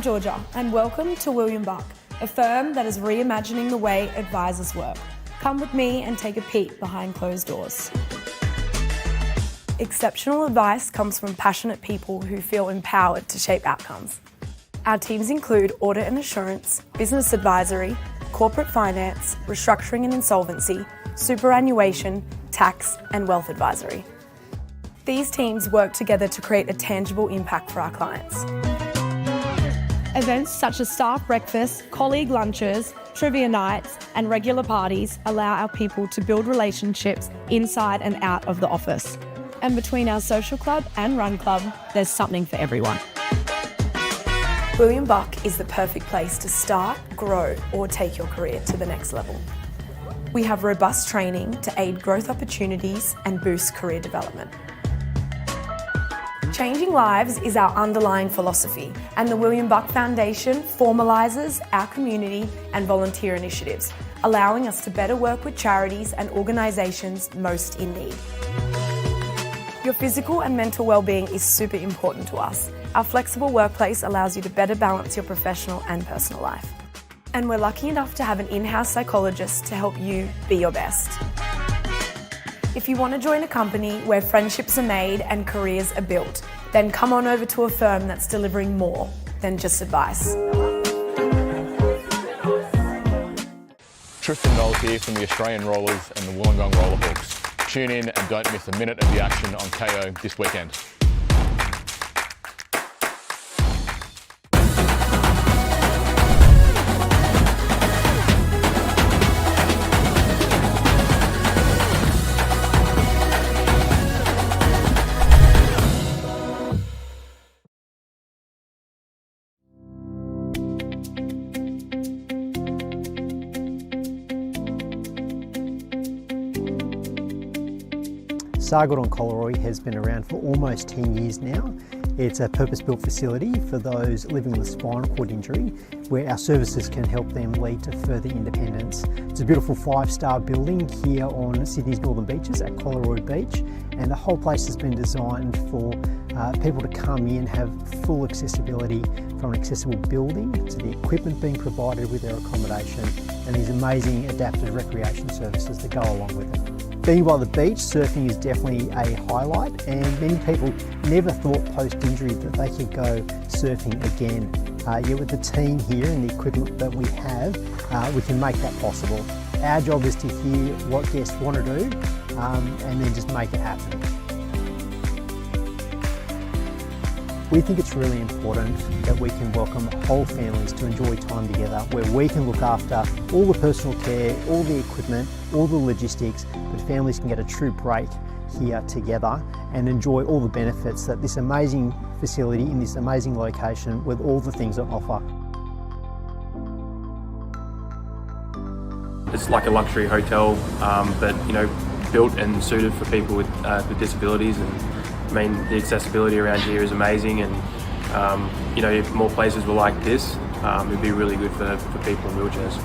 Georgia, and welcome to William Buck, a firm that is reimagining the way advisors work. Come with me and take a peek behind closed doors. Exceptional advice comes from passionate people who feel empowered to shape outcomes. Our teams include audit and assurance, business advisory, corporate finance, restructuring and insolvency, superannuation, tax, and wealth advisory. These teams work together to create a tangible impact for our clients. Events such as staff breakfasts, colleague lunches, trivia nights, and regular parties allow our people to build relationships inside and out of the office. And between our social club and run club, there's something for everyone. William Buck is the perfect place to start, grow, or take your career to the next level. We have robust training to aid growth opportunities and boost career development. Changing lives is our underlying philosophy, and the William Buck Foundation formalises our community and volunteer initiatives, allowing us to better work with charities and organisations most in need. Your physical and mental well-being is super important to us. Our flexible workplace allows you to better balance your professional and personal life. And we're lucky enough to have an in-house psychologist to help you be your best. If you want to join a company where friendships are made and careers are built, then come on over to a firm that's delivering more than just advice. Tristan Knowles here from the Australian Rollers and the Wollongong Rollerhawks. Tune in and don't miss a minute of the action on KO this weekend. Sargold on Collaroy has been around for almost 10 years now. It's a purpose-built facility for those living with spinal cord injury, where our services can help them lead to further independence. It's a beautiful 5-star building here on Sydney's Northern Beaches at Collaroy Beach, and the whole place has been designed for people to come in, have full accessibility from an accessible building to the equipment being provided with their accommodation, and these amazing adapted recreation services that go along with it. Being by the beach, surfing is definitely a highlight, and many people never thought post-injury that they could go surfing again. Yet with the team here and the equipment that we have, we can make that possible. Our job is to hear what guests want to do and then just make it happen. We think it's really important that we can welcome whole families to enjoy time together, where we can look after all the personal care, all the equipment, all the logistics, but families can get a true break here together and enjoy all the benefits that this amazing facility in this amazing location with all the things on offer. It's like a luxury hotel, but built and suited for people with disabilities, and I mean, the accessibility around here is amazing, and if more places were like this, it'd be really good for people in wheelchairs.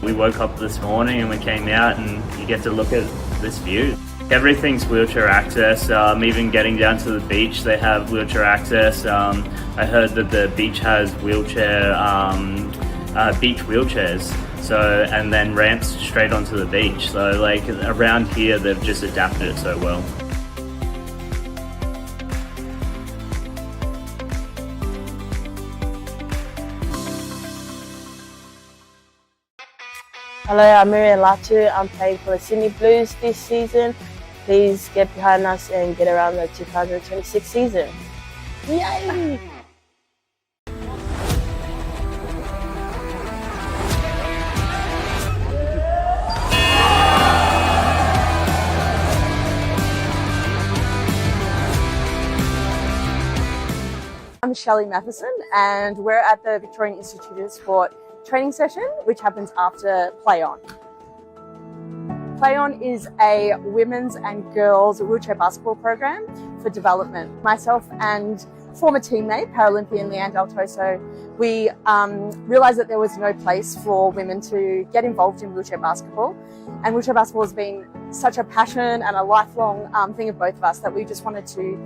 We woke up this morning and we came out and you get to look at this view. Everything's wheelchair access, even getting down to the beach they have wheelchair access. I heard that the beach has beach wheelchairs, and then ramps straight onto the beach. So like around here they've just adapted it so well. Hello, I'm Miriam Latu. I'm playing for the Sydney Blues this season. Please get behind us and get around the 2026 season. Yay! I'm Shelley Matheson, and we're at the Victorian Institute of Sport training session, which happens after Play On. Play On is a women's and girls wheelchair basketball program for development. Myself and former teammate, Paralympian Leanne Daltoso, we realised that there was no place for women to get involved in wheelchair basketball. And wheelchair basketball has been such a passion and a lifelong thing of both of us that we just wanted to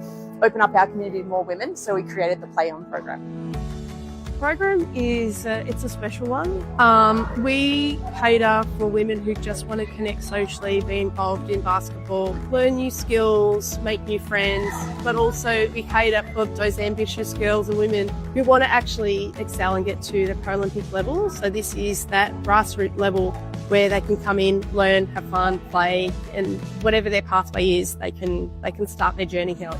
open up our community to more women, so we created the Play On program. program is it's a special one. We cater for women who just want to connect socially, be involved in basketball, learn new skills, make new friends, but also we cater for those ambitious girls and women who want to actually excel and get to the Paralympic level. So this is that grassroots level where they can come in, learn, have fun, play, and whatever their pathway is, they can start their journey here.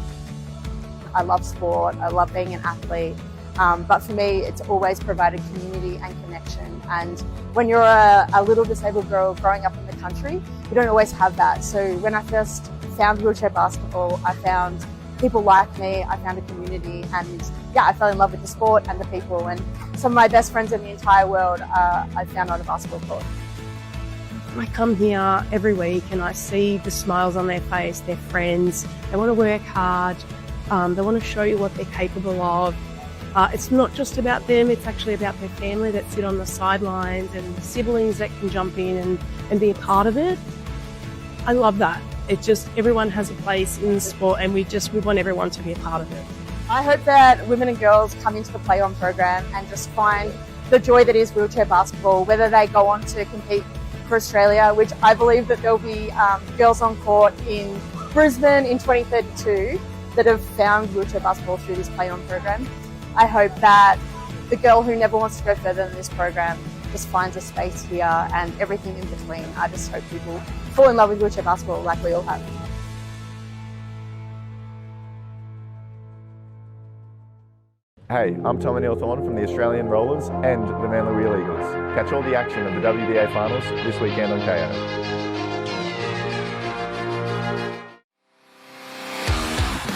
I love sport, I love being an athlete, but for me it's always provided community and connection. And when you're a little disabled girl growing up in the country, you don't always have that. So when I first found wheelchair basketball, I found people like me, I found a community, and yeah, I fell in love with the sport and the people. And some of my best friends in the entire world I found on a basketball court. I come here every week and I see the smiles on their face, their friends, they want to work hard. They want to show you what they're capable of. It's not just about them, it's actually about their family that sit on the sidelines and siblings that can jump in and be a part of it. I love that. It's just everyone has a place in the sport and we want everyone to be a part of it. I hope that women and girls come into the Play On program and just find the joy that is wheelchair basketball, whether they go on to compete for Australia, which I believe that there'll be girls on court in Brisbane in 2032 that have found wheelchair basketball through this Play On program. I hope that the girl who never wants to go further than this program just finds a space here and everything in between. I just hope people fall in love with wheelchair basketball like we all have. Hey, I'm Tommy Neil-Thorne from the Australian Rollers and the Manly Wheel Eagles. Catch all the action of the WBA finals this weekend on KO.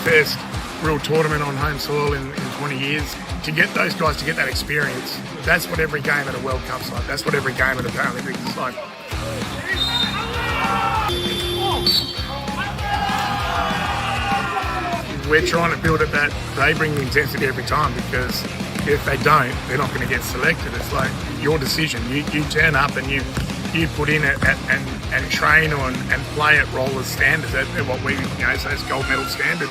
First real tournament on home soil in 20 years. To get those guys to get that experience, that's what every game at a World Cup's like. That's what every game at a Paralympics is like. We're trying to build it that they bring the intensity every time, because if they don't, they're not going to get selected. It's like your decision. You turn up and you put in it and train on and play at rollers standards at what we say is gold medal standard.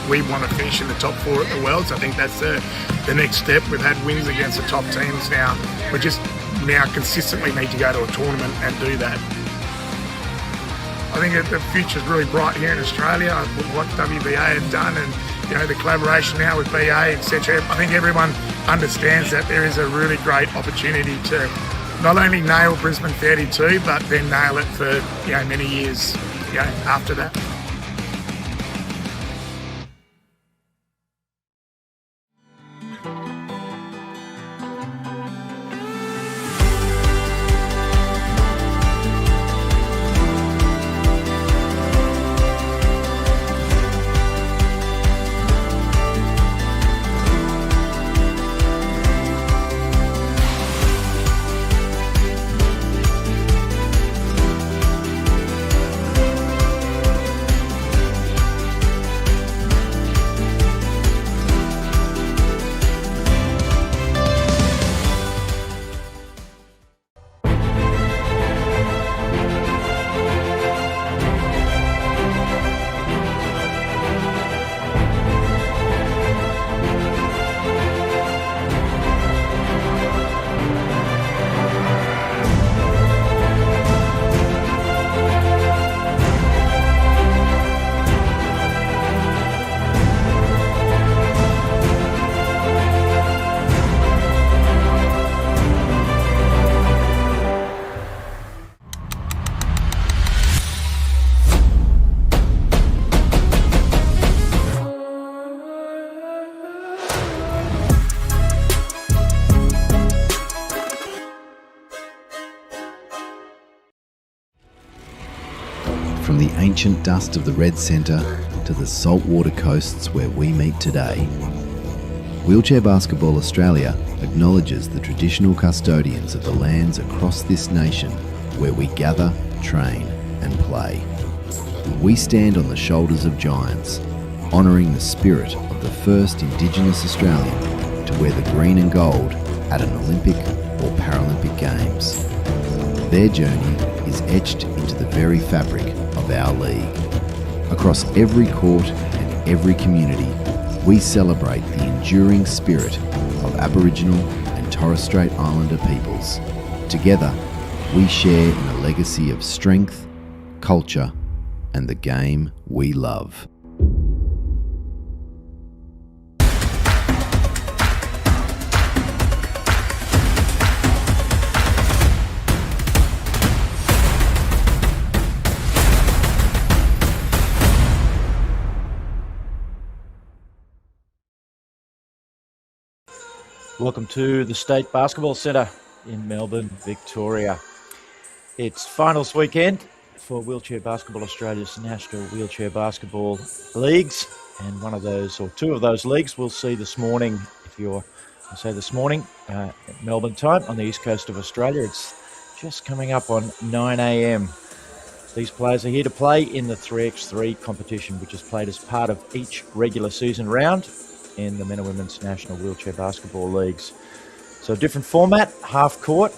We want to finish in the top 4 at the Worlds. I think that's the next step. We've had wins against the top teams now. We just now consistently need to go to a tournament and do that. I think that the future's really bright here in Australia. What WBA have done and the collaboration now with BA, etc. I think everyone understands that there is a really great opportunity to not only nail Brisbane 32, but then nail it for many years after that. From the ancient dust of the Red Centre to the saltwater coasts where we meet today, Wheelchair Basketball Australia acknowledges the traditional custodians of the lands across this nation where we gather, train and play. We stand on the shoulders of giants, honouring the spirit of the first Indigenous Australian to wear the green and gold at an Olympic or Paralympic Games. Their journey is etched into the very fabric of our league. Across every court and every community, we celebrate the enduring spirit Aboriginal and Torres Strait Islander peoples. Together, we share in a legacy of strength, culture, and the game we love. Welcome to the State Basketball Centre in Melbourne, Victoria. It's finals weekend for Wheelchair Basketball Australia's National Wheelchair Basketball Leagues, and one of those, or two of those leagues, we'll see this morning, if you're, this morning, at Melbourne time on the east coast of Australia. It's just coming up on 9 a.m. These players are here to play in the 3x3 competition, which is played as part of each regular season round in the Men and Women's National Wheelchair Basketball Leagues. So different format, half court,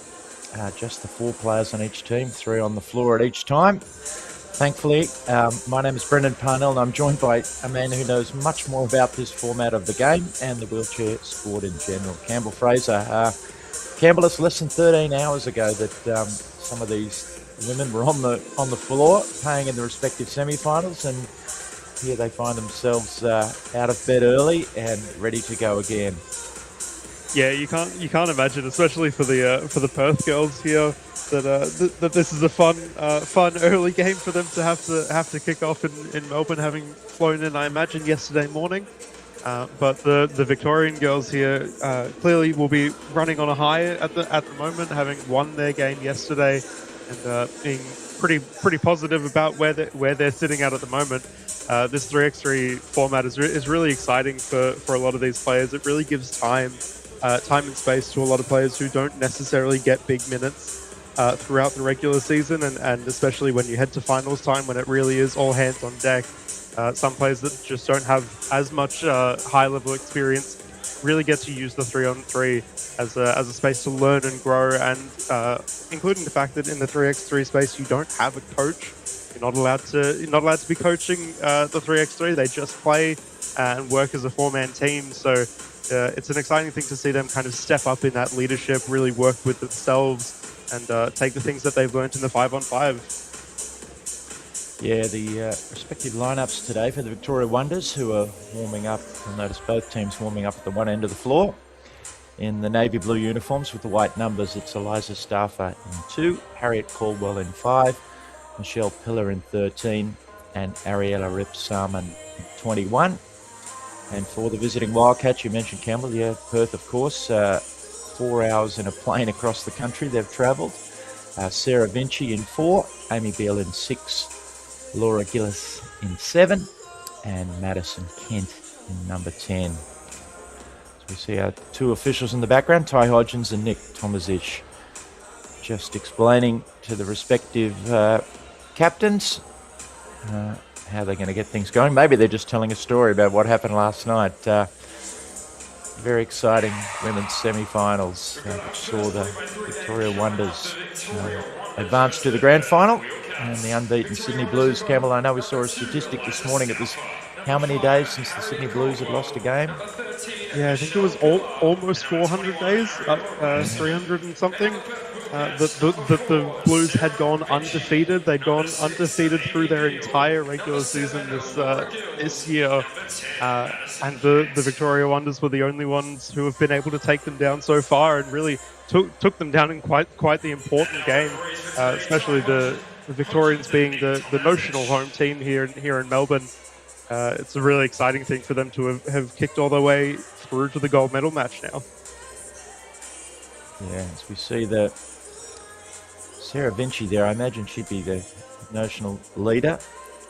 just the 4 players on each team, 3 on the floor at each time. Thankfully, my name is Brendan Parnell, and I'm joined by a man who knows much more about this format of the game and the wheelchair sport in general, Campbell Fraser. Campbell, it's less than 13 hours ago that some of these women were on the floor playing in the respective semi-finals, and here they find themselves out of bed early and ready to go again. Yeah, you can't imagine, especially for the Perth girls here, that this is a fun early game for them to have to kick off in Melbourne, having flown in, I imagine, yesterday morning. But the Victorian girls here clearly will be running on a high at the moment, having won their game yesterday and being pretty positive about where they're sitting at the moment. This 3x3 format is really exciting for a lot of these players. It really gives time and space to a lot of players who don't necessarily get big minutes throughout the regular season, and especially when you head to finals time, when it really is all hands on deck. Some players that just don't have as much high-level experience really get to use the 3-on-3 as a space to learn and grow, and including the fact that in the 3x3 space you don't have a coach. You're not allowed to be coaching the 3x3. They just play and work as a 4-man team. So it's an exciting thing to see them kind of step up in that leadership, really work with themselves, and take the things that they've learned in the 5-on-5. Yeah, the respective lineups today for the Victoria Wonders, who are warming up. You'll notice both teams warming up at the one end of the floor. In the navy blue uniforms with the white numbers, it's Eliza Stauffer in 2, Harriet Caldwell in 5, Michelle Pillar in 13, and Ariella Rip-Salmon in 21. And for the visiting Wildcats, you mentioned Campbell, Perth, of course, 4 hours in a plane across the country they've travelled. Sarah Vinci in 4, Amy Beale in 6, Laura Gillis in 7, and Madison Kent in number 10. So we see our 2 officials in the background, Ty Hodgins and Nick Tomasic, just explaining to the respective captains how they're going to get things going. Maybe they're just telling a story about what happened last night. Very exciting women's semi-finals, which saw the Victoria Wonders advance to the grand final, and the unbeaten Sydney Blues. Campbell, I know we saw a statistic this morning. It was how many days since the Sydney Blues had lost a game? Yeah, I think it was almost 400 days, 300 and something. The Blues had gone undefeated. They'd gone undefeated through their entire regular season this year, and the Victoria Wonders were the only ones who have been able to take them down so far, and really took them down in quite the important game, especially the Victorians being the notional home team here in Melbourne. It's a really exciting thing for them to have kicked all the way through to the gold medal match now. Yeah, as we see the Sarah Vinci there, I imagine she'd be the notional leader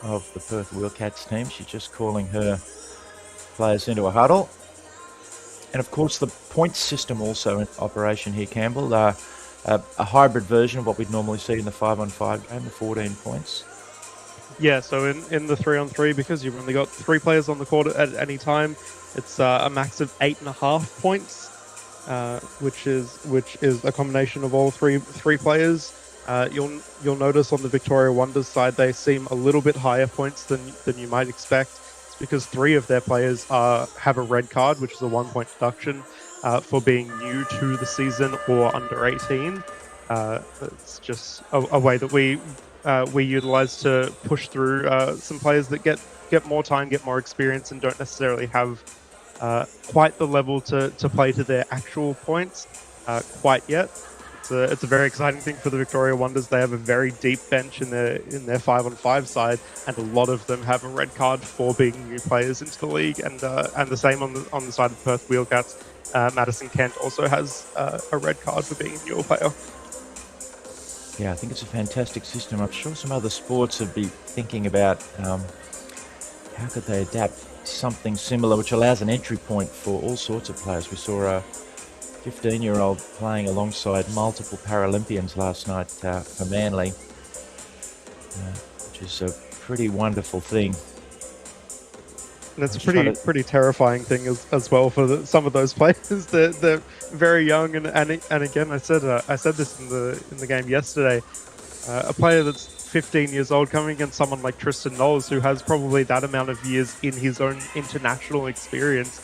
of the Perth Wheelcats team. She's just calling her players into a huddle. And of course the points system also in operation here, Campbell. A hybrid version of what we'd normally see in the 5-on-5 game, the 14 points. Yeah, so in the 3-on-3, because you've only got 3 players on the court at any time, it's a max of 8.5 points, which is a combination of all three players. You'll notice on the Victoria Wonders side they seem a little bit higher points than you might expect. It's because 3 of their players have a red card, which is a 1-point deduction, for being new to the season or under 18. It's just a way that we utilize to push through some players that get more time, get more experience, and don't necessarily have quite the level to play to their actual points quite yet. It's a very exciting thing for the Victoria Wonders. They have a very deep bench in their 5-on-5 side, and a lot of them have a red card for being new players into the league. And the same on the side of Perth Wheelcats. Madison Kent also has a red card for being a newer player. Yeah, I think it's a fantastic system. I'm sure some other sports would be thinking about how could they adapt something similar, which allows an entry point for all sorts of players. We saw a 15-year-old playing alongside multiple Paralympians last night for Manly, which is a pretty wonderful thing. And it's a pretty terrifying thing as well for some of those players. They're very young, and again, I said this in the game yesterday. A player that's 15 years old coming against someone like Tristan Knowles, who has probably that amount of years in his own international experience.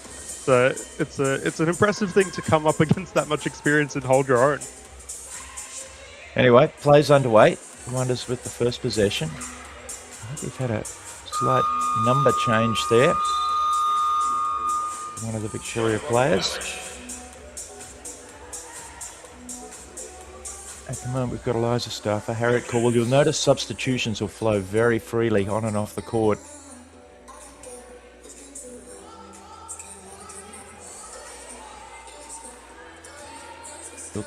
So it's an impressive thing to come up against that much experience and hold your own. Anyway, play's underway. The Wonders with the first possession. I think they've had a slight number change there. One of the Victoria players. At the moment, we've got Eliza Stauffer, Harriet Caldwell. You'll notice substitutions will flow very freely on and off the court.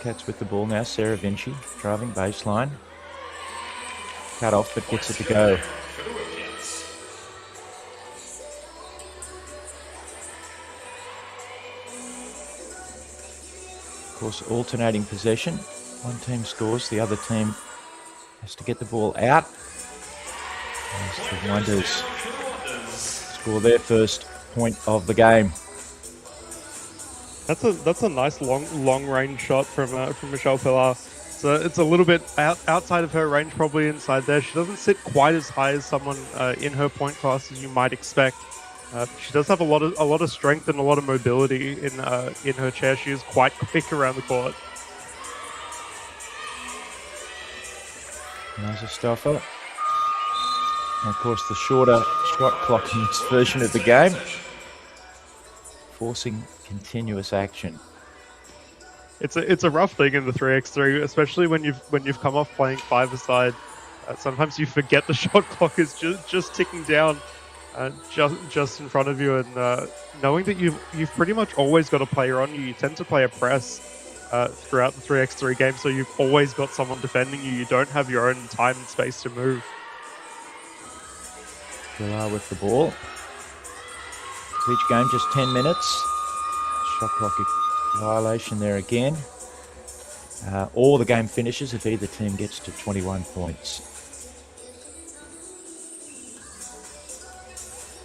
Wildcats with the ball now. Sarah Vinci driving baseline. Cut off, but gets it to go. Of course, alternating possession. One team scores, the other team has to get the ball out. As the Wonders score their first point of the game. That's a nice long range shot from Michelle Pillar. So it's a little bit outside of her range, probably inside there. She doesn't sit quite as high as someone in her point class as you might expect. She does have a lot of strength and a lot of mobility in her chair. She is quite quick around the court. There's a Stauffer. And of course, the shorter shot clock in this version of the game, forcing continuous action. It's a rough thing in the 3x3, especially when you've come off playing 5-a-side. Sometimes you forget the shot clock is just ticking down, just in front of you, and knowing that you've pretty much always got a player on you. You tend to play a press throughout the 3x3 game, so you've always got someone defending you. You don't have your own time and space to move. Villar with the ball. Each game just 10 minutes. Shot clock violation there again. Or the game finishes if either team gets to 21 points.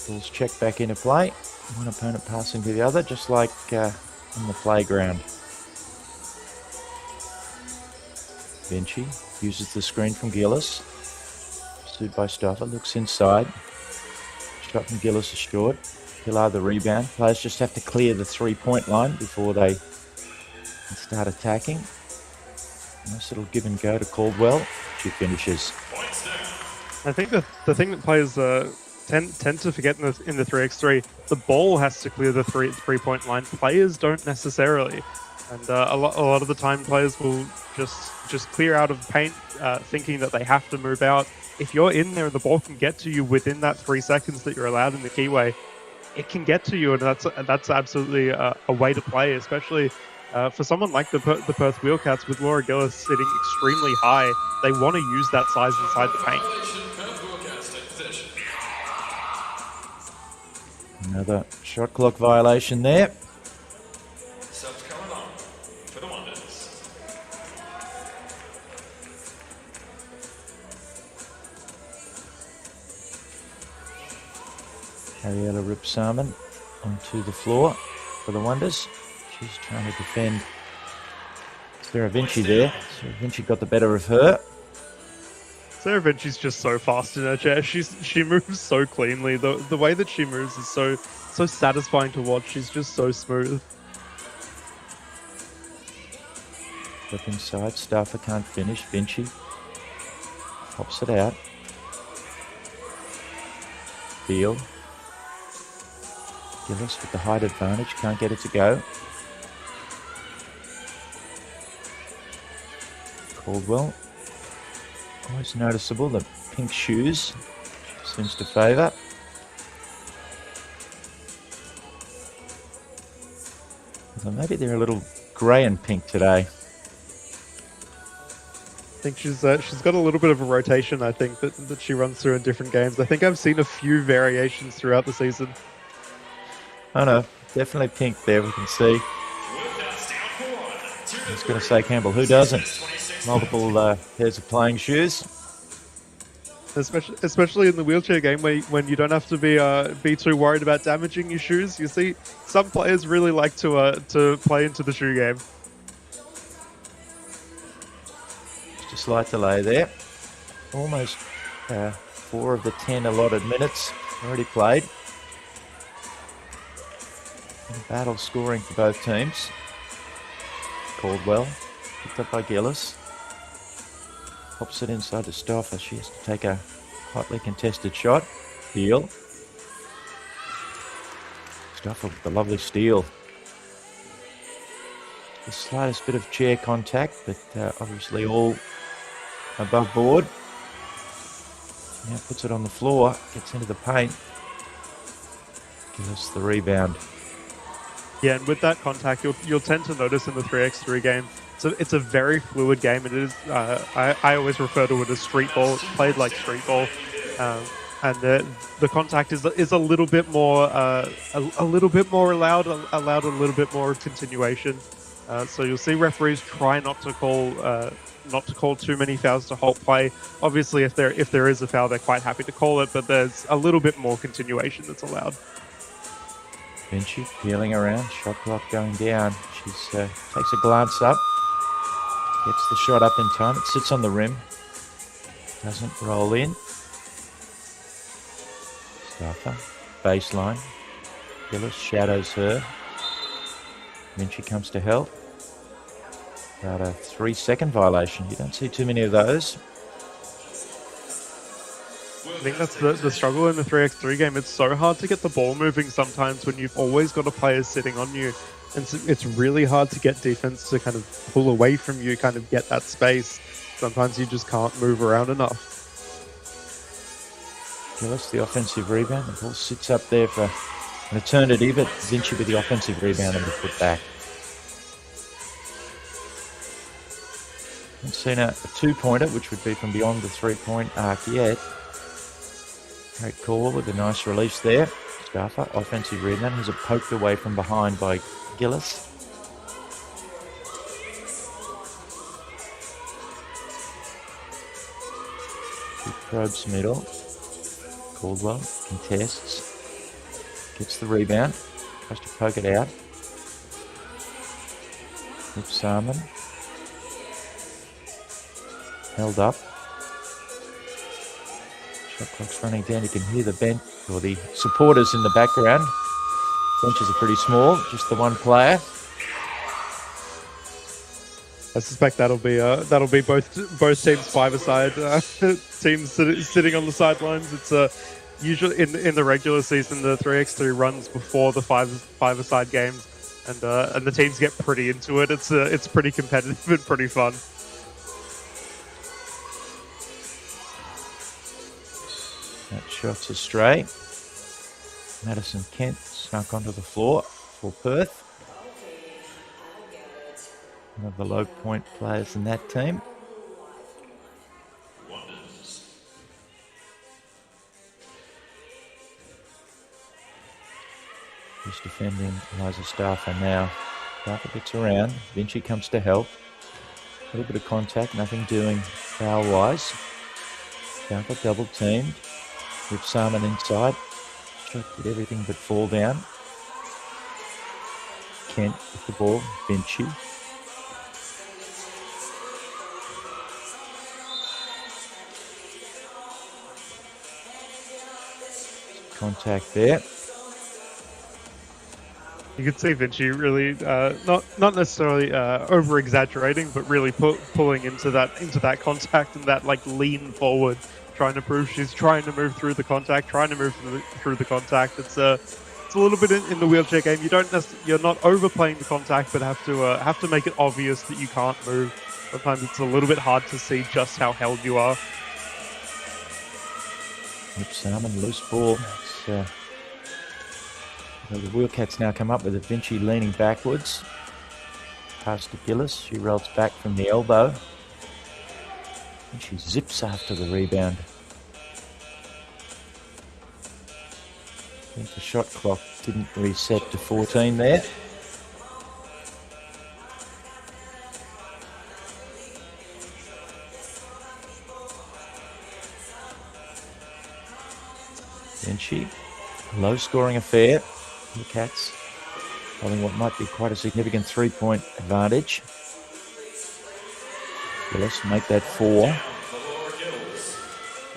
Ball's checked back into play. One opponent passing to the other, just like on the playground. Vinci uses the screen from Gillis. Pursued by Stauffer, looks inside. Shot from Gillis is short. Pillar the rebound. Players just have to clear the 3-point line before they can start attacking. Nice little give and go to Caldwell. She finishes. I think the thing that players tend to forget in the 3x3, the ball has to clear the 3-point line. Players don't necessarily. And a lot of the time, players will just clear out of paint, thinking that they have to move out. If you're in there and the ball can get to you within that 3 seconds that you're allowed in the keyway, it can get to you, and that's absolutely a way to play, especially for someone like the Perth Wheelcats with Laura Gillis sitting extremely high. They want to use that size inside the paint. Another shot clock violation there. Ariella Ripsamen onto the floor for the Wonders. She's trying to defend Sarah Vinci there. Sarah Vinci got the better of her. Sarah Vinci's just so fast in her chair. She moves so cleanly. The way that she moves is so satisfying to watch. She's just so smooth. Step inside. Staffer can't finish. Vinci pops it out. Beal. Gillis with the height advantage. Can't get it to go. Caldwell. Always noticeable, the pink shoes seems to favour. Well, maybe they're a little grey and pink today. I think she's got a little bit of a rotation, I think, that she runs through in different games. I think I've seen a few variations throughout the season. Oh no, definitely pink there, we can see. I was going to say, Campbell, who doesn't? Multiple pairs of playing shoes. Especially in the wheelchair game, when you don't have to be too worried about damaging your shoes. You see, some players really like to play into the shoe game. Just a slight delay there. Almost 4 of the 10 allotted minutes already played. And a battle scoring for both teams. Caldwell, picked up by Gillis. Pops it inside to Stoffer. She has to take a hotly contested shot. Beal. Stoffer with the lovely steal. The slightest bit of chair contact, but obviously all above board. Now puts it on the floor, gets into the paint. Gillis the rebound. Yeah, and with that contact, you'll tend to notice in the 3x3 game, so it's a very fluid game. It is. I always refer to it as street ball. It's played like street ball, and the contact is a little bit more allowed a little bit more continuation. So you'll see referees try not to call too many fouls to halt play. Obviously, if there is a foul, they're quite happy to call it, but there's a little bit more continuation that's allowed. Vinci peeling around, shot clock going down. She takes a glance up, gets the shot up in time. It sits on the rim, doesn't roll in. Staffer, baseline. Gillis shadows her. Vinci comes to help. About a 3-second violation. You don't see too many of those. I think that's the struggle in the 3x3 game. It's so hard to get the ball moving sometimes when you've always got a player sitting on you. And it's really hard to get defense to kind of pull away from you, kind of get that space. Sometimes you just can't move around enough. Gillis, the offensive rebound. The ball sits up there for an eternity, but Vinci with the offensive rebound and the put back. Haven't seen a 2-pointer, which would be from beyond the 3-point arc yet. Great call with a nice release there. Staffer, offensive rebound, has it poked away from behind by Gillis. She probes middle. Caldwell contests. Gets the rebound. Tries to poke it out. With Salmon. Held up. Shot clock's running down. You can hear the bench or the supporters in the background. Benches are pretty small, just the one player. I suspect that'll be both teams five-a-side teams sitting on the sidelines. It's usually in the regular season the 3x3 runs before the five-a-side games, and the teams get pretty into it. It's pretty competitive and pretty fun. That shot's astray. Madison Kent snuck onto the floor for Perth. One of the low point players in that team. Who's defending Eliza Staffer now. Staffer gets around. Vinci comes to help. A little bit of contact, nothing doing foul-wise. Staffer double teamed. With Salmon inside. Shot did everything but fall down. Kent with the ball. Vinci. Contact there. You could see Vinci really not necessarily over exaggerating, but really pulling into that contact and that like lean forward, trying to prove she's trying to move through the contact, trying to move through the contact. It's a little bit in the wheelchair game. You're not overplaying the contact, but have to make it obvious that you can't move. Sometimes it's a little bit hard to see just how held you are. Whip Salmon, loose ball. The Wheelcats now come up with a Vinci leaning backwards. Pass to Gillis. She rolls back from the elbow. And she zips after the rebound. I think the shot clock didn't reset to 14 there. Vinci, low scoring affair. The Cats holding what might be quite a significant 3-point advantage. Gillis make that 4. And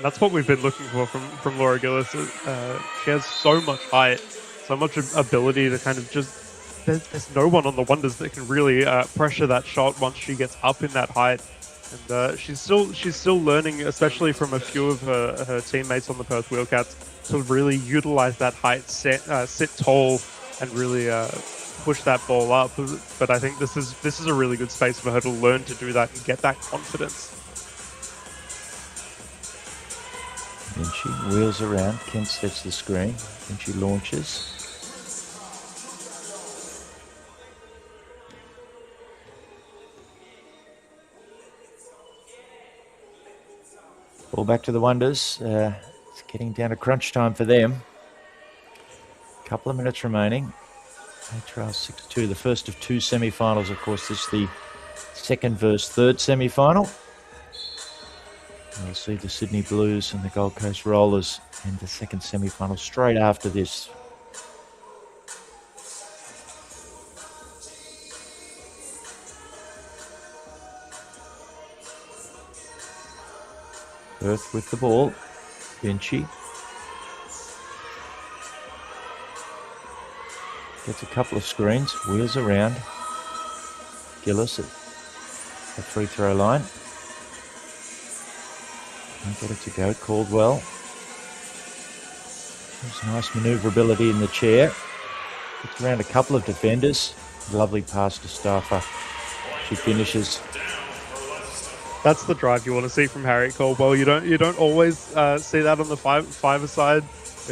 that's what we've been looking for from Laura Gillis. She has so much height, so much ability to kind of just... There's no one on the Wonders that can really pressure that shot once she gets up in that height. And she's still learning, especially from a few of her teammates on the Perth Wheelcats, to really utilize that height, sit tall, and really push that ball up. But I think this is a really good space for her to learn to do that and get that confidence. And she wheels around. Kent sets the screen, and she launches. Ball back to the Wonders. It's getting down to crunch time for them. Couple of minutes remaining. They trail 6-2. The first of 2 semi-finals, of course. This is the second versus third semi-final. We'll see the Sydney Blues and the Gold Coast Rollers in the second semi-final straight after this. Perth with the ball. Vinci gets a couple of screens, wheels around. Gillis at the free throw line. Can't get it to go. Caldwell. There's nice manoeuvrability in the chair. Gets around a couple of defenders. Lovely pass to Stauffer. She finishes. That's the drive you want to see from Harriet Caldwell. You don't always see that on the fiver side.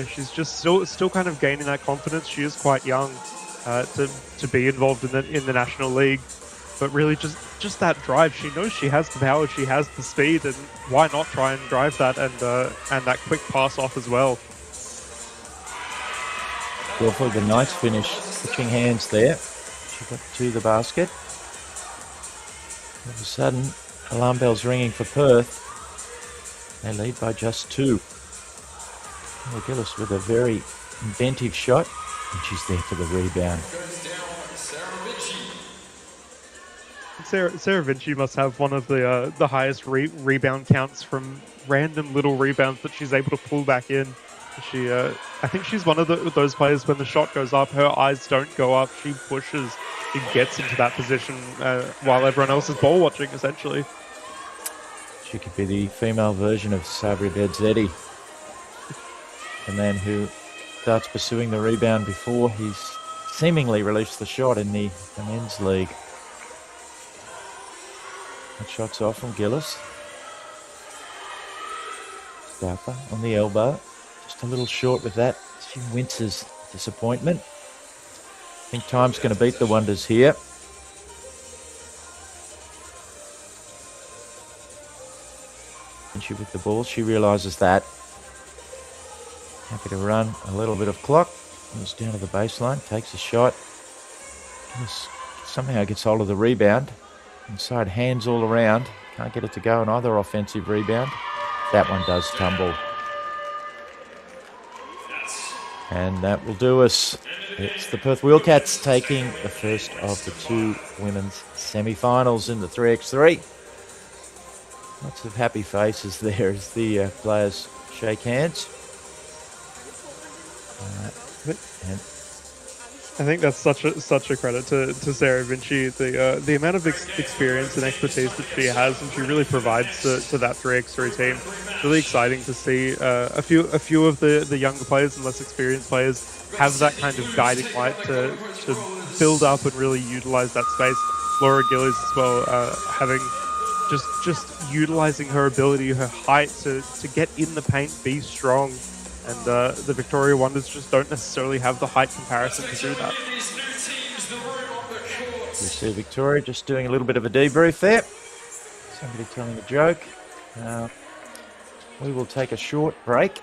She's just still kind of gaining that confidence. She is quite young to be involved in the National League, but really just that drive. She knows she has the power, she has the speed, and why not try and drive that and that quick pass off as well. Crawford, the nice finish, switching hands there. She got to the basket. All of a sudden, alarm bells ringing for Perth. They lead by just 2. Gillis with a very inventive shot, and she's there for the rebound. Sarah Vinci must have one of the highest rebound counts from random little rebounds that she's able to pull back in. I think she's one of those players, when the shot goes up, her eyes don't go up. She pushes, she gets into that position while everyone else is ball watching, essentially. She could be the female version of Sabri Bedzedi, the man who starts pursuing the rebound before he's seemingly released the shot in the men's league. That shot's off from Gillis. Stauffer on the elbow. Just a little short with that. She winces disappointment. I think time's going to beat the Wonders here. And she with the ball, she realises that. Happy to run a little bit of clock. Goes down to the baseline, takes a shot. Somehow gets hold of the rebound. Inside, hands all around. Can't get it to go. Another offensive rebound. That one does tumble. And that will do us. It's the Perth Wheelcats taking the first of the 2 women's semi-finals in the 3x3. Lots of happy faces there as the players shake hands. And I think that's such a credit to Sarah Vinci. The amount of experience and expertise that she has, and she really provides to that 3x3 team. It's really exciting to see a few of the younger players and less experienced players have that kind of guiding light to build up and really utilize that space. Laura Gillies as well, having just utilizing her ability, her height to get in the paint, be strong. And the Victoria Wonders just don't necessarily have the height comparison to do that. You see Victoria just doing a little bit of a debrief there. Somebody telling a joke. We will take a short break,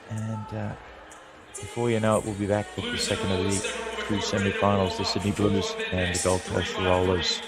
and before you know it, we'll be back with the second of the two semi-finals, the Sydney Blues and the Gold Coast Rollers.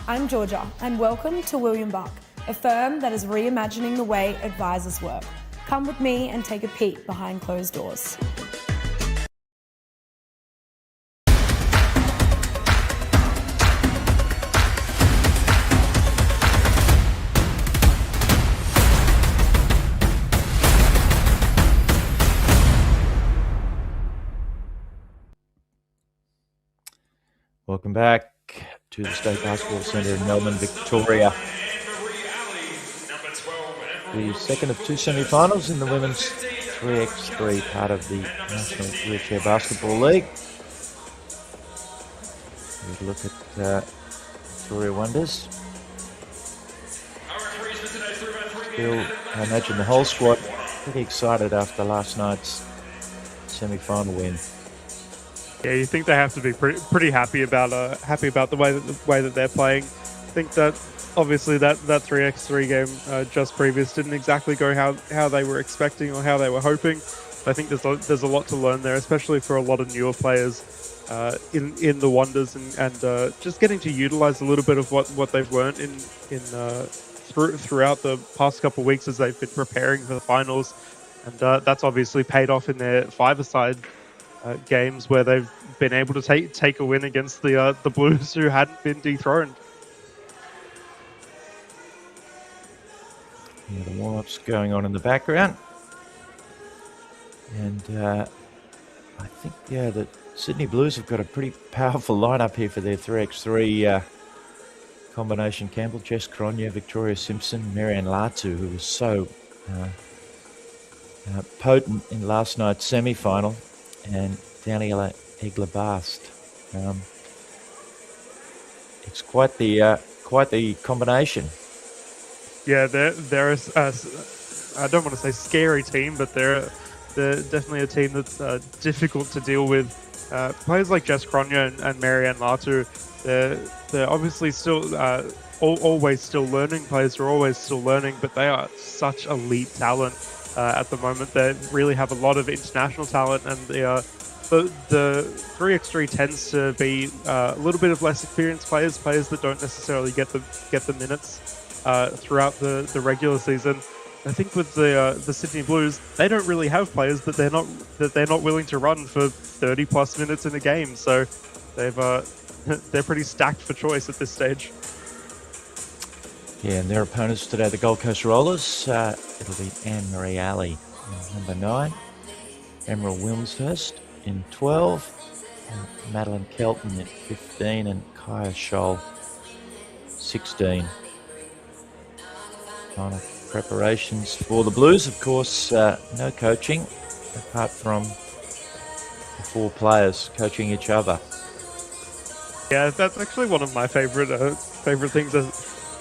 I'm Georgia, and welcome to William Buck, a firm that is reimagining the way advisors work. Come with me and take a peek behind closed doors. Welcome back to the State Basketball Centre in Melbourne, Victoria. The second of two semi-finals in the women's 3x3 part of the National Wheelchair Basketball League. We look at Victoria Wonders. Still, I imagine the whole squad pretty excited after last night's semi-final win. Yeah, you think they have to be pretty happy about the way that they're playing. I think that obviously that 3x3 game just previous didn't exactly go how they were expecting or how they were hoping. I think there's a lot to learn there, especially for a lot of newer players in the Wonders, and just getting to utilize a little bit of what they've learned throughout the past couple of weeks as they've been preparing for the finals, and that's obviously paid off in their five-a-side games where they've been able to take a win against the Blues, who hadn't been dethroned. Yeah, the warm-up's going on in the background, and I think the Sydney Blues have got a pretty powerful lineup here for their 3x3 combination. Campbell, Jess Cronje, Victoria Simpson, Marianne Latu, who was so potent in last night's semi-final, and Daniela Egler-Bast. It's quite the combination. Yeah, they're I don't want to say scary team, but they're definitely a team that's difficult to deal with. Players like Jess Cronje and Marianne Latu, they're obviously still always still learning. Players are always still learning, but they are such elite talent. At the moment, they really have a lot of international talent, and the 3x3 tends to be a little bit of less experienced players that don't necessarily get the minutes throughout the regular season. I think with the Sydney Blues, they don't really have players that they're not willing to run for 30+ minutes in a game, so they're pretty stacked for choice at this stage. Yeah, and their opponents today, the Gold Coast Rollers, it'll be Anne-Marie Alley in number 9, Emerald Wilmshurst in 12, Madeline Kelton in 15, and Kaya Scholl 16. Final preparations for the Blues, of course, no coaching apart from the 4 players coaching each other. Yeah, that's actually one of my favorite things,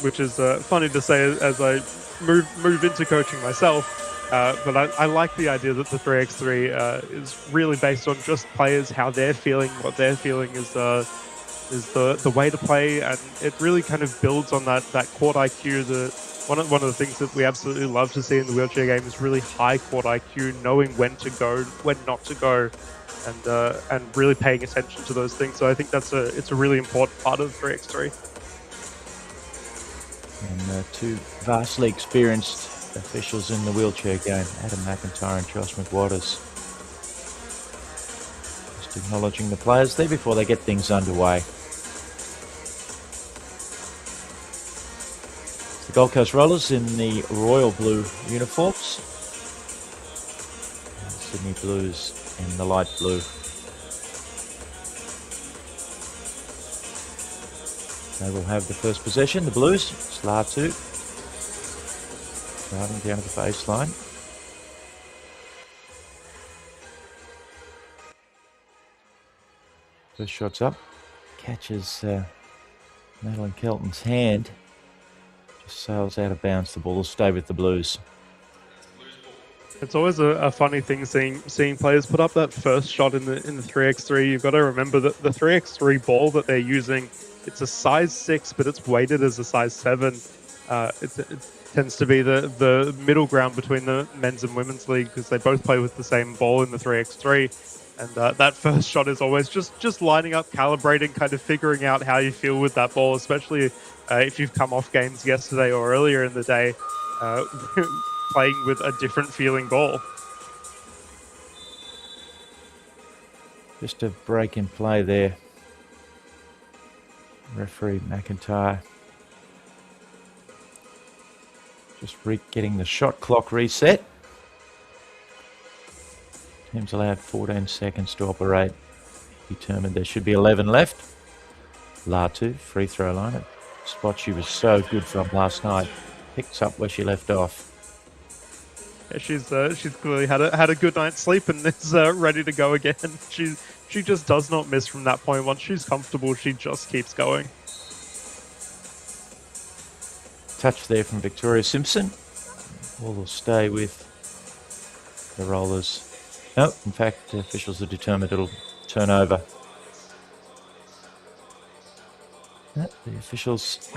which is funny to say as I move into coaching myself. But I like the idea that the 3x3 is really based on just players, how they're feeling, what they're feeling is the way to play, and it really kind of builds on that court IQ. One of the things that we absolutely love to see in the wheelchair game is really high court IQ, knowing when to go, when not to go, and really paying attention to those things. So I think it's a really important part of 3x3. And two vastly experienced officials in the wheelchair game, Adam McIntyre and Josh McWatters. Just acknowledging the players there before they get things underway. The Gold Coast Rollers in the royal blue uniforms. And Sydney Blues in the light blue. They will have the first possession. The Blues, it's Latu driving down to the baseline. First shot's up. Catches Madeline Kelton's hand. Just sails out of bounds. The ball will stay with the Blues. It's always a funny thing seeing players put up that first shot in the 3x3. You've got to remember that the 3x3 ball that they're using, it's a size 6, but it's weighted as a size 7. It tends to be the middle ground between the men's and women's league because they both play with the same ball in the 3x3. And that first shot is always just lining up, calibrating, kind of figuring out how you feel with that ball, especially if you've come off games yesterday or earlier in the day, playing with a different feeling ball. Just a break in play there. Referee McIntyre just getting the shot clock reset. Teams allowed 14 seconds to operate. Determined there should be 11 left. Latu, free throw line. A spot she was so good from last night. Picks up where she left off. Yeah, she's clearly had a good night's sleep and is ready to go again. She just does not miss from that point. Once she's comfortable, she just keeps going. Touch there from Victoria Simpson. Ball will stay with the Rollers. No, in fact, the officials are determined it'll turn over. The officials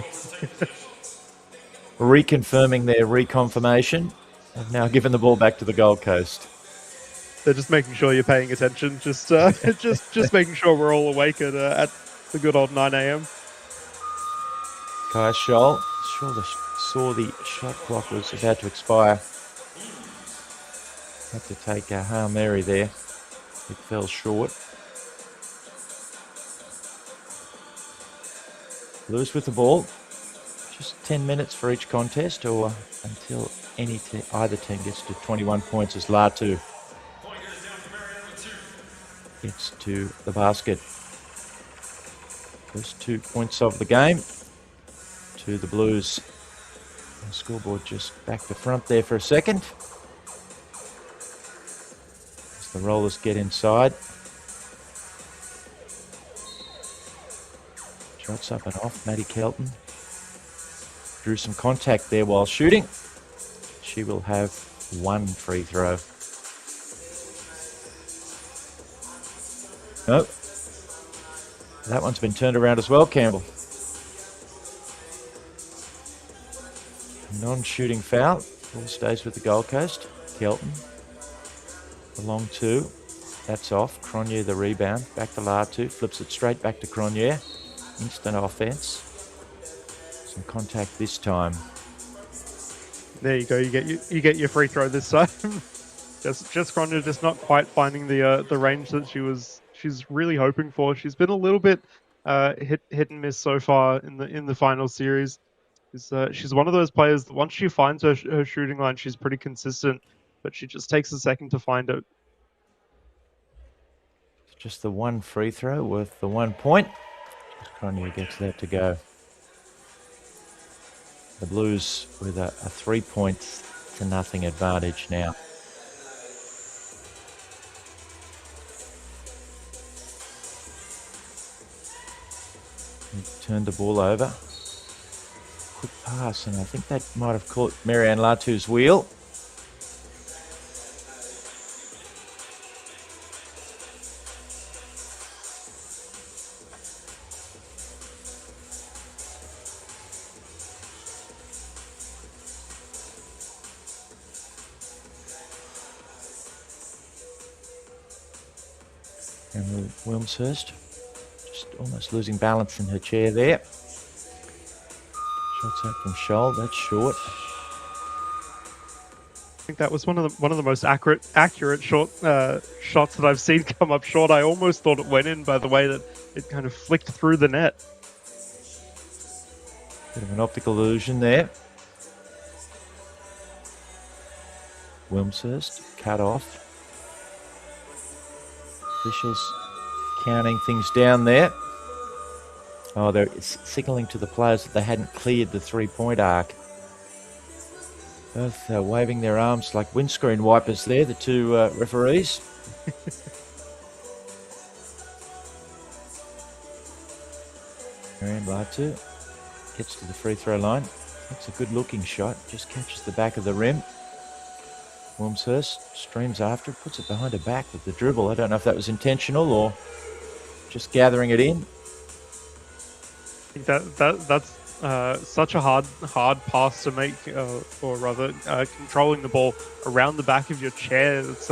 reconfirming their reconfirmation have now given the ball back to the Gold Coast. They're just making sure you're paying attention. Just making sure we're all awake at the good old 9 a.m. Kai Scholl saw the shot clock was about to expire. Had to take a Hail Mary there. It fell short. Lewis with the ball. Just 10 minutes for each contest or until either team gets to 21 points as Latu gets to the basket. First 2 points of the game to the Blues. The scoreboard just back to front there for a second. As the Rollers get inside. Shots up and off. Maddie Kelton drew some contact there while shooting. She will have one free throw. Nope. That one's been turned around as well, Campbell. Non-shooting foul. Ball stays with the Gold Coast. Kelton. The long two. That's off. Cronje the rebound. Back to Latu. Flips it straight back to Cronje. Instant offense. Some contact this time. There you go. You get your free throw this time. just Cronje just not quite finding the range that she's really hoping for. She's been a little bit hit and miss so far in the final series. She's one of those players that once she finds her shooting line, she's pretty consistent, but she just takes a second to find it. Just the one free throw worth the 1 point. Cronje gets that to go. The Blues with a 3 points to nothing advantage now. He turned the ball over. Quick pass, and I think that might have caught Marianne Latu's wheel. And Wilmshurst just almost losing balance in her chair there. Shots out from Scholl, that's short. I think that was one of the most accurate short shots that I've seen come up short. I almost thought it went in by the way that it kind of flicked through the net. Bit of an optical illusion there. Wilmshurst cut off. Officials counting things down there. Oh, they're signalling to the players that they hadn't cleared the three-point arc. Both waving their arms like windscreen wipers there, the two referees. Marianne Latu gets to the free throw line. That's a good-looking shot. Just catches the back of the rim. Wilmshurst streams after it, puts it behind her back with the dribble. I don't know if that was intentional or just gathering it in. I think that's such a hard pass to make, or rather, controlling the ball around the back of your chair. It's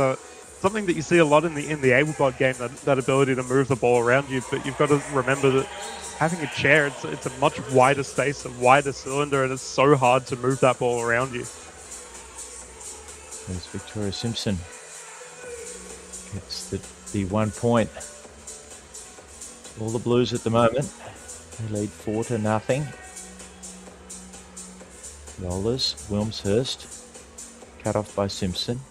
something that you see a lot in the able-bodied game, that ability to move the ball around you. But you've got to remember that having a chair, it's a much wider space, a wider cylinder, and it's so hard to move that ball around you. There's Victoria Simpson. Gets the 1 point. All the Blues at the moment. They lead 4-0. Rollers, Wilmshurst. Cut off by Simpson.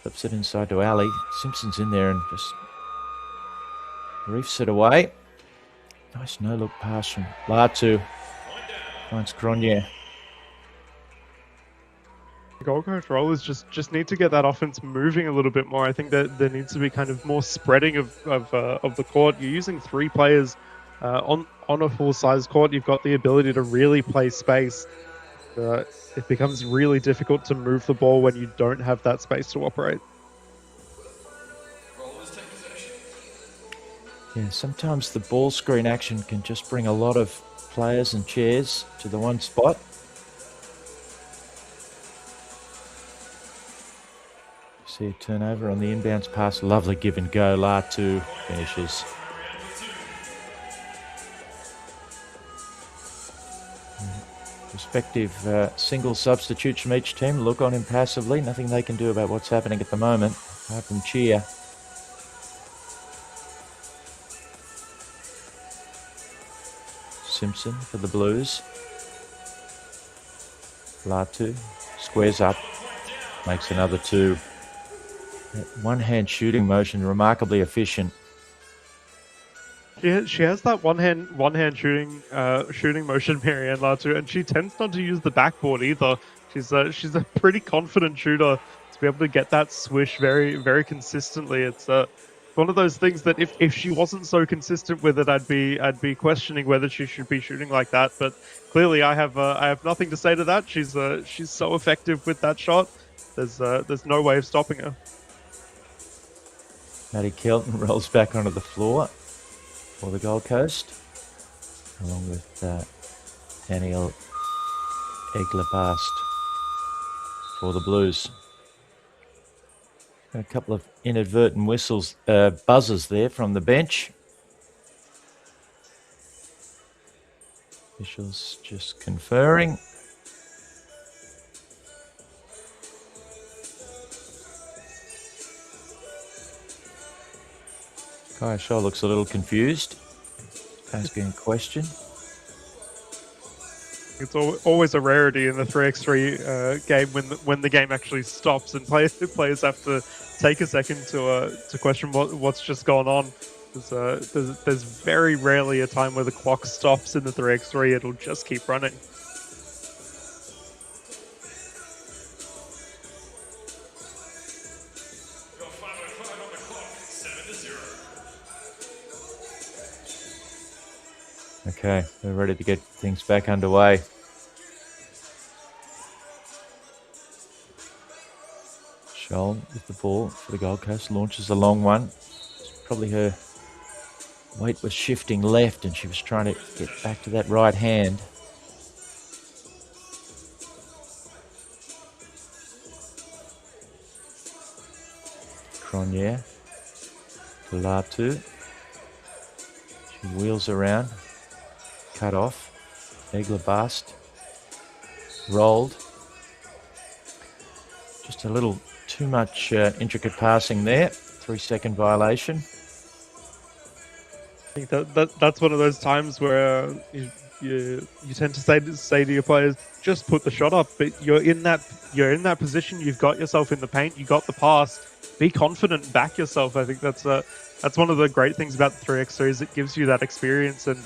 Flips it inside to Ali. Simpson's in there and just reefs it away. Nice no-look pass from Latu. Finds Cronje. Gold Coast Rollers just need to get that offense moving a little bit more. I think that there needs to be kind of more spreading of the court. You're using three players on a full-size court. You've got the ability to really play space. It becomes really difficult to move the ball when you don't have that space to operate. Yeah, sometimes the ball screen action can just bring a lot of players and chairs to the one spot. See a turnover on the inbounds pass. Lovely give and go. Latu finishes. Respective single substitutes from each team look on impassively. Nothing they can do about what's happening at the moment, apart from cheer. Simpson for the Blues. Latu squares up, makes another two. That one-hand shooting motion, remarkably efficient. She has that one hand shooting motion, Marianne Latu, and she tends not to use the backboard either. She's a pretty confident shooter to be able to get that swish very, very consistently. It's one of those things that if she wasn't so consistent with it, I'd be questioning whether she should be shooting like that. But clearly, I have nothing to say to that. She's so effective with that shot. There's no way of stopping her. Maddie Kelton rolls back onto the floor for the Gold Coast, along with Daniel Egler-Bast for the Blues. A couple of inadvertent whistles, buzzers there from the bench. Officials just conferring. Kaya Scholl looks a little confused, asking a question. It's always a rarity in the 3x3 game when the game actually stops and players have to take a second to question what's just gone on. There's very rarely a time where the clock stops in the 3x3. It'll just keep running. Okay, we're ready to get things back underway. Scholl with the ball for the Gold Coast, launches a long one. Probably her weight was shifting left and she was trying to get back to that right hand. Cronje to Latu. She wheels around, cut off. Egler Bast rolled. Just a little too much intricate passing there. 3-second violation. I think that's one of those times where you tend to say to your players, just put the shot up. But you're in that position. You've got yourself in the paint. You got the pass. Be confident. Back yourself. I think that's one of the great things about the 3x series. It gives you that experience and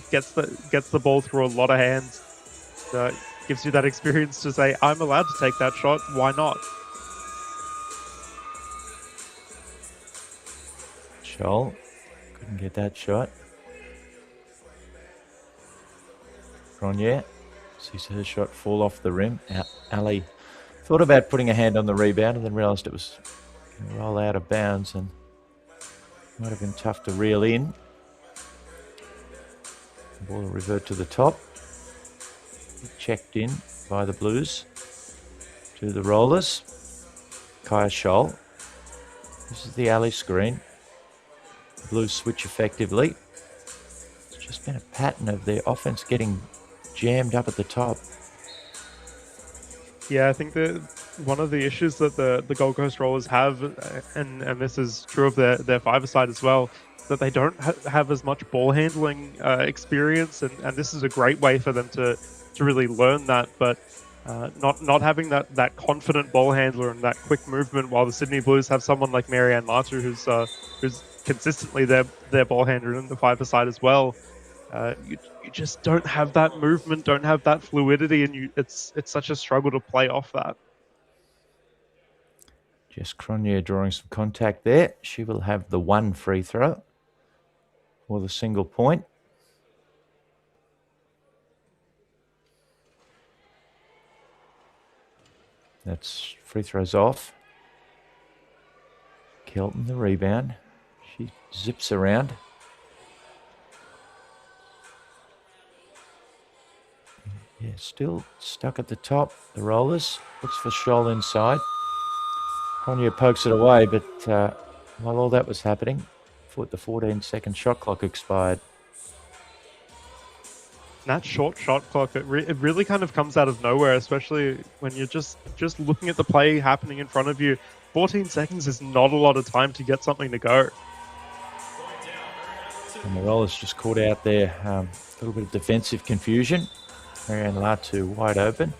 gets the ball through a lot of hands. Gives you that experience to say, I'm allowed to take that shot. Why not? Scholl couldn't get that shot. Cronje sees her shot fall off the rim. Ali thought about putting a hand on the rebound and then realised it was going to roll out of bounds and might have been tough to reel in. The ball will revert to the top. Checked in by the Blues to the Rollers. Kaya Scholl. This is the alley screen. The Blues switch effectively. It's just been a pattern of their offense getting jammed up at the top. Yeah, I think that one of the issues that the Gold Coast Rollers have, and this is true of their five-a-side as well, that they don't have as much ball handling experience, and this is a great way for them to really learn that, but not having that confident ball handler and that quick movement, while the Sydney Blues have someone like Marianne Latu who's consistently their ball handler in the five-a-side as well. You just don't have that movement, don't have that fluidity, and it's such a struggle to play off that. Jess Cronje drawing some contact there. She will have the one free throw for the single point. That's free throws off. Kelton the rebound. She zips around. Yeah, still stuck at the top. The Rollers looks for Scholl inside. Cronje pokes it away, but while all that was happening, the 14-second shot clock expired. That short shot clock, it really kind of comes out of nowhere, especially when you're just looking at the play happening in front of you. 14 seconds is not a lot of time to get something to go. And the Rollers just caught out there a little bit of defensive confusion. Marianne Latu wide open.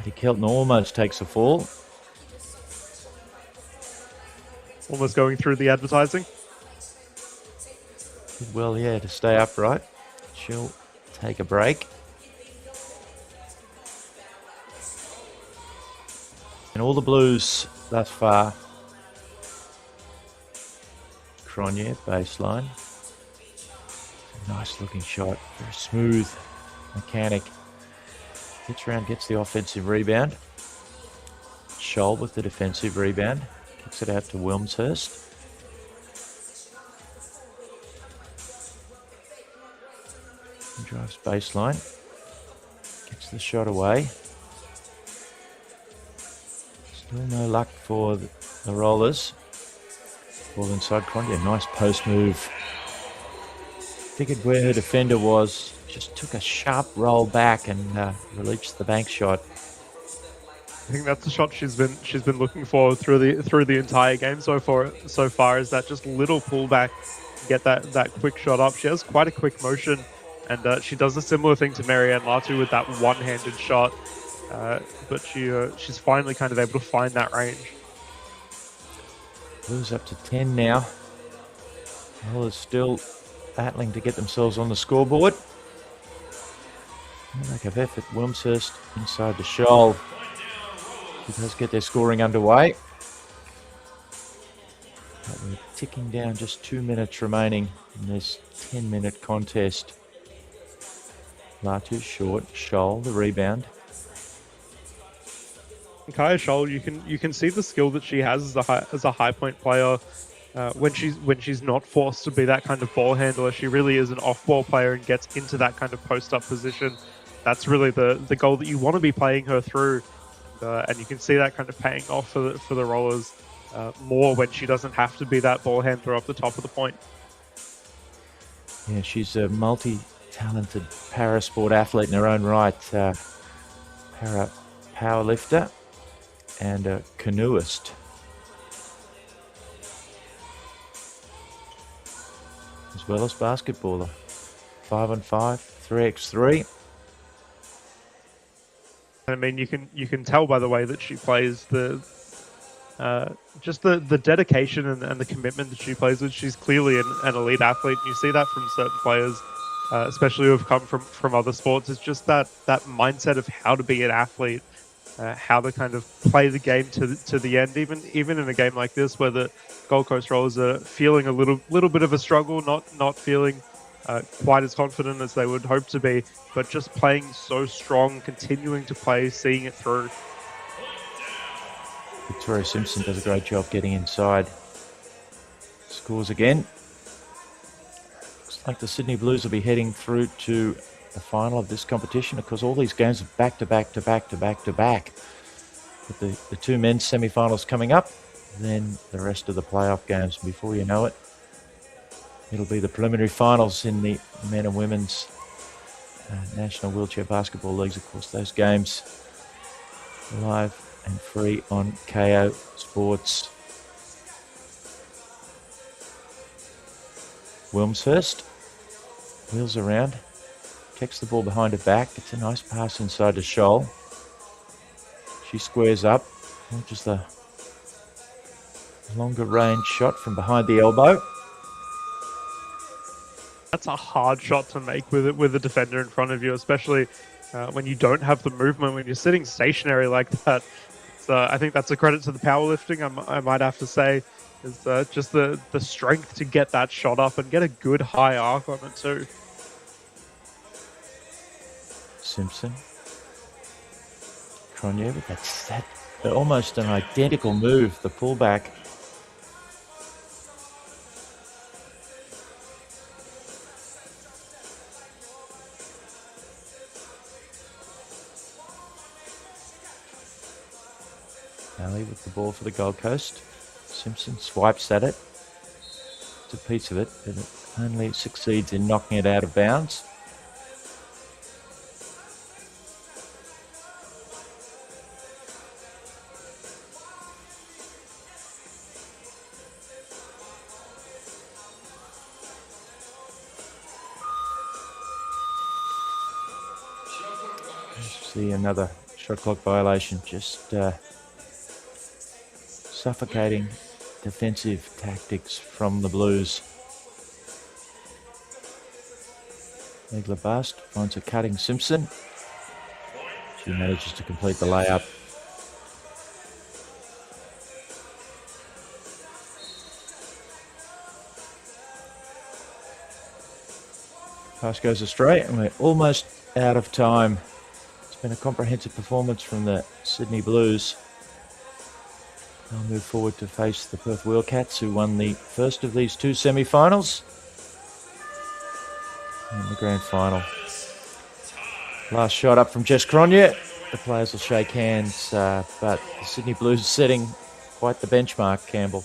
Eddie Kelton almost takes a fall. Almost going through the advertising. Did well, yeah, to stay upright. She'll take a break. And all the Blues thus far. Cronje, baseline. Nice looking shot. Very smooth mechanic. Gets around, gets the offensive rebound. Scholl with the defensive rebound. Kicks it out to Wilmshurst. He drives baseline. Gets the shot away. Still no luck for the Rollers. Ball inside Cronje. Nice post move. Figured where her defender was. Just took a sharp roll back and released the bank shot. I think that's the shot she's been looking for through the entire game so far. Is that just little pullback, get that quick shot up. She has quite a quick motion, and she does a similar thing to Marianne Latu with that one-handed shot. But she's finally kind of able to find that range. Blues up to 10 now. Rollers still battling to get themselves on the scoreboard. Lack of effort. Wilmshurst inside the Scholl. He does get their scoring underway. But we're ticking down, just 2 minutes remaining in this 10-minute contest. Latu short, Scholl the rebound. Kaya Scholl, you can see the skill that she has as a high point player. When she's not forced to be that kind of ball handler, she really is an off-ball player and gets into that kind of post-up position. That's really the goal that you want to be playing her through, and you can see that kind of paying off for the Rollers more when she doesn't have to be that ball handler off the top of the point. Yeah, she's a multi-talented para-sport athlete in her own right. Powerlifter and a canoeist. As well as basketballer. 5-on-5, 3x3. I mean, you can tell by the way that she plays just the dedication and the commitment that she plays with. She's clearly an elite athlete. You see that from certain players, especially who have come from other sports. It's just that mindset of how to be an athlete, how to kind of play the game to the end. Even in a game like this, where the Gold Coast Rollers are feeling a little bit of a struggle, not feeling quite as confident as they would hope to be, but just playing so strong, continuing to play, seeing it through. Victoria Simpson does a great job getting inside. Scores again. Looks like the Sydney Blues will be heading through to the final of this competition. Of course, all these games are back to back to back to back to back. With the two men's semi-finals coming up, then the rest of the playoff games. Before you know it, it'll be the preliminary finals in the men and women's National Wheelchair Basketball Leagues. Of course, those games live and free on KO Sports. Wilmshurst wheels around, takes the ball behind her back. It's a nice pass inside to Scholl. She squares up, launches the longer range shot from behind the elbow. That's a hard shot to make with a defender in front of you, especially when you don't have the movement, when you're sitting stationary like that. I think that's a credit to the powerlifting, I might have to say, is just the strength to get that shot up and get a good high arc on it too. Simpson. Cronje, but that's almost an identical move, the pullback. Alley with the ball for the Gold Coast. Simpson swipes at it. It's a piece of it, but it only succeeds in knocking it out of bounds. See another shot clock violation, just suffocating defensive tactics from the Blues. Megla Bast finds a cutting Simpson. She manages to complete the layup. Pass goes astray and we're almost out of time. It's been a comprehensive performance from the Sydney Blues. They'll move forward to face the Perth Wheelcats, who won the first of these two semi-finals. In the grand final. Last shot up from Jess Cronje. The players will shake hands, but the Sydney Blues setting quite the benchmark, Campbell.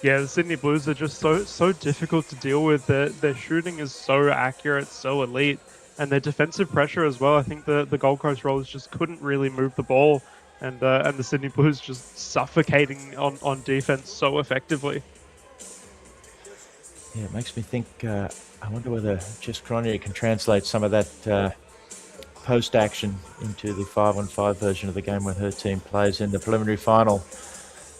Yeah, the Sydney Blues are just so difficult to deal with. Their shooting is so accurate, so elite, and their defensive pressure as well. I think the Gold Coast Rollers just couldn't really move the ball. And the Sydney Blues just suffocating on defense so effectively. Yeah, it makes me think, I wonder whether Jess Cronje can translate some of that post-action into the 5-on-5 version of the game when her team plays in the preliminary final.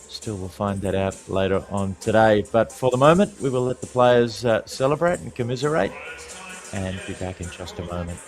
Still, we'll find that out later on today. But for the moment, we will let the players celebrate and commiserate and be back in just a moment.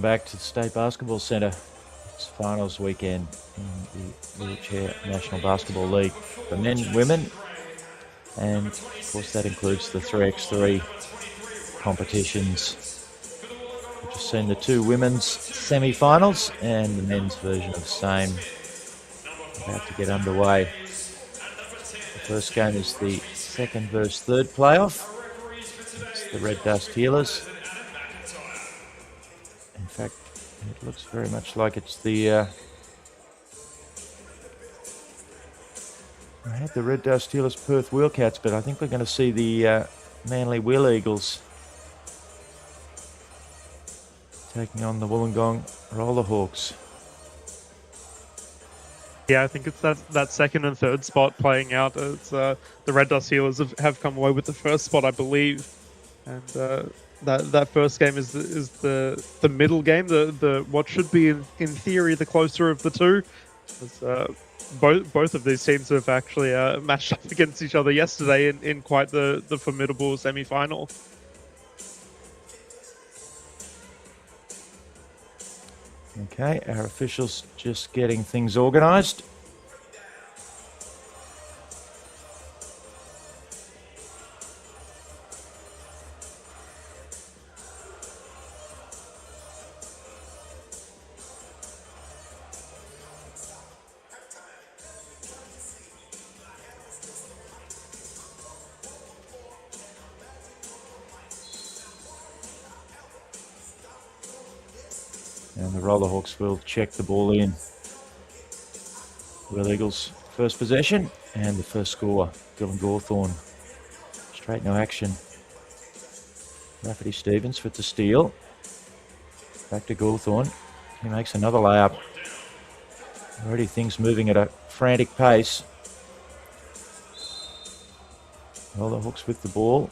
Welcome back to the State Basketball Centre. It's finals weekend in the Wheelchair National Basketball League for men and women. And of course that includes the 3x3 competitions. We've just seen the two women's semi-finals and the men's version of the same about to get underway. The first game is the second versus third playoff. It's the Red Dust Healers. In fact, it looks very much like it's the I had the Red Dust Healers Perth Wheelcats, but I think we're going to see the Manly Wheel Eagles taking on the Wollongong Roller Hawks. Yeah, I think it's that second and third spot playing out. It's the Red Dust Healers have come away with the first spot, I believe, and that first game is the middle game, the what should be in theory the closer of the two. Both of these teams have actually matched up against each other yesterday in quite the formidable semi-final. Okay, our officials just getting things organised. And the Rollerhawks will check the ball in. Wheel Eagles first possession and the first score. Dylan Gawthorne straight no action. Rafferty Stevens with the steal. Back to Gawthorne. He makes another layup. Already things moving at a frantic pace. Rollerhawks with the ball.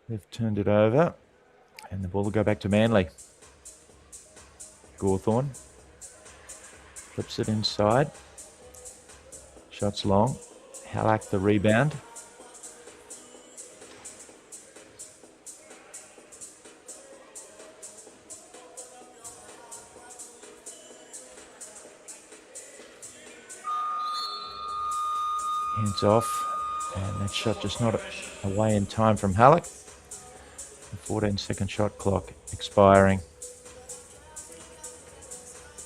They've turned it over, and the ball will go back to Manly. Gawthorne flips it inside. Shots long. Halak the rebound. Hands off, and that shot just not away in time from Halak. The 14-second shot clock expiring.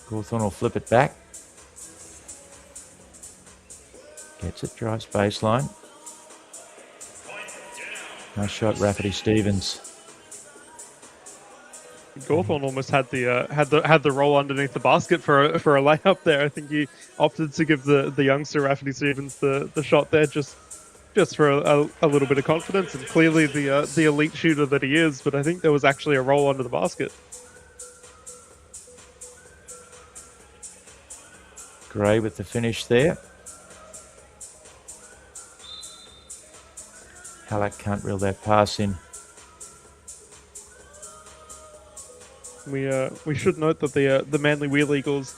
Gawthorne will flip it back. Gets it, drives baseline. Nice shot, Rafferty Stevens. Gawthorne almost had the roll underneath the basket for a layup there. I think he opted to give the youngster Rafferty Stevens the shot there just for a little bit of confidence, and clearly the elite shooter that he is, but I think there was actually a roll under the basket. Gray with the finish there. Halak can't reel that pass in. We should note that the Manly Wheel Eagles,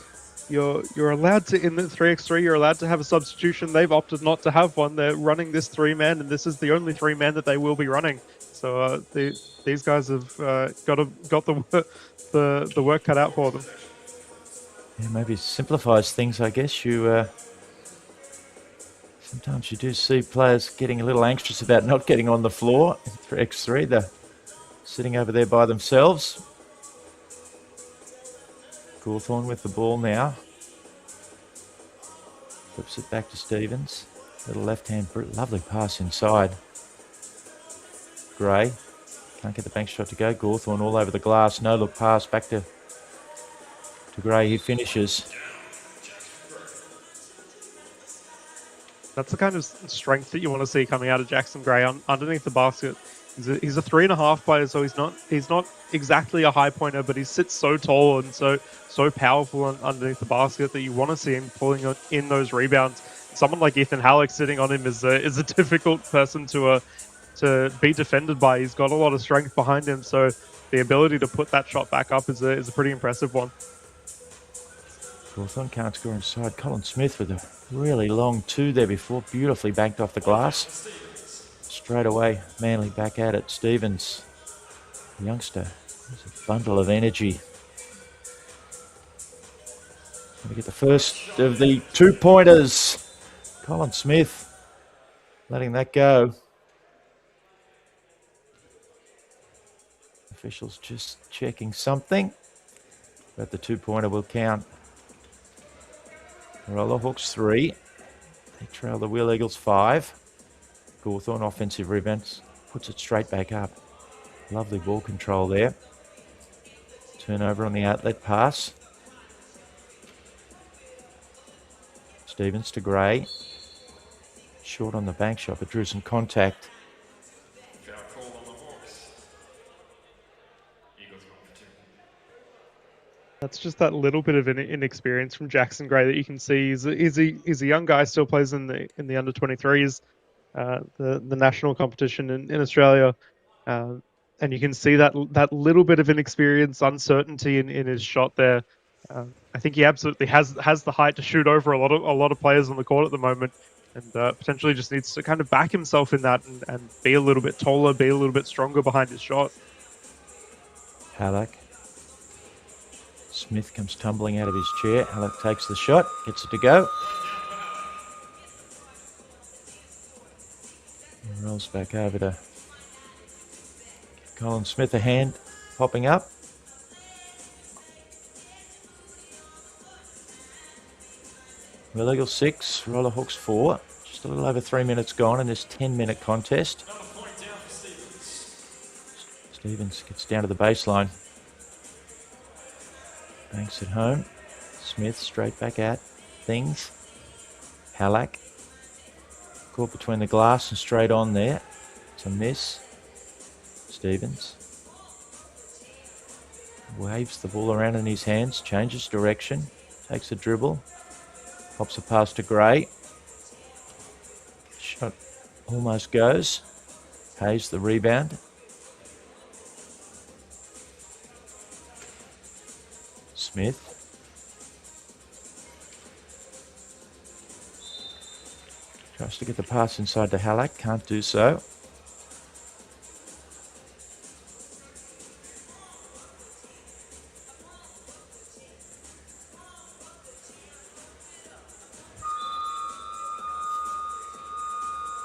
you're allowed to, in the 3x3, you're allowed to have a substitution. They've opted not to have one. They're running this 3-man, and this is the only 3-man that they will be running. So these guys have got the work cut out for them. Yeah, maybe simplifies things, I guess. Sometimes you do see players getting a little anxious about not getting on the floor in 3x3. They're sitting over there by themselves. Gawthorne with the ball now. Flips it back to Stevens. Little left-hand, lovely pass inside. Gray. Can't get the bank shot to go. Gawthorne all over the glass. No look pass back to Gray. He finishes. That's the kind of strength that you want to see coming out of Jackson Gray underneath the basket. He's a 3.5 player, so he's not exactly a high pointer, but he sits so tall and so powerful underneath the basket that you want to see him pulling in those rebounds. Someone like Ethan Halleck sitting on him is a difficult person to be defended by. He's got a lot of strength behind him, so the ability to put that shot back up is a pretty impressive one. Hawthorn can't score inside. Colin Smith with a really long two there before, beautifully banked off the glass. Straight away, Manly back at it. Stevens, the youngster, there's a bundle of energy. We get the first of the 2-pointers. Colin Smith letting that go. Officials just checking something, but the 2-pointer will count. Roller Hawks 3. They trail the Wheel Eagles 5. Gawthorne offensive rebounds, puts it straight back up. Lovely ball control there. Turnover on the outlet pass. Stevens to Gray. Short on the bank shot, but drew some contact. That's just that little bit of inexperience from Jackson Gray that you can see. He's a young guy, still plays in the under 23s, the national competition in Australia, and you can see that little bit of inexperience, uncertainty in his shot there. I think he absolutely has the height to shoot over a lot of players on the court at the moment, and potentially just needs to kind of back himself in that and be a little bit taller, be a little bit stronger behind his shot. Halleck. Smith comes tumbling out of his chair. Halleck takes the shot, gets it to go. And rolls back over to give Colin Smith a hand, popping up. Wheel Eagles 6, Roller Hawks 4. Just a little over 3 minutes gone in this 10-minute contest. Stevens gets down to the baseline. Banks it home. Smith straight back at things. Halleck. Caught between the glass and straight on there. It's a miss. Stevens. Waves the ball around in his hands. Changes direction. Takes a dribble. Pops a pass to Gray. Shot almost goes. Hayes the rebound. Smith. Tries to get the pass inside to Halleck. Can't do so.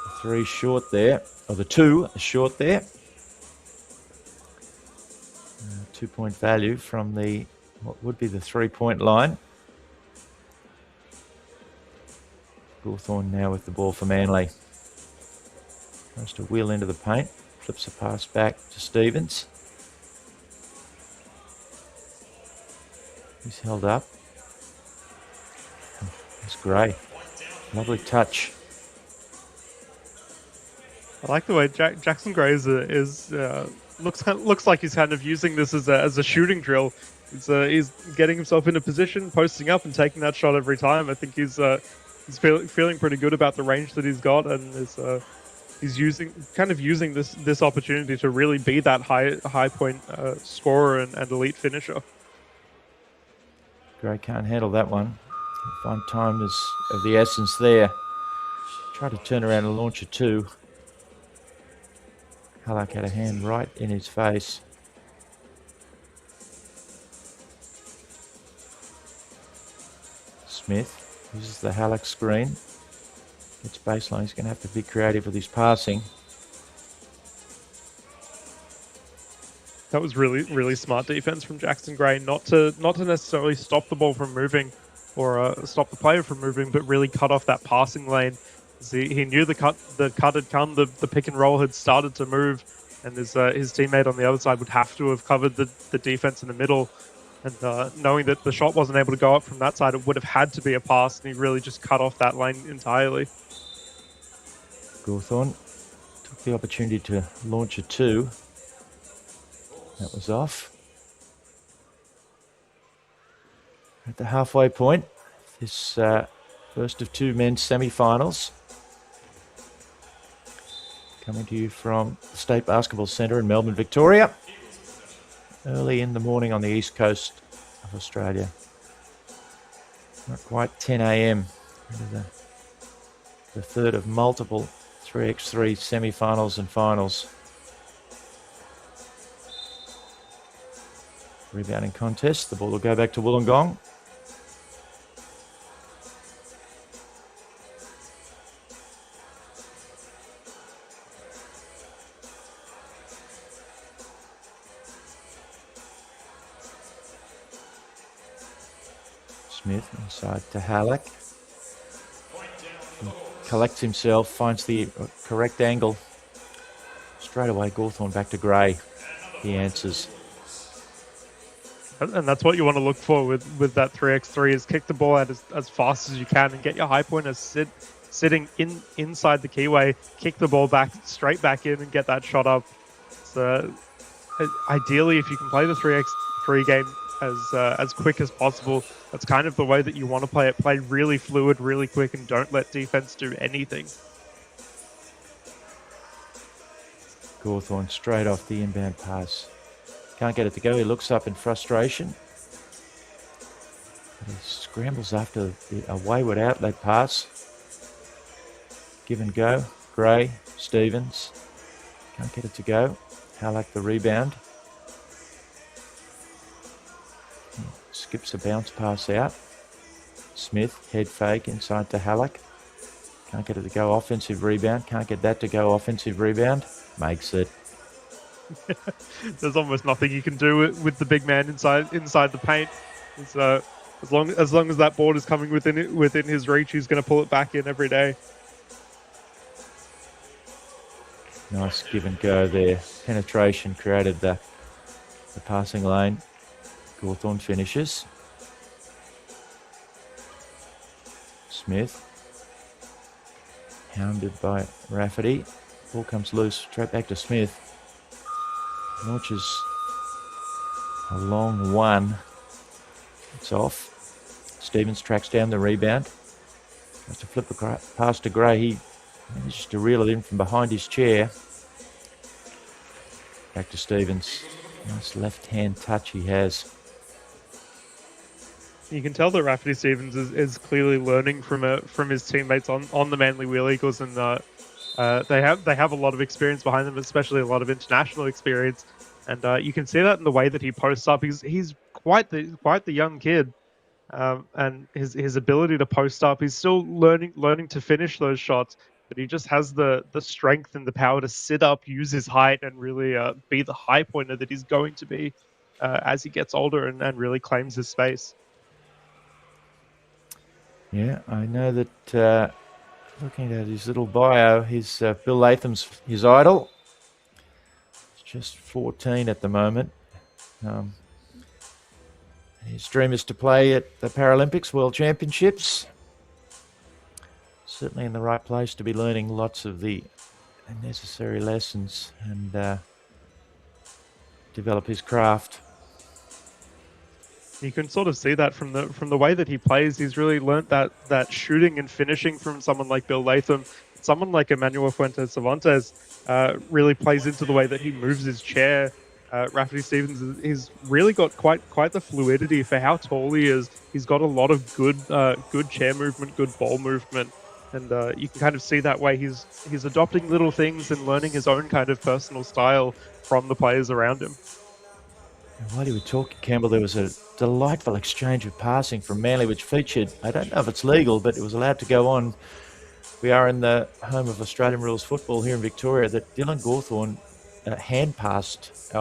The 3 short there. Or the 2 short there. 2-point value from the what would be the 3-point line. Gawthorne now with the ball for Manly. Tries to wheel into the paint. Flips a pass back to Stevens. He's held up. It's Gray. Lovely touch. I like the way Jackson Gray looks like he's kind of using this as a shooting drill. He's getting himself into position, posting up, and taking that shot every time. I think he's feeling pretty good about the range that he's got, and he's using this opportunity to really be that high point scorer and elite finisher. Gray can't handle that one. Fine time is of the essence there. Try to turn around and launch a 2. Halleck had a hand right in his face. Smith uses the Halleck screen. Gets baseline. He's going to have to be creative with his passing. That was really smart defense from Jackson Gray, not to necessarily stop the ball from moving or stop the player from moving, but really cut off that passing lane. He knew the cut had come, the pick and roll had started to move, and his teammate on the other side would have to have covered the defense in the middle. And knowing that the shot wasn't able to go up from that side, it would have had to be a pass, and he really just cut off that lane entirely. Gawthorne took the opportunity to launch a 2. That was off. At the halfway point, this first of 2 men's semi-finals. Coming to you from the State Basketball Centre in Melbourne, Victoria. Early in the morning on the east coast of Australia. Not quite 10 a.m. The third of multiple 3x3 semi-finals and finals. Rebounding contest. The ball will go back to Wollongong. Smith inside to Halleck. Collects himself, finds the correct angle. Straight away, Gawthorne back to Gray. He answers. And that's what you want to look for with that 3x3 is kick the ball out as fast as you can and get your high pointers sitting inside the keyway, kick the ball back straight back in and get that shot up. So ideally, if you can play the 3x3 game as quick as possible, that's kind of the way that you want to play it. Play really fluid, really quick, and don't let defense do anything. Gawthorne straight off the inbound pass. Can't get it to go. He looks up in frustration. He scrambles after a wayward outlet pass. Give and go. Gray, Stevens. Can't get it to go. Halleck the rebound. Skips a bounce pass out. Smith, head fake inside to Halleck. Can't get it to go. Offensive rebound. Can't get that to go. Offensive rebound. Makes it. There's almost nothing you can do with the big man inside the paint. So as long as that board is coming within his reach, he's going to pull it back in every day. Nice give and go there. Penetration created the passing lane. Gawthorne finishes. Smith. Hounded by Rafferty. Ball comes loose. Straight back to Smith. Launches a long one. It's off. Stevens tracks down the rebound. Has to flip a pass to Gray. He manages to reel it in from behind his chair. Back to Stevens. Nice left-hand touch he has. You can tell that Rafferty Stevens is clearly learning from his teammates on the Manly Wheel Eagles, and they have a lot of experience behind them, especially a lot of international experience, and you can see that in the way that he posts up. He's quite the young kid, and his ability to post up. He's still learning to finish those shots, but he just has the strength and the power to sit up, use his height, and really be the high pointer that he's going to be as he gets older and really claims his space. Yeah, I know that. Looking at his little bio, his Bill Latham's his idol. He's just 14 at the moment. His dream is to play at the Paralympics, World Championships. Certainly in the right place to be learning lots of the necessary lessons and develop his craft. You can sort of see that from the way that he plays. He's really learnt that shooting and finishing from someone like Bill Latham. Someone like Emmanuel Fuentes Cervantes really plays into the way that he moves his chair. Rafferty Stevens he's really got quite the fluidity for how tall he is. He's got a lot of good chair movement, good ball movement, and you can kind of see that way he's adopting little things and learning his own kind of personal style from the players around him. And while you were talking, Campbell, there was a delightful exchange of passing from Manly, which featured, I don't know if it's legal, but it was allowed to go on. We are in the home of Australian rules football here in Victoria, that Dylan Gawthorne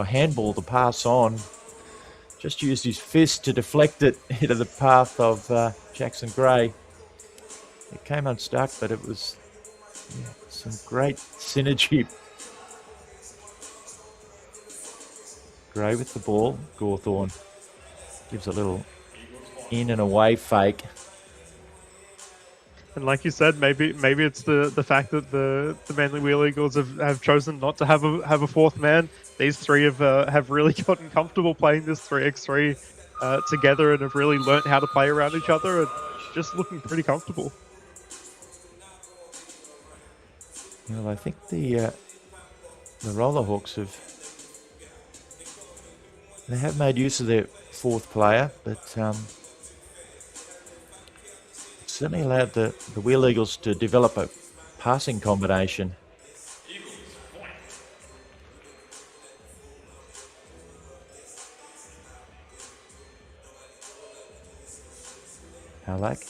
handball the pass on, just used his fist to deflect it into the path of Jackson Gray. It came unstuck, but it was some great synergy. Gray with the ball. Gawthorne gives a little in and away fake. And like you said, maybe it's the fact that the Manly Wheel Eagles have chosen not to have a fourth man. These three have really gotten comfortable playing this 3x3 together and have really learnt how to play around each other and just looking pretty comfortable. Well, I think the Roller Hawks have made use of their fourth player, but certainly allowed the Wheel Eagles to develop a passing combination. Halak.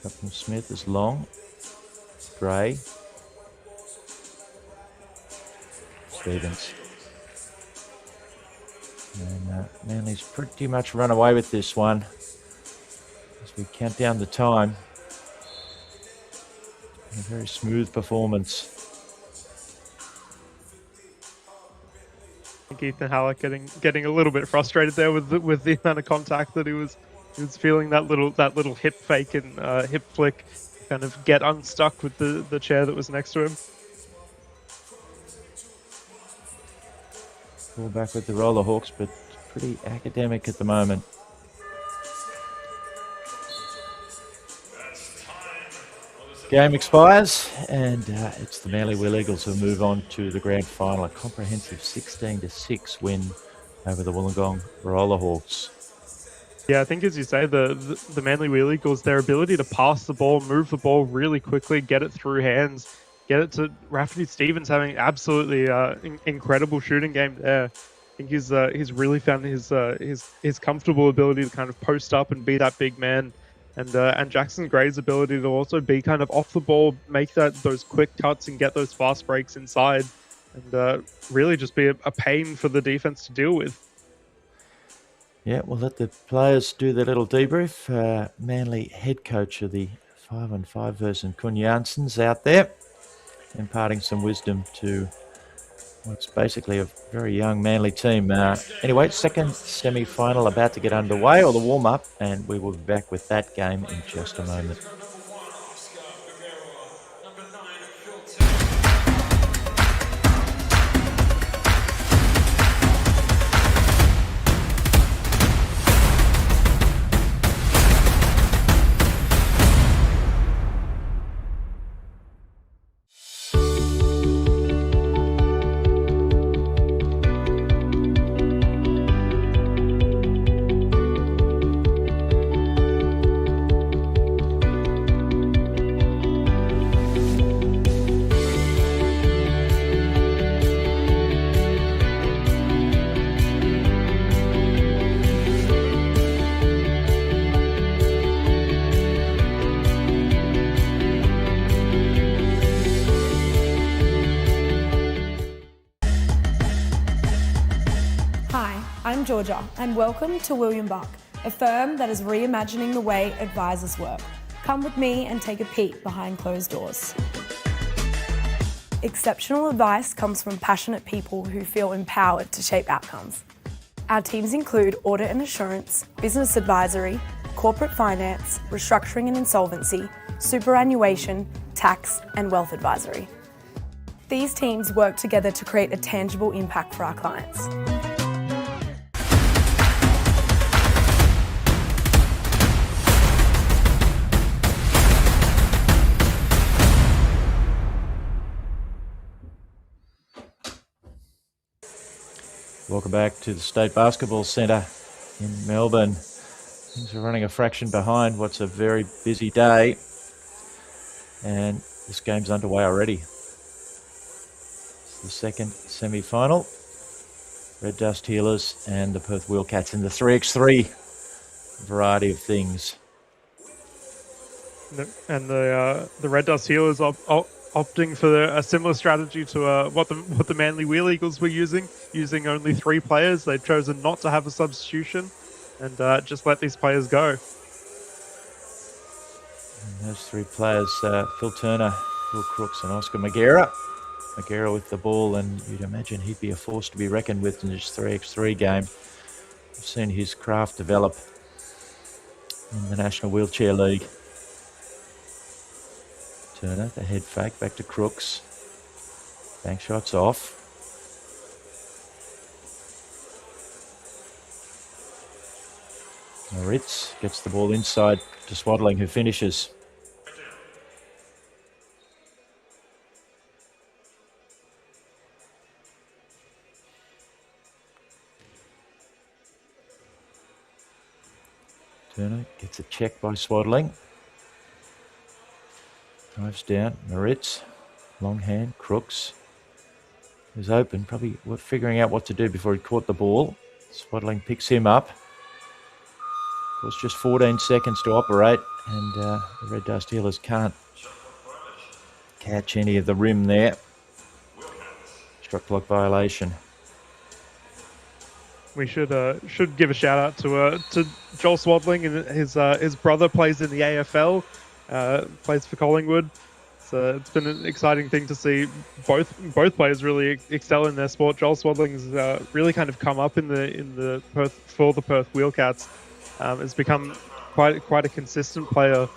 Up from Smith is long. Gray. Stevens. And Manly's pretty much run away with this one as we count down the time. A very smooth performance. I think Ethan Halleck getting a little bit frustrated there with the amount of contact that he was feeling. That little hip fake and hip flick, kind of get unstuck with the chair that was next to him. Ball back with the Roller Hawks, but pretty academic at the moment. Game expires, and it's the Manly Wheel Eagles who move on to the grand final. A comprehensive 16-6 win over the Wollongong Roller Hawks. Yeah, I think as you say, the Manly Wheel Eagles, their ability to pass the ball, move the ball really quickly, get it through hands, get it to Rafferty Stevens having absolutely incredible shooting game there. I think he's really found his comfortable ability to kind of post up and be that big man. And Jackson Gray's ability to also be kind of off the ball, make those quick cuts and get those fast breaks inside, and really just be a pain for the defense to deal with. Yeah, we'll let the players do their little debrief. Manly head coach of the 5-on-5 version, Kun Jansson's out there, imparting some wisdom to what's basically a very young Manly team. Anyway, second semi-final about to get underway, or the warm-up, and we will be back with that game in just a moment. I'm Georgia, and welcome to William Buck, a firm that is reimagining the way advisors work. Come with me and take a peek behind closed doors. Exceptional advice comes from passionate people who feel empowered to shape outcomes. Our teams include audit and assurance, business advisory, corporate finance, restructuring and insolvency, superannuation, tax, and wealth advisory. These teams work together to create a tangible impact for our clients. Welcome back to the State Basketball Centre in Melbourne. Things are running a fraction behind what's a very busy day, and this game's underway already. It's the second semi-final. Red Dust Healers and the Perth Wheelcats in the 3x3 variety of things. And the Red Dust Healers opting for a similar strategy to what the Manly Wheel Eagles were using only 3 players. They've chosen not to have a substitution and just let these players go. And those 3 players, Phil Turner, Phil Crooks and Oscar Magera. Magera with the ball, and you'd imagine he'd be a force to be reckoned with in this 3x3 game. We've seen his craft develop in the National Wheelchair League. Turner, the head fake, back to Crooks. Bank shots off. Moritz gets the ball inside to Swaddling, who finishes. Turner gets a check by Swaddling. Drives down. Moritz. Long hand. Crooks is open. Probably figuring out what to do before he caught the ball. Swaddling picks him up. Of course, just 14 seconds to operate, and the Red Dust Healers can't catch any of the rim there. Shot clock violation. We should give a shout out to Joel Swaddling, and his brother plays in the AFL, plays for Collingwood. So it's been an exciting thing to see both players really excel in their sport. Joel Swaddling's really kind of come up in the Perth for the Perth Wheelcats. Has become quite a consistent player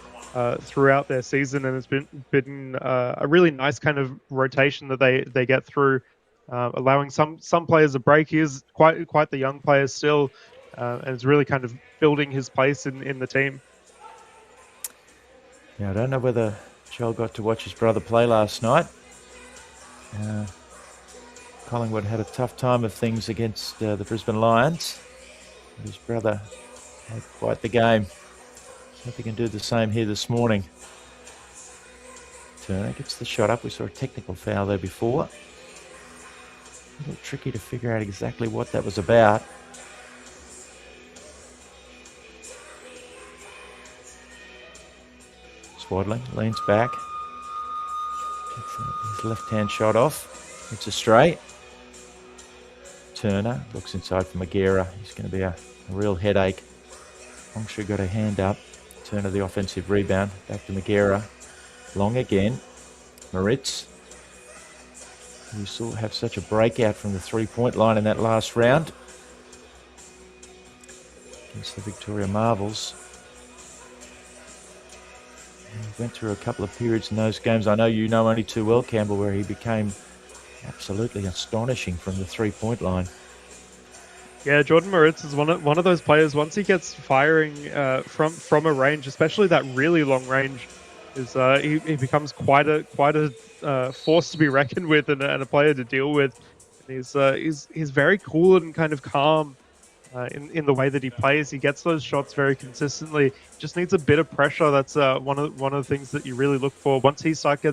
throughout their season, and it's been a really nice kind of rotation that they get through, allowing some players a break. He is quite the young player still, and is really kind of building his place in the team. Yeah, I don't know whether Joel got to watch his brother play last night. Collingwood had a tough time of things against the Brisbane Lions. His brother had quite the game. Hope he can do the same here this morning. Turner gets the shot up. We saw a technical foul there before. A little tricky to figure out exactly what that was about. Swaddling leans back. Gets his left-hand shot off. It's a straight. Turner looks inside for Magera. He's going to be a real headache. Longshu got a hand up. Turner the offensive rebound. Back to Magera. Long again. Moritz. We saw have such a breakout from the three-point line in that last round against the Victoria Marvels. He went through a couple of periods in those games. I know you know only too well, Campbell, where he became absolutely astonishing from the three-point line. Yeah, Jordan Moritz is one of those players. Once he gets firing from a range, especially that really long range, is he becomes quite a force to be reckoned with and a player to deal with. And he's very cool and kind of calm in the way that he plays. He gets those shots very consistently. Just needs a bit of pressure. That's one of the things that you really look for. Once he starts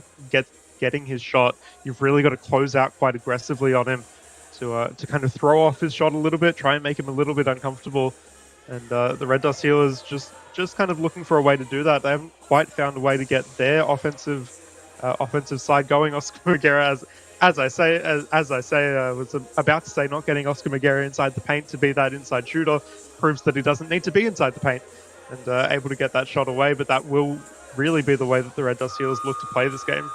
getting his shot, you've really got to close out quite aggressively on him to kind of throw off his shot a little bit, try and make him a little bit uncomfortable. And the Red Dust Healers just kind of looking for a way to do that. They haven't quite found a way to get their offensive side going. Oscar Magera, as I was about to say, not getting Oscar Magera inside the paint to be that inside shooter proves that he doesn't need to be inside the paint and able to get that shot away. But that will really be the way that the Red Dust Healers look to play this game.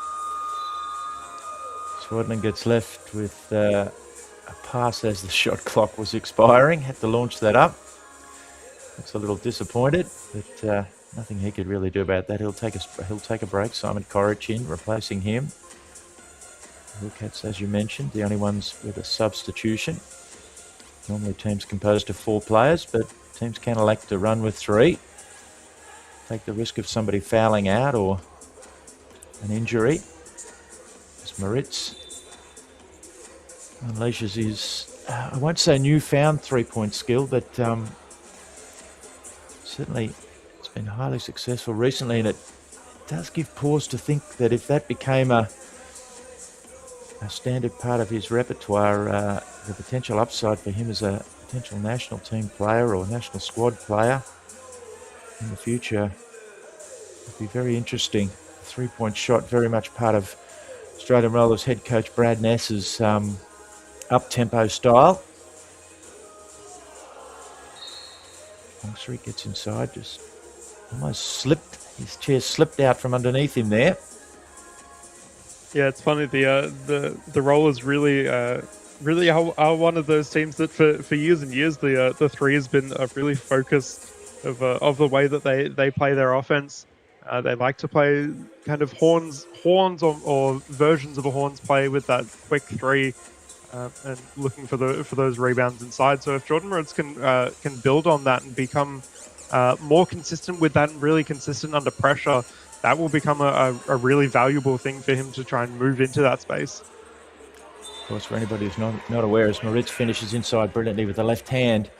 Swaddling gets left with a pass as the shot clock was expiring. Had to launch that up. Looks a little disappointed, but nothing he could really do about that. He'll take a break. Simon Corrich in, replacing him. Wildcats, as you mentioned, the only ones with a substitution. Normally teams composed of 4 players, but teams can elect to run with 3. Take the risk of somebody fouling out or an injury. As Moritz unleashes his, I won't say newfound three-point skill, but certainly it's been highly successful recently, and it does give pause to think that if that became a standard part of his repertoire, the potential upside for him as a potential national team player or national squad player in the future would be very interesting. The three-point shot, very much part of Australian Rollers head coach Brad Ness's up-tempo style. Longstreet gets inside, just almost slipped. His chair slipped out from underneath him there. Yeah, it's funny. The Rollers really are one of those teams that for years and years the 3 has been a really focus of the way that they play their offense. They like to play kind of horns or versions of a horns play with that quick 3. And looking for those rebounds inside. So if Jordan Moritz can build on that and become more consistent with that and really consistent under pressure, that will become a really valuable thing for him to try and move into that space. Of course, for anybody who's not aware, as Moritz finishes inside brilliantly with the left hand,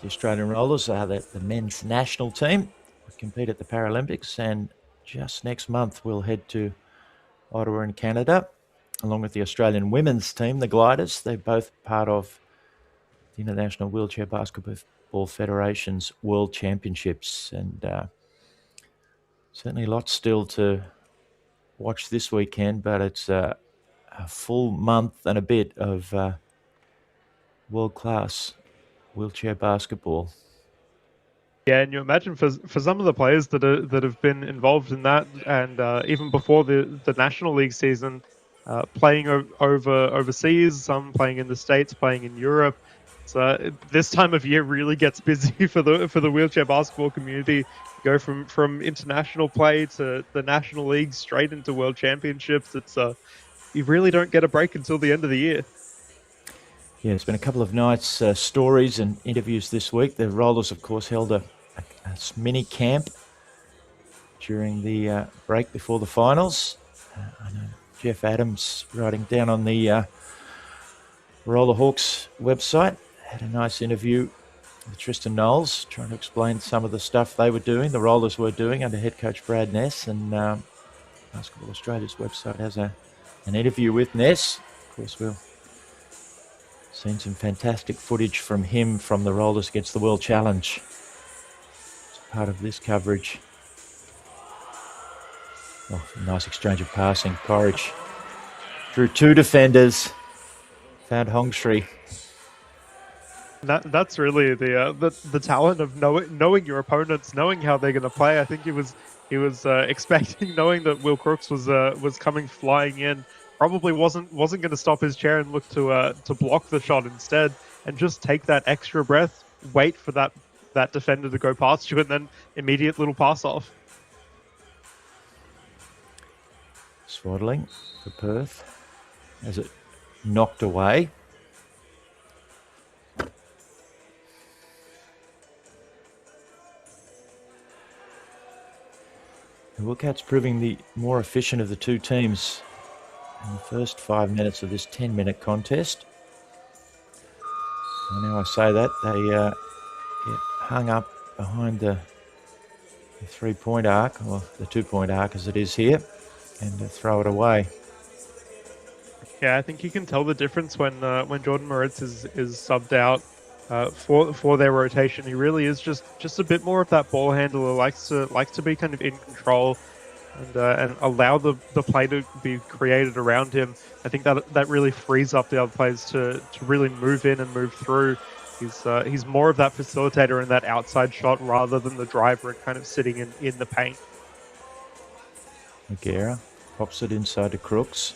The Australian Rollers are the men's national team. We compete at the Paralympics, and just next month we'll head to Ottawa in Canada, along with the Australian women's team, the Gliders. They're both part of the International Wheelchair Basketball Federation's World Championships, and certainly lots still to watch this weekend, but it's a full month and a bit of world-class wheelchair basketball. Yeah, and you imagine for some of the players that have been involved in that, and even before the National League season, playing overseas, some playing in the States, playing in Europe. So this time of year really gets busy for the wheelchair basketball community. Go from international play to the National League straight into World Championships. It's you really don't get a break until the end of the year. Yeah, it's been a couple of nice stories and interviews this week. The Rollers, of course, held a mini camp during the break before the finals. I know Jeff Adams, writing down on the Roller Hawks website, had a nice interview with Tristan Knowles, trying to explain some of the stuff they were doing, the Rollers were doing under head coach Brad Ness. And Basketball Australia's website has an interview with Ness. Of course, we'll seen some fantastic footage from him from the Rollers against the World Challenge. It's part of this coverage. Oh, a nice exchange of passing. Corridge drew two defenders, found Hongshree. That's really the talent of knowing your opponents, knowing how they're going to play. I think he was expecting, knowing that Will Crooks was coming flying in. Probably wasn't going to stop his chair and look to block the shot instead, and just take that extra breath, wait for that defender to go past you, and then immediate little pass off. Swaddling for Perth as it knocked away. The Wildcats proving the more efficient of the two teams in the first 5 minutes of this 10-minute contest. And now I say that, they get hung up behind the three-point arc, or the two-point arc as it is here, and throw it away. Yeah, I think you can tell the difference when Jordan Moritz is subbed out for their rotation. He really is just a bit more of that ball handler, likes to be kind of in control and allow the play to be created around him. I think that really frees up the other players to really move in and move through. He's more of that facilitator and that outside shot rather than the driver and kind of sitting in the paint. Magera pops it inside to Crooks.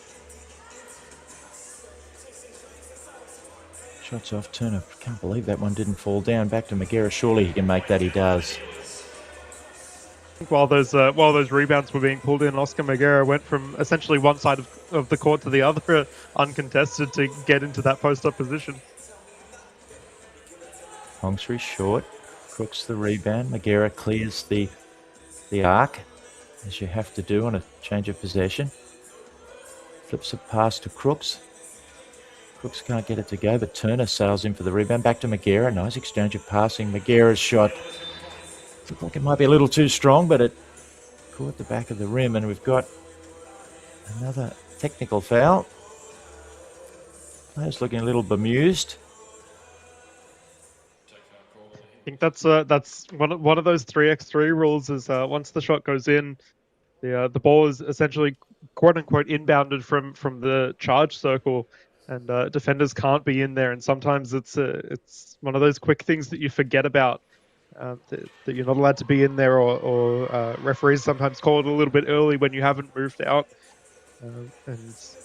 Shots off Turner. Can't believe that one didn't fall down. Back to Magera. Surely he can make that. He does. While those rebounds were being pulled in, Oscar Magera went from essentially one side of the court to the other, uncontested, to get into that post-up position. Hongshree short. Crooks the rebound. Magera clears the arc, as you have to do on a change of possession. Flips it past to Crooks. Crooks can't get it to go, but Turner sails in for the rebound. Back to Magera. Nice exchange of passing. Magera's shot looked like it might be a little too strong, but it caught the back of the rim, and we've got another technical foul. Players looking a little bemused. I think that's one of those 3x3 rules. Is once the shot goes in, the ball is essentially quote unquote inbounded from the charge circle, and defenders can't be in there. And sometimes it's one of those quick things that you forget about, that you're not allowed to be in there, or referees sometimes call it a little bit early when you haven't moved out, and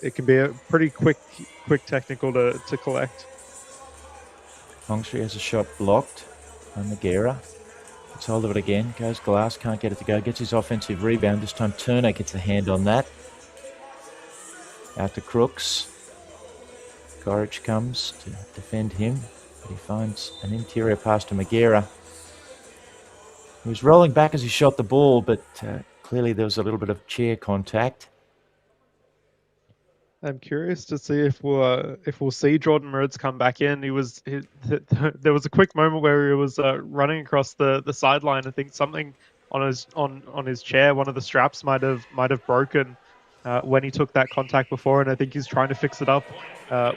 it can be a pretty quick technical to collect. Hongshree has a shot blocked by Magera. Gets hold of it again, goes glass, can't get it to go, gets his offensive rebound. This time Turner gets a hand on that. Out to Crooks. Corridge comes to defend him, but he finds an interior pass to Magera. He was rolling back as he shot the ball, but clearly there was a little bit of chair contact. I'm curious to see if we'll see Jordan Moritz come back in. There was a quick moment where he was running across the sideline. I think something on his chair, one of the straps might have broken when he took that contact before, and I think he's trying to fix it up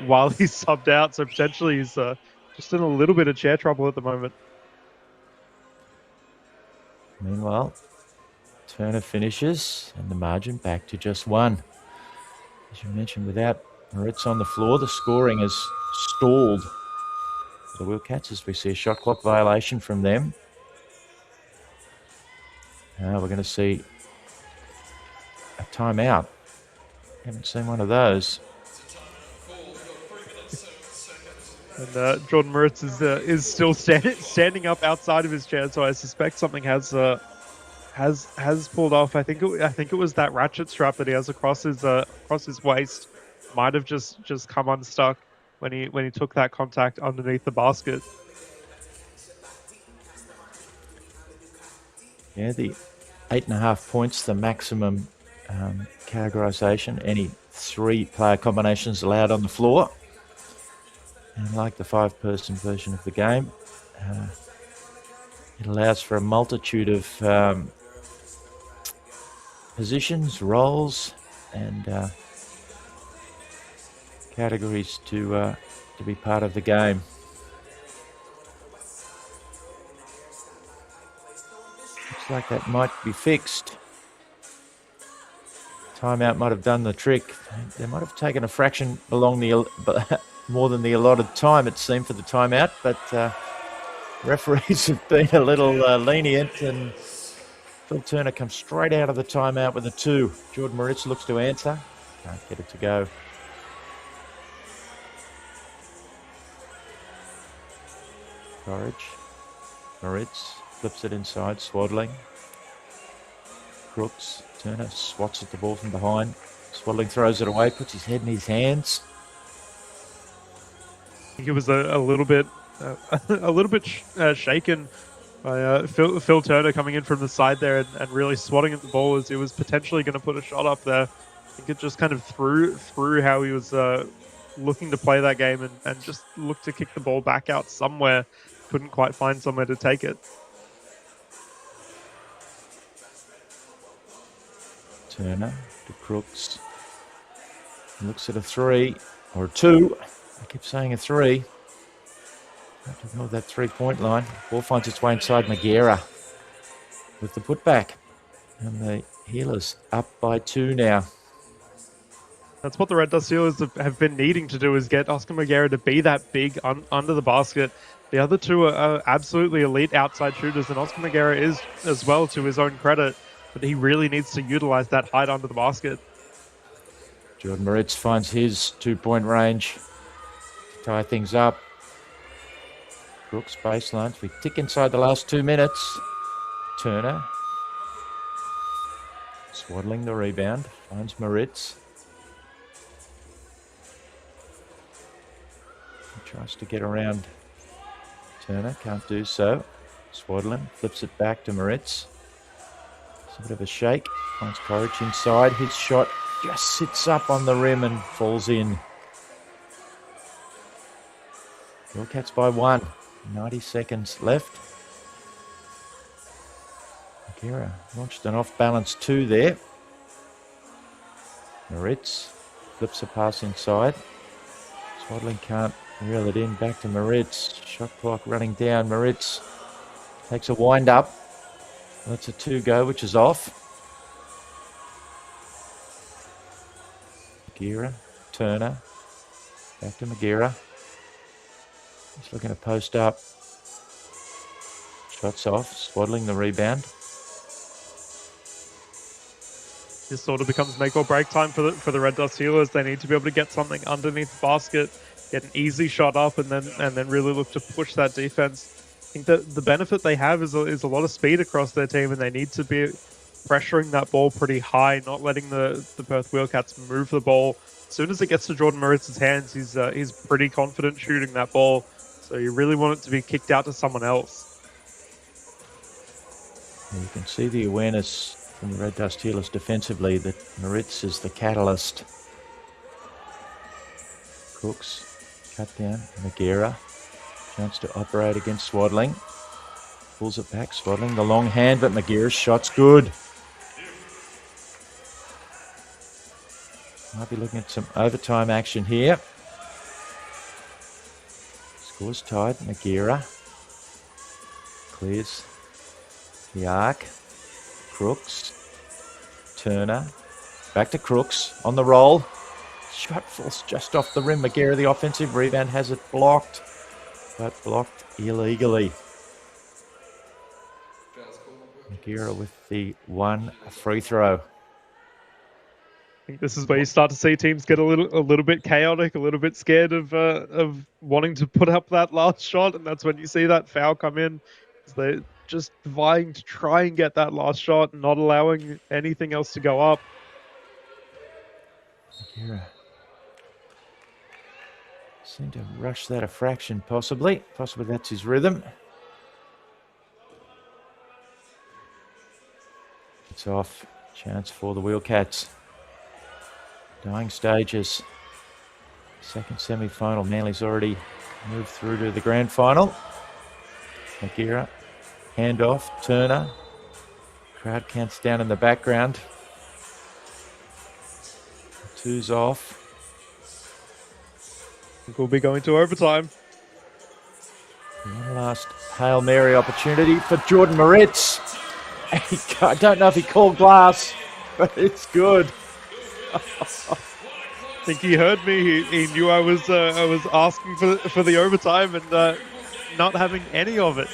while he's subbed out. So potentially he's just in a little bit of chair trouble at the moment. Meanwhile, Turner finishes and the margin back to just one. As you mentioned, without Moritz on the floor, the scoring has stalled for the Wildcats as we see a shot clock violation from them. Now we're going to see a timeout. Haven't seen one of those. And Jordan Moritz is still standing up outside of his chair, so I suspect something has pulled off. I think it was that ratchet strap that he has across his waist. Might have just come unstuck when he took that contact underneath the basket. Yeah, the 8.5 points, the maximum categorisation. Any 3-player combinations allowed on the floor. And like the 5-person version of the game, it allows for a multitude of positions, roles, and categories to be part of the game. Looks like that might be fixed. Timeout might have done the trick. They might have taken a fraction along the more than the allotted time, it seemed, for the timeout, but referees have been a little lenient, and Phil Turner comes straight out of the timeout with a 2. Jordan Moritz looks to answer. Can't get it to go. Courage. Moritz flips it inside, Swaddling. Crooks. Turner swats at the ball from behind. Swaddling throws it away, puts his head in his hands. I think it was a little bit shaken by Phil Turner coming in from the side there and really swatting at the ball as he was potentially going to put a shot up there. I think it just kind of threw how he was looking to play that game and just looked to kick the ball back out somewhere. Couldn't quite find somewhere to take it. Turner to Crooks. Looks at a 3 or a 2. I keep saying a 3. Have to ignore that 3-point line. Ball finds its way inside Magera with the putback. And the Healers up by 2 now. That's what the Red Dust Healers have been needing to do, is get Oscar Magera to be that big under the basket. The other two are absolutely elite outside shooters, and Oscar Magera is as well, to his own credit. But he really needs to utilize that height under the basket. Jordan Moritz finds his 2-point range to tie things up. Brooks baselines. We tick inside the last 2 minutes. Turner swaddling the rebound. Finds Moritz. He tries to get around Turner. Can't do so. Swaddling flips it back to Moritz. It's a bit of a shake. Finds Courage inside. His shot just sits up on the rim and falls in. Wildcats by 1. 90 seconds left. Magera launched an off-balance 2 there. Moritz flips a pass inside. Swaddling can't reel it in. Back to Moritz. Shot clock running down. Moritz takes a wind-up. That's a 2 go, which is off. Magera, Turner, back to Magera. He's looking to post up. Shots off, swaddling the rebound. This sort of becomes make or break time for the Red Dust Healers. They need to be able to get something underneath the basket, get an easy shot up, and then really look to push that defense. I think that the benefit they have is a lot of speed across their team, and they need to be pressuring that ball pretty high, not letting the Perth Wildcats move the ball. As soon as it gets to Jordan Moritz's hands, he's pretty confident shooting that ball. So you really want it to be kicked out to someone else. You can see the awareness from the Red Dust Healers defensively that Moritz is the catalyst Crooks, cut down, Magira, chance to operate against Swaddling. Pulls it back, Swaddling, the long hand, but Magira's shot's good. Might be looking at some overtime action here. Score's tied, Magira. Clears the arc. Crooks. Turner. Back to Crooks on the roll. Shot falls just off the rim. Magira, the offensive rebound, has it blocked, but blocked illegally. Magira with the one free throw. I think this is where you start to see teams get a little bit chaotic, a little bit scared of wanting to put up that last shot, and that's when you see that foul come in. They're just vying to try and get that last shot and not allowing anything else to go up. Magira seemed to rush that a fraction, possibly. Possibly that's his rhythm. It's off. Chance for the Wheelcats. Dying stages. Second semi-final. Manly's already moved through to the grand final. Magira. Handoff. Turner. Crowd counts down in the background. Two's off. I think we'll be going to overtime. One last Hail Mary opportunity for Jordan Moritz. I don't know if he called glass, but it's good. I think he heard me. He knew I was asking for the overtime and not having any of it.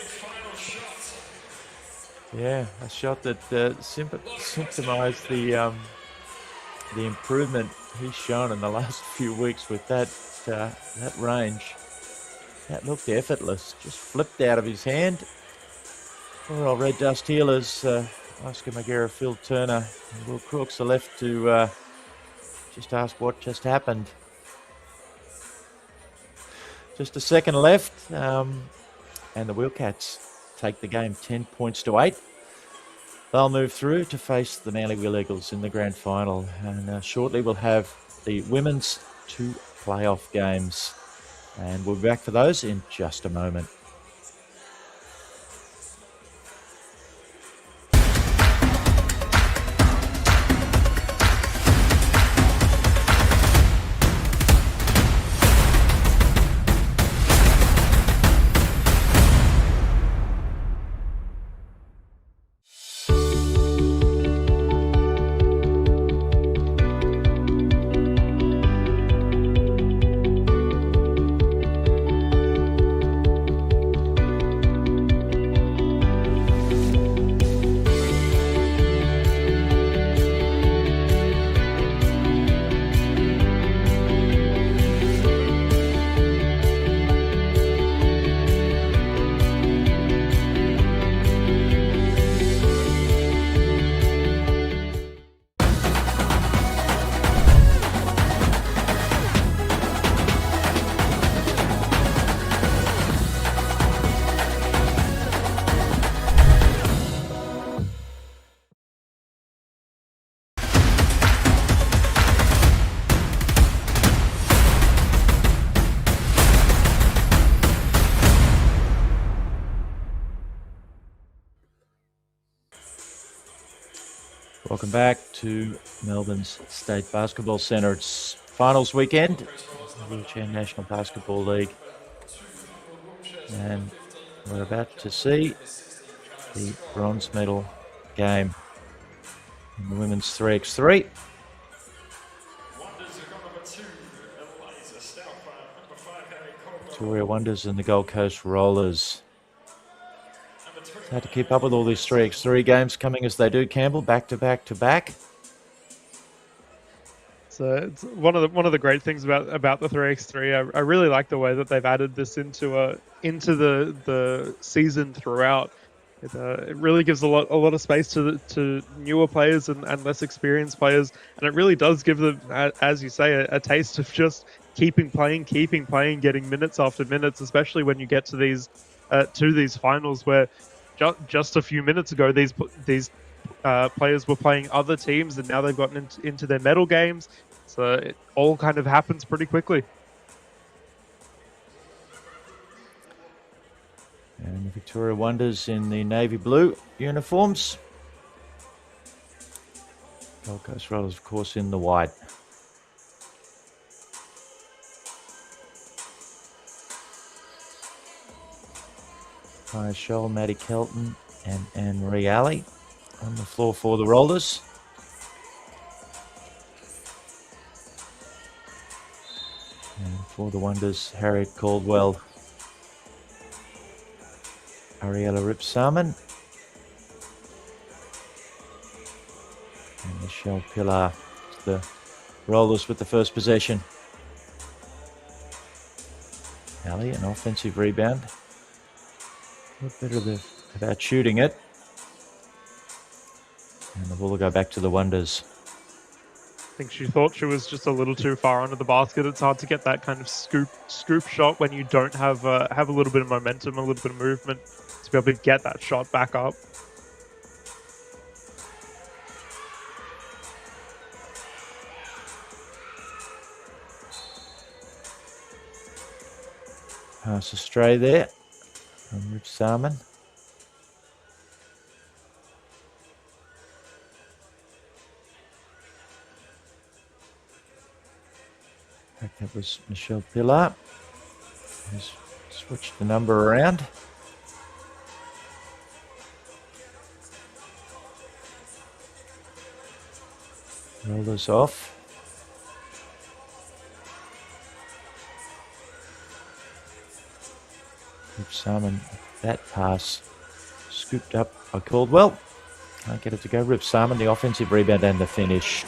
Yeah, a shot that symptomised the improvement he's shown in the last few weeks with that range. That looked effortless, just flipped out of his hand. Poor old Red Dust Healers, Oscar Magira, Phil Turner, and Will Crooks are left to just ask what just happened. Just a second left, and the Wheelcats take the game 10 points to 8. They'll move through to face the Manly Wheel Eagles in the grand final, and shortly we'll have the women's 2 playoff games, and we'll be back for those in just a moment. Welcome back to Melbourne's State Basketball Centre. It's finals weekend, the Wheelchair National Basketball League. And we're about to see the bronze medal game in the women's 3x3. Victoria Wonders and the Gold Coast Rollers. It's hard to keep up with all these 3x3 games coming as they do, Campbell, back to back to back. So it's one of the great things about the 3x3. I really like the way that they've added this into the season throughout. It really gives a lot of space to newer players and less experienced players, and it really does give them, as you say, a taste of just keeping playing, getting minutes after minutes, especially when you get to these finals where just a few minutes ago these players were playing other teams, and now they've gotten into their medal games. So it all kind of happens pretty quickly. the Victoria Wonders in the navy blue uniforms. Gold Coast Rollers, of course, in the white. Kaya Scholl, Maddie Kelton and Anne-Marie Alley on the floor for the Rollers. And for the Wonders, Harriet Caldwell, Ariella Ripsamen and Michelle Pillar. The Rollers with the first possession. Alley, an offensive rebound. A little better about shooting it. And the ball will go back to the Wonders. I think she thought she was just a little too far under the basket. It's hard to get that kind of scoop shot when you don't have a little bit of momentum, a little bit of movement to be able to get that shot back up. Pass astray there from Rip Salmon. That was Michelle Pillar, who's switched the number around. Rollers off. Rip Salmon, that pass scooped up by Caldwell. Can't get it to go. Rip Salmon, the offensive rebound and the finish.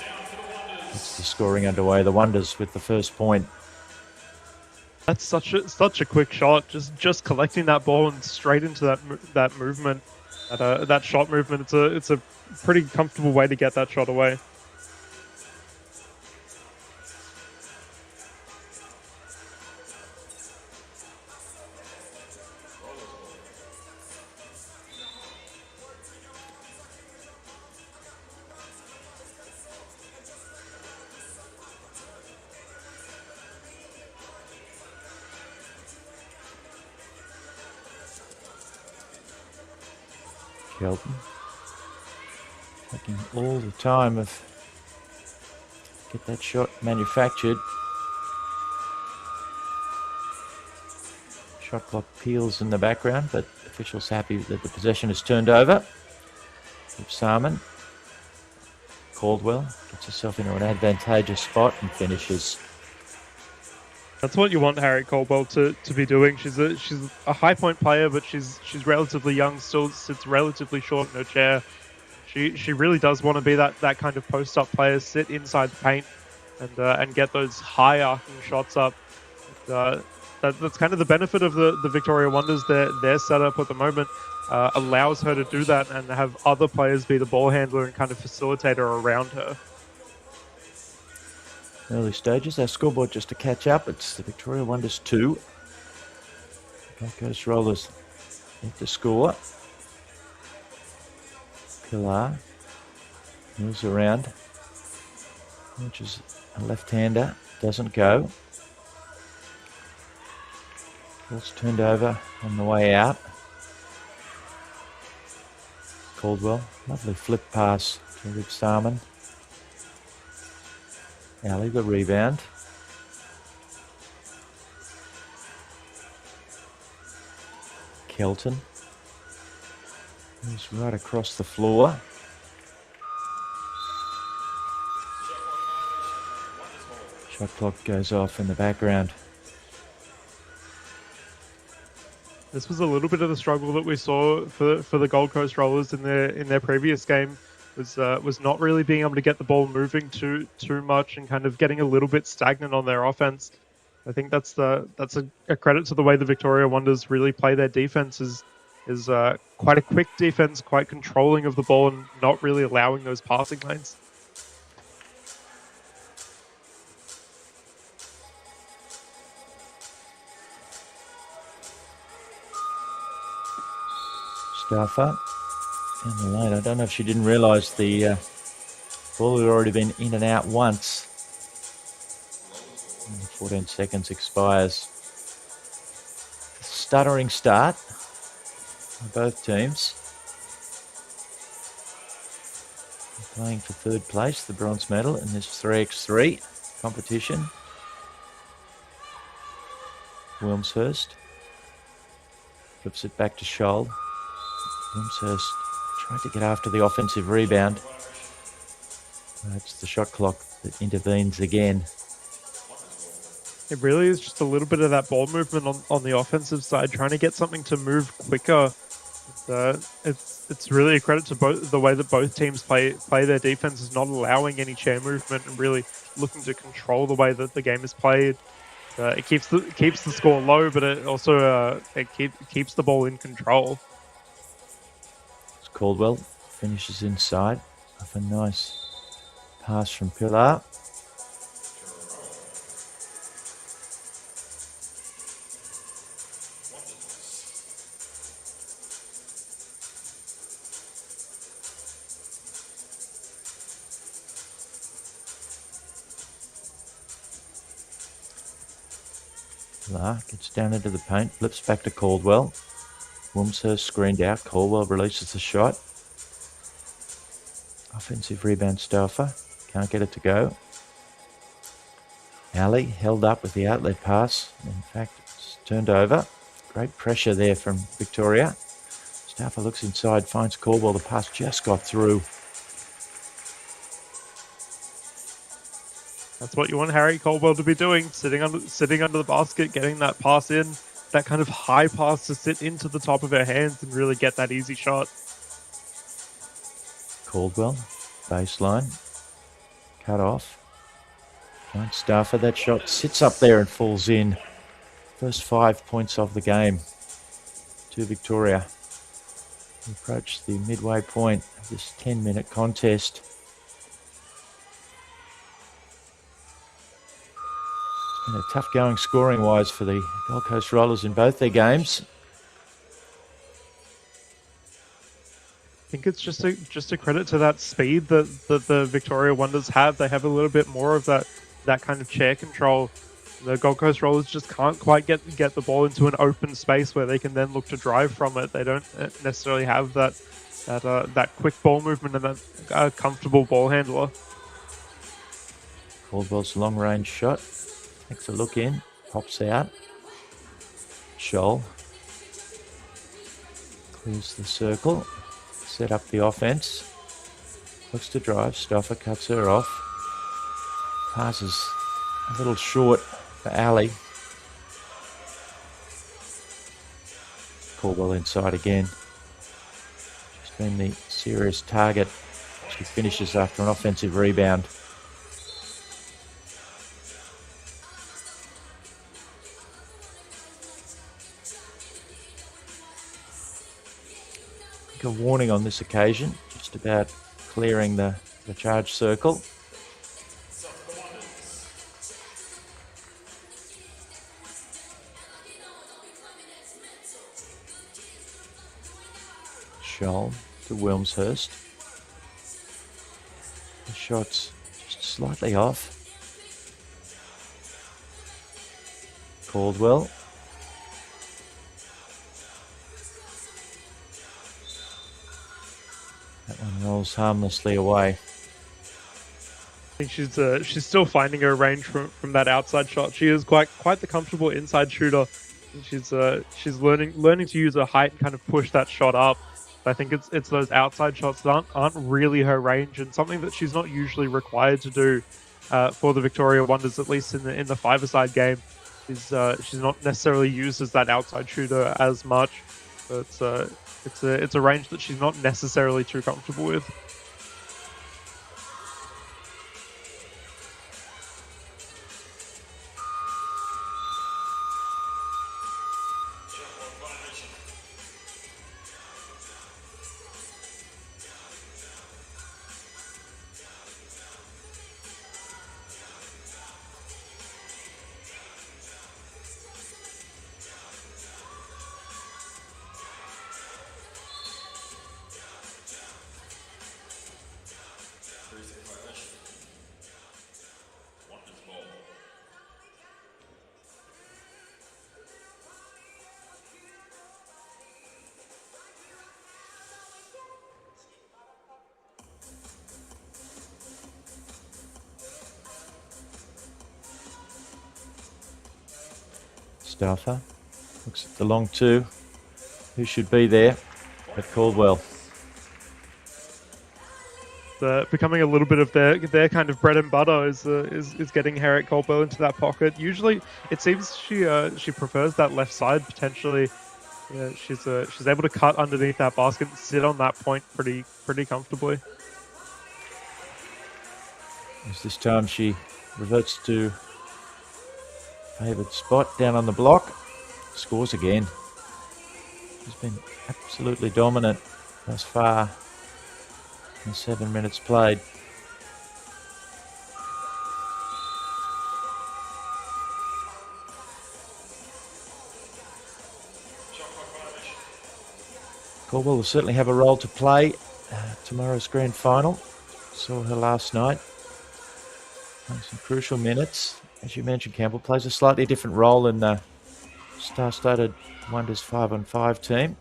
It's the scoring underway. The Wonders with the first point. That's such a quick shot. Just collecting that ball and straight into that movement, that shot movement. It's a pretty comfortable way to get that shot away. Kelton taking all the time of get that shot manufactured. Shot clock peels in the background, but officials happy that the possession is turned over. Salmon, Caldwell gets herself into an advantageous spot and finishes. That's what you want Harriet Caldwell to be doing. She's a high point player, but she's relatively young, still sits relatively short in her chair. She really does want to be that kind of post up player, sit inside the paint and get those high arcing shots up. That's kind of the benefit of the Victoria Wonders. Their setup at the moment allows her to do that and have other players be the ball handler and kind of facilitator around her. Early stages, our scoreboard just to catch up. It's the Victoria Wonders 2. Gold Coast Rollers need to score. Pilar moves around, which is a left-hander, doesn't go. Ball's turned over on the way out. Caldwell, lovely flip pass to Rip Salmon. Alley, the rebound. Kelton moves right across the floor. Shot clock goes off in the background. This was a little bit of the struggle that we saw for the Gold Coast Rollers in their previous game. Was not really being able to get the ball moving too much and kind of getting a little bit stagnant on their offense. I think that's a credit to the way the Victoria Wonders really play their defense. Is quite a quick defense, quite controlling of the ball and not really allowing those passing lanes. Staffer in the lane. I don't know if she didn't realise the ball had already been in and out once. And 14 seconds expires. Stuttering start. both teams. Playing for third place, the bronze medal in this 3x3 competition. Wilmshurst flips it back to Scholl. Wilmshurst tried to get after the offensive rebound. It's the shot clock that intervenes again. It really is just a little bit of that ball movement on the offensive side, trying to get something to move quicker. It's really a credit to both the way that both teams play their defense is not allowing any chair movement and really looking to control the way that the game is played. It keeps the score low, but it also keeps the ball in control. Caldwell finishes inside off a nice pass from Pilar. Pilar gets down into the paint, flips back to Caldwell. Wilmshurst screened out. Caldwell releases the shot. Offensive rebound, Stauffer. Can't get it to go. Ali held up with the outlet pass. In fact, it's turned over. Great pressure there from Victoria. Stauffer looks inside, finds Caldwell. The pass just got through. That's what you want Harry Caldwell to be doing, sitting under the basket, getting that pass in, that kind of high pass to sit into the top of her hands and really get that easy shot. Caldwell, baseline, cut off. Finds Stauffer. That shot sits up there and falls in. First 5 points of the game to Victoria. We approach the midway point of this 10-minute contest. It's been a tough going scoring-wise for the Gold Coast Rollers in both their games. I think it's just a credit to that speed that the Victoria Wonders have. They have a little bit more of that kind of chair control. The Gold Coast Rollers just can't quite get the ball into an open space where they can then look to drive from it. They don't necessarily have that quick ball movement and that comfortable ball handler. Caldwell's long-range shot. Takes a look in. Pops out. Scholl clears the circle. Set up the offense. Looks to drive. Stauffer cuts her off. Passes a little short for Ali. Caldwell inside again. She's been the serious target. She finishes after an offensive rebound. A warning on this occasion, just about clearing the charge circle. Scholl to Wilmshurst. The shot's just slightly off. Caldwell. That one rolls harmlessly away. I think she's still finding her range from that outside shot. She is quite the comfortable inside shooter. She's learning to use her height and kind of push that shot up. But I think it's those outside shots that aren't really her range, and something that she's not usually required to do for the Victoria Wonders, at least in the five-a-side game. She's not necessarily used as that outside shooter as much. But it's a range that she's not necessarily too comfortable with. Mustafa looks at the long two. Who should be there but Caldwell? Becoming a little bit of their kind of bread and butter is getting Harriet Caldwell into that pocket. Usually, it seems she prefers that left side potentially. She's able to cut underneath that basket and sit on that point pretty comfortably. As this time she reverts to favoured spot down on the block, scores again. She's been absolutely dominant thus far in 7 minutes played. Caldwell will certainly have a role to play tomorrow's grand final. Saw her last night. Playing some crucial minutes. As you mentioned, Campbell plays a slightly different role in the star-studded Wonders 5-on-5 team.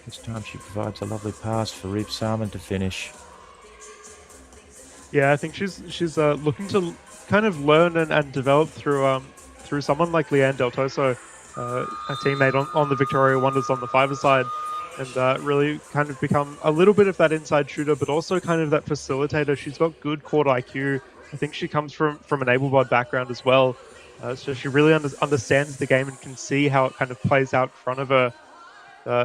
This time she provides a lovely pass for Reeve Salmon to finish. Yeah, I think she's looking to kind of learn and develop through someone like Leanne Del Toso, a teammate on the Victoria Wonders on the fiver side, and really kind of become a little bit of that inside shooter, but also kind of that facilitator. She's got good court IQ. I think she comes from an able-bodied background as well, so she really understands the game and can see how it kind of plays out in front of her.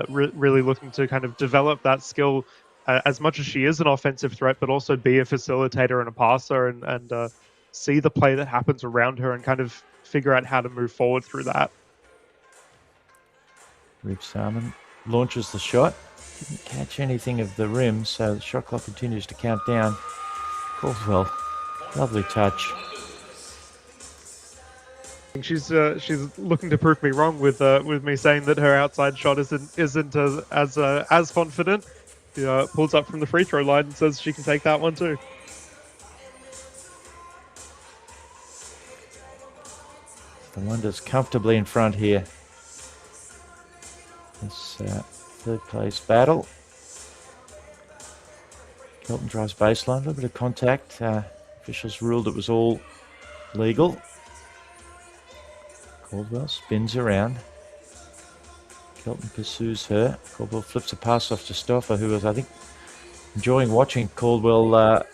Really looking to kind of develop that skill as much as she is an offensive threat, but also be a facilitator and a passer and see the play that happens around her and kind of figure out how to move forward through that. Reeve Salmon launches the shot. Didn't catch anything of the rim, so the shot clock continues to count down. Caldwell, lovely touch. She's looking to prove me wrong with me saying that her outside shot isn't as confident. She pulls up from the free throw line and says she can take that one too. The Wonders comfortably in front here. This third place battle. Kelton drives baseline, a little bit of contact. Officials ruled it was all legal. Caldwell spins around. Kelton pursues her. Caldwell flips a pass off to Stoffer, who was, I think, enjoying watching Caldwell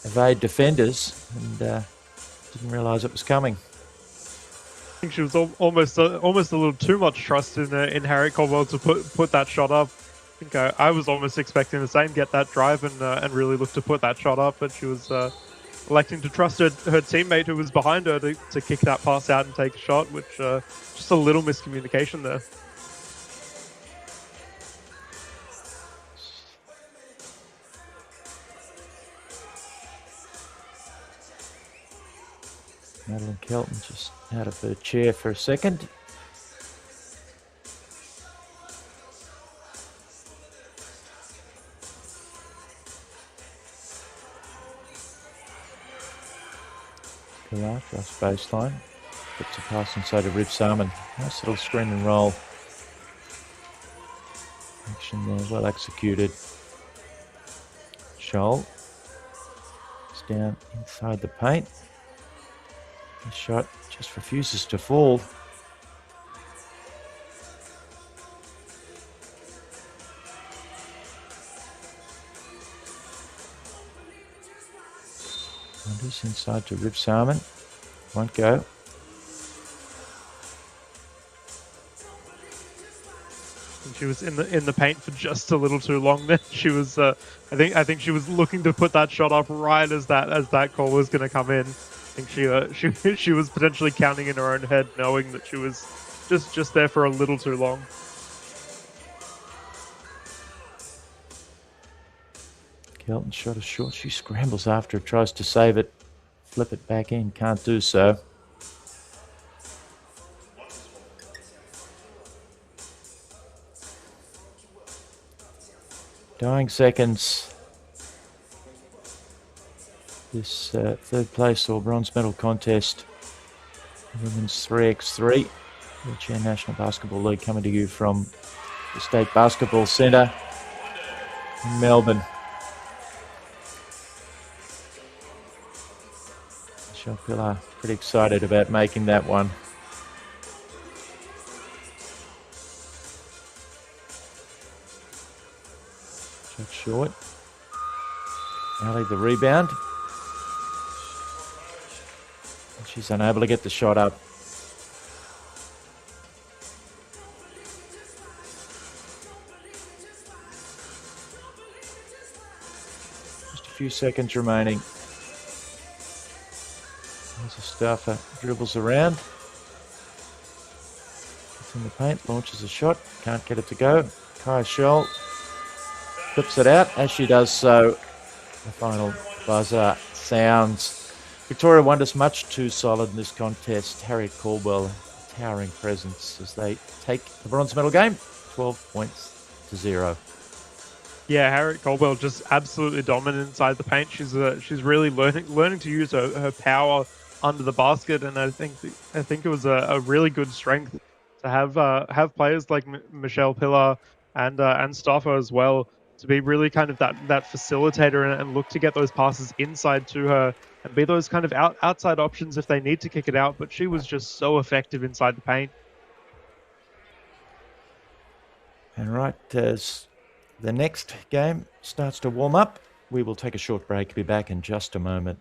evade defenders and didn't realise it was coming. I think she was almost a little too much trust in Harriet Caldwell to put that shot up. I think I was almost expecting the same, get that drive and really look to put that shot up, but she was electing to trust her teammate who was behind her to kick that pass out and take a shot, which just a little miscommunication there. Madeline Kelton just out of her chair for a second. Pilar across baseline. Puts a pass inside to Reeve Salmon. Nice little screen and roll. Action there, well executed. Scholl is down inside the paint. The shot just refuses to fall. Wonders inside to Reeve Salmon. Won't go. And she was in the paint for just a little too long. Then she was, I think she was looking to put that shot up right as that call was going to come in. I think she was potentially counting in her own head, knowing that she was just there for a little too long. Kelton shot is short. She scrambles after it, tries to save it, flip it back in, can't do so. Dying seconds. This third place or bronze medal contest, women's 3x3, Wheelchair National Basketball League, coming to you from the State Basketball Centre in Melbourne. Michelle Pillar pretty excited about making that one. Shot short. Ali the rebound. And she's unable to get the shot up. Just a few seconds remaining. There's a staffer, dribbles around. Gets in the paint, launches a shot, can't get it to go. Kaya Scholl flips it out. As she does so, the final buzzer sounds. Victoria Wonders much too solid in this contest. Harriet Caldwell, towering presence as they take the bronze medal game, 12 points to 0. Yeah, Harriet Caldwell just absolutely dominant inside the paint. She's really learning to use her power under the basket, and I think it was a really good strength to have players like Michelle Pillar and Stoffer as well, to be really kind of that facilitator and look to get those passes inside to her and be those kind of outside options if they need to kick it out. But she was just so effective inside the paint. And right as the next game starts to warm up, we will take a short break. Be back in just a moment.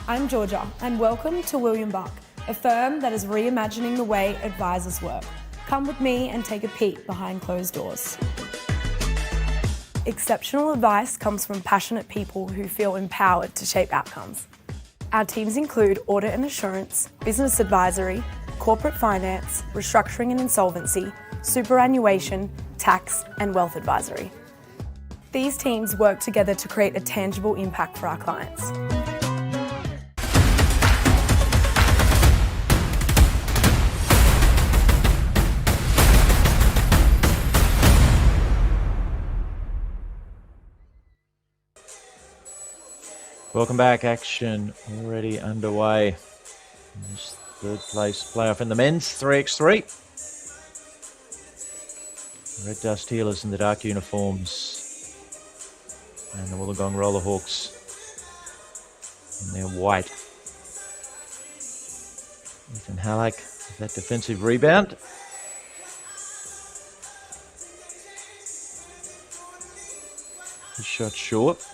I'm Georgia, and welcome to William Buck, a firm that is reimagining the way advisors work. Come with me and take a peek behind closed doors. Exceptional advice comes from passionate people who feel empowered to shape outcomes. Our teams include audit and assurance, business advisory, corporate finance, restructuring and insolvency, superannuation, tax, and wealth advisory. These teams work together to create a tangible impact for our clients. Welcome back. Action already underway. This third place playoff in the men's 3x3. Red Dust Healers in the dark uniforms and the Wollongong Rollerhawks in their white. Ethan Halleck with that defensive rebound. His shot short.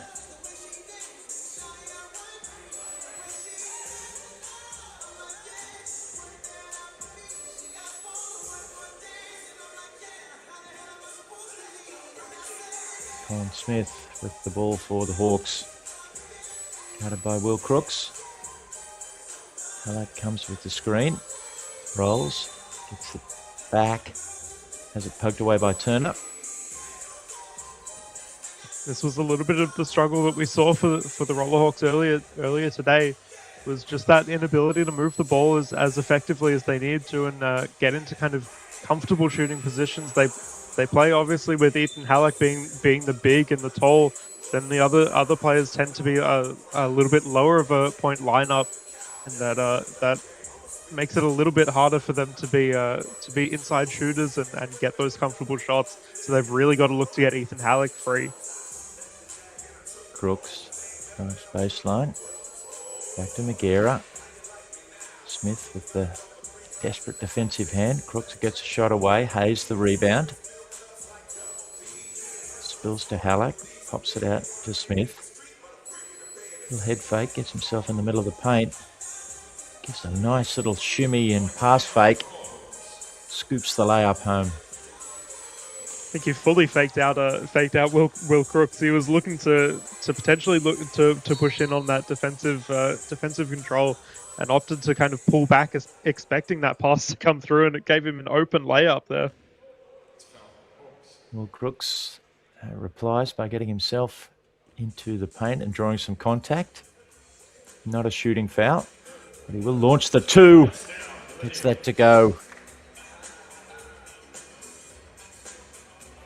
Colin Smith with the ball for the Hawks. Guarded by Will Crooks. Halleck comes with the screen. Rolls. Gets the back. Has it poked away by Turner. This was a little bit of the struggle that we saw for the Rollerhawks earlier today. Was just that inability to move the ball as effectively as they needed to and get into kind of comfortable shooting positions. They play obviously with Ethan Halleck being the big and the tall. Then the other players tend to be a little bit lower of a point lineup, and that makes it a little bit harder for them to be inside shooters and get those comfortable shots. So they've really got to look to get Ethan Halleck free. Crooks, nice baseline. Back to Magera. Smith with the desperate defensive hand. Crooks gets a shot away. Hayes the rebound. Spills to Halleck, pops it out to Smith. Little head fake, gets himself in the middle of the paint. Gets a nice little shimmy and pass fake. Scoops the layup home. think he fully faked out Will Crooks. He was looking to potentially look to push in on that defensive control, and opted to kind of pull back, expecting that pass to come through, and it gave him an open layup there. Will Crooks replies by getting himself into the paint and drawing some contact. Not a shooting foul, but he will launch the two. Gets that to go.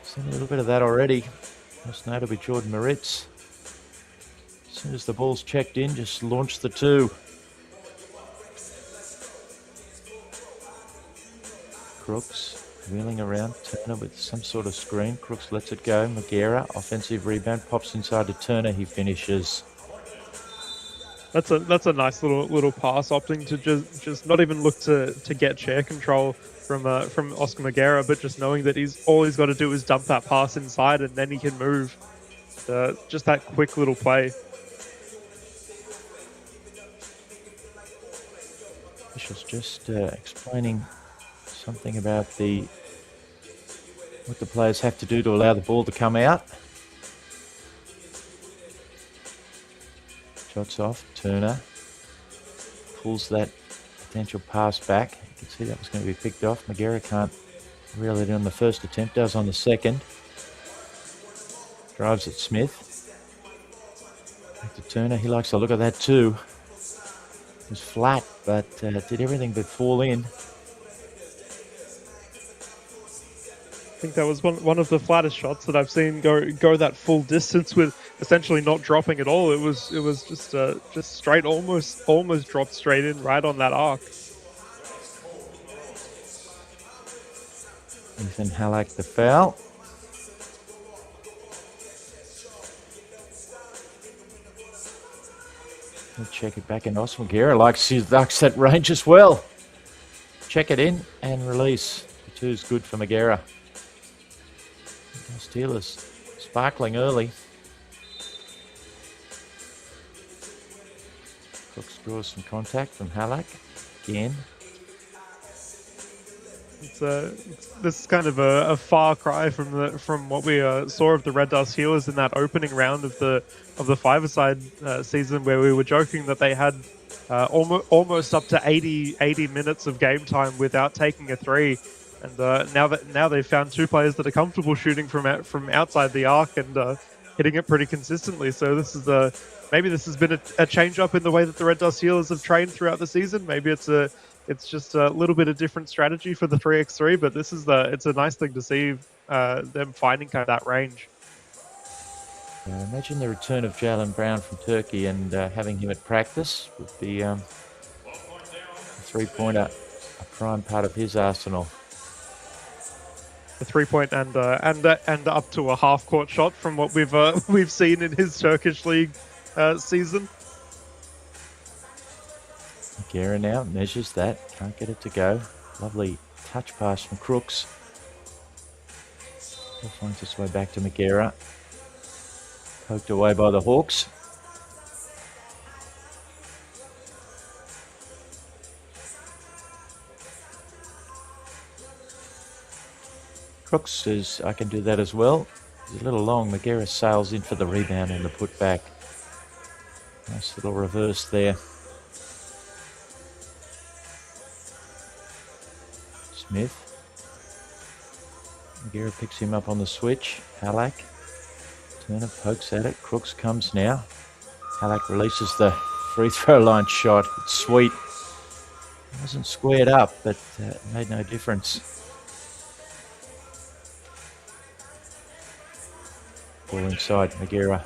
Seen a little bit of that already. Most notably Jordan Moritz. As soon as the ball's checked in, just launch the two. Crooks wheeling around, Turner with some sort of screen. Crooks lets it go. Magera, offensive rebound, pops inside to Turner. He finishes. That's a nice little pass, opting to just not even look to get chair control from Oscar Magera, but just knowing that all he's got to do is dump that pass inside, and then he can move. Just that quick little play. Officials just explaining something about what the players have to do to allow the ball to come out. Shots off, Turner pulls that potential pass back. You can see that was going to be picked off. Magera can't reel it in on the first attempt, does on the second. Drives at Smith. Back to Turner, he likes the look of that too. It was flat, but did everything but fall in. I think that was one of the flattest shots that I've seen go that full distance with essentially not dropping at all. It was just straight, almost dropped straight in right on that arc. Ethan Halleck the foul. We'll check it back in. Osmagera likes that range as well. Check it in and release. The two's good for Magera. Steelers sparkling early. Crooks draws some contact from Halleck again. This is kind of a far cry from what we saw of the Red Dust Healers in that opening round of the five-a-side season, where we were joking that they had almost up to 80 minutes of game time without taking a three. And now they've found two players that are comfortable shooting from outside the arc and hitting it pretty consistently. So this is maybe this has been a change up in the way that the Red Dust Healers have trained throughout the season. Maybe it's just a little bit of different strategy for the 3x3, but it's a nice thing to see them finding kind of that range. Imagine the return of Jalen Brown from Turkey and having him at practice with the three-pointer a prime part of his arsenal. The 3-point and up to a half-court shot from what we've seen in his Turkish league season. Magera now measures that, can't get it to go. Lovely touch pass from Crooks. It finds its way back to Magera. Poked away by the Hawks. Crooks says, I can do that as well. He's a little long. Magera sails in for the rebound and the putback. Nice little reverse there. Smith. Magera picks him up on the switch. Halleck. Turner pokes at it. Crooks comes now. Halleck releases the free throw line shot. It's sweet. It wasn't squared up, but it made no difference. Ball inside, Magera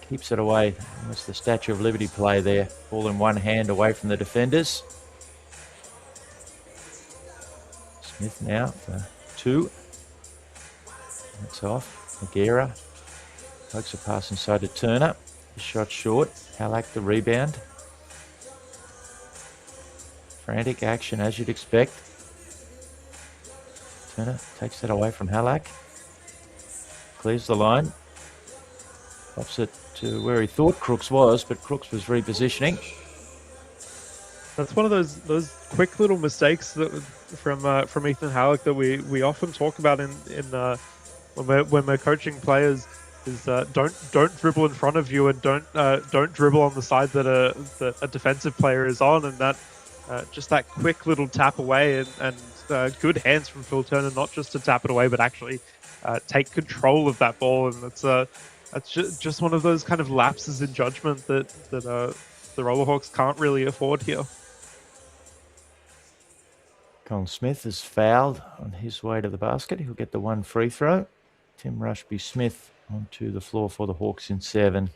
keeps it away. Almost the Statue of Liberty play there. Ball in one hand away from the defenders. Smith now for two. That's off. Magera pokes a pass inside to Turner. His shot short. Halleck the rebound. Frantic action as you'd expect. Turner takes that away from Halleck. Clears the line. Pops it to where he thought Crooks was, but Crooks was repositioning. That's one of those quick little mistakes that from Ethan Halleck that we often talk about in when we're coaching players is don't dribble in front of you and don't dribble on the side that a defensive player is on, and that just that quick little tap away and good hands from Phil Turner, not just to tap it away but actually take control of that ball, and that's just one of those kind of lapses in judgment that the Rollerhawks can't really afford here. Colin Smith is fouled on his way to the basket. He'll get the one free throw. Tim Rushby-Smith onto the floor for the Hawks in 7.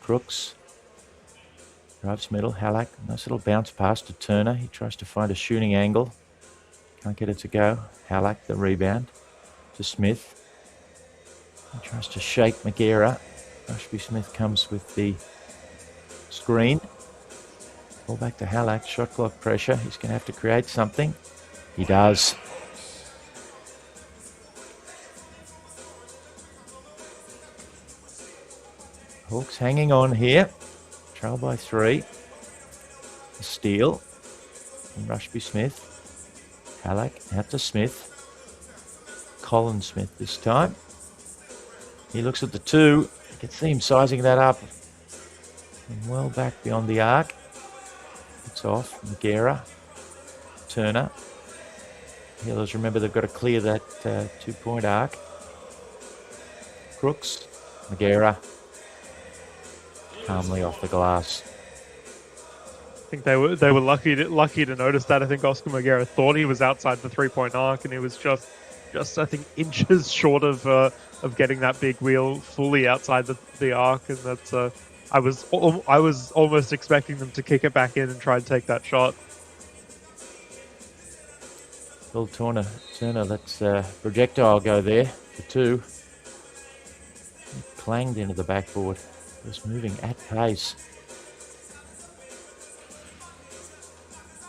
Crooks drives middle. Halak, nice little bounce pass to Turner. He tries to find a shooting angle. Can't get it to go. Halak, the rebound to Smith. He tries to shake Magera. Rushby-Smith comes with the screen. Ball back to Halak. Shot clock pressure. He's going to have to create something. He does. Hawks hanging on here. Trail by 3. A steal from Rushby-Smith. Halak out to Smith. Colin Smith this time. He looks at the 2. You can see him sizing that up. And well back beyond the arc. It's off. Magera. Turner. Healers, remember, they've got to clear that 2-point arc. Crooks. Magera. Calmly off the glass. I think they were lucky to notice that. I think Oscar Magera thought he was outside the 3-point arc, and he was just I think inches short of getting that big wheel fully outside the arc, and that's I was almost expecting them to kick it back in and try and take that shot. Phil Turner lets projectile go there for 2. He clanged into the backboard. Just moving at pace.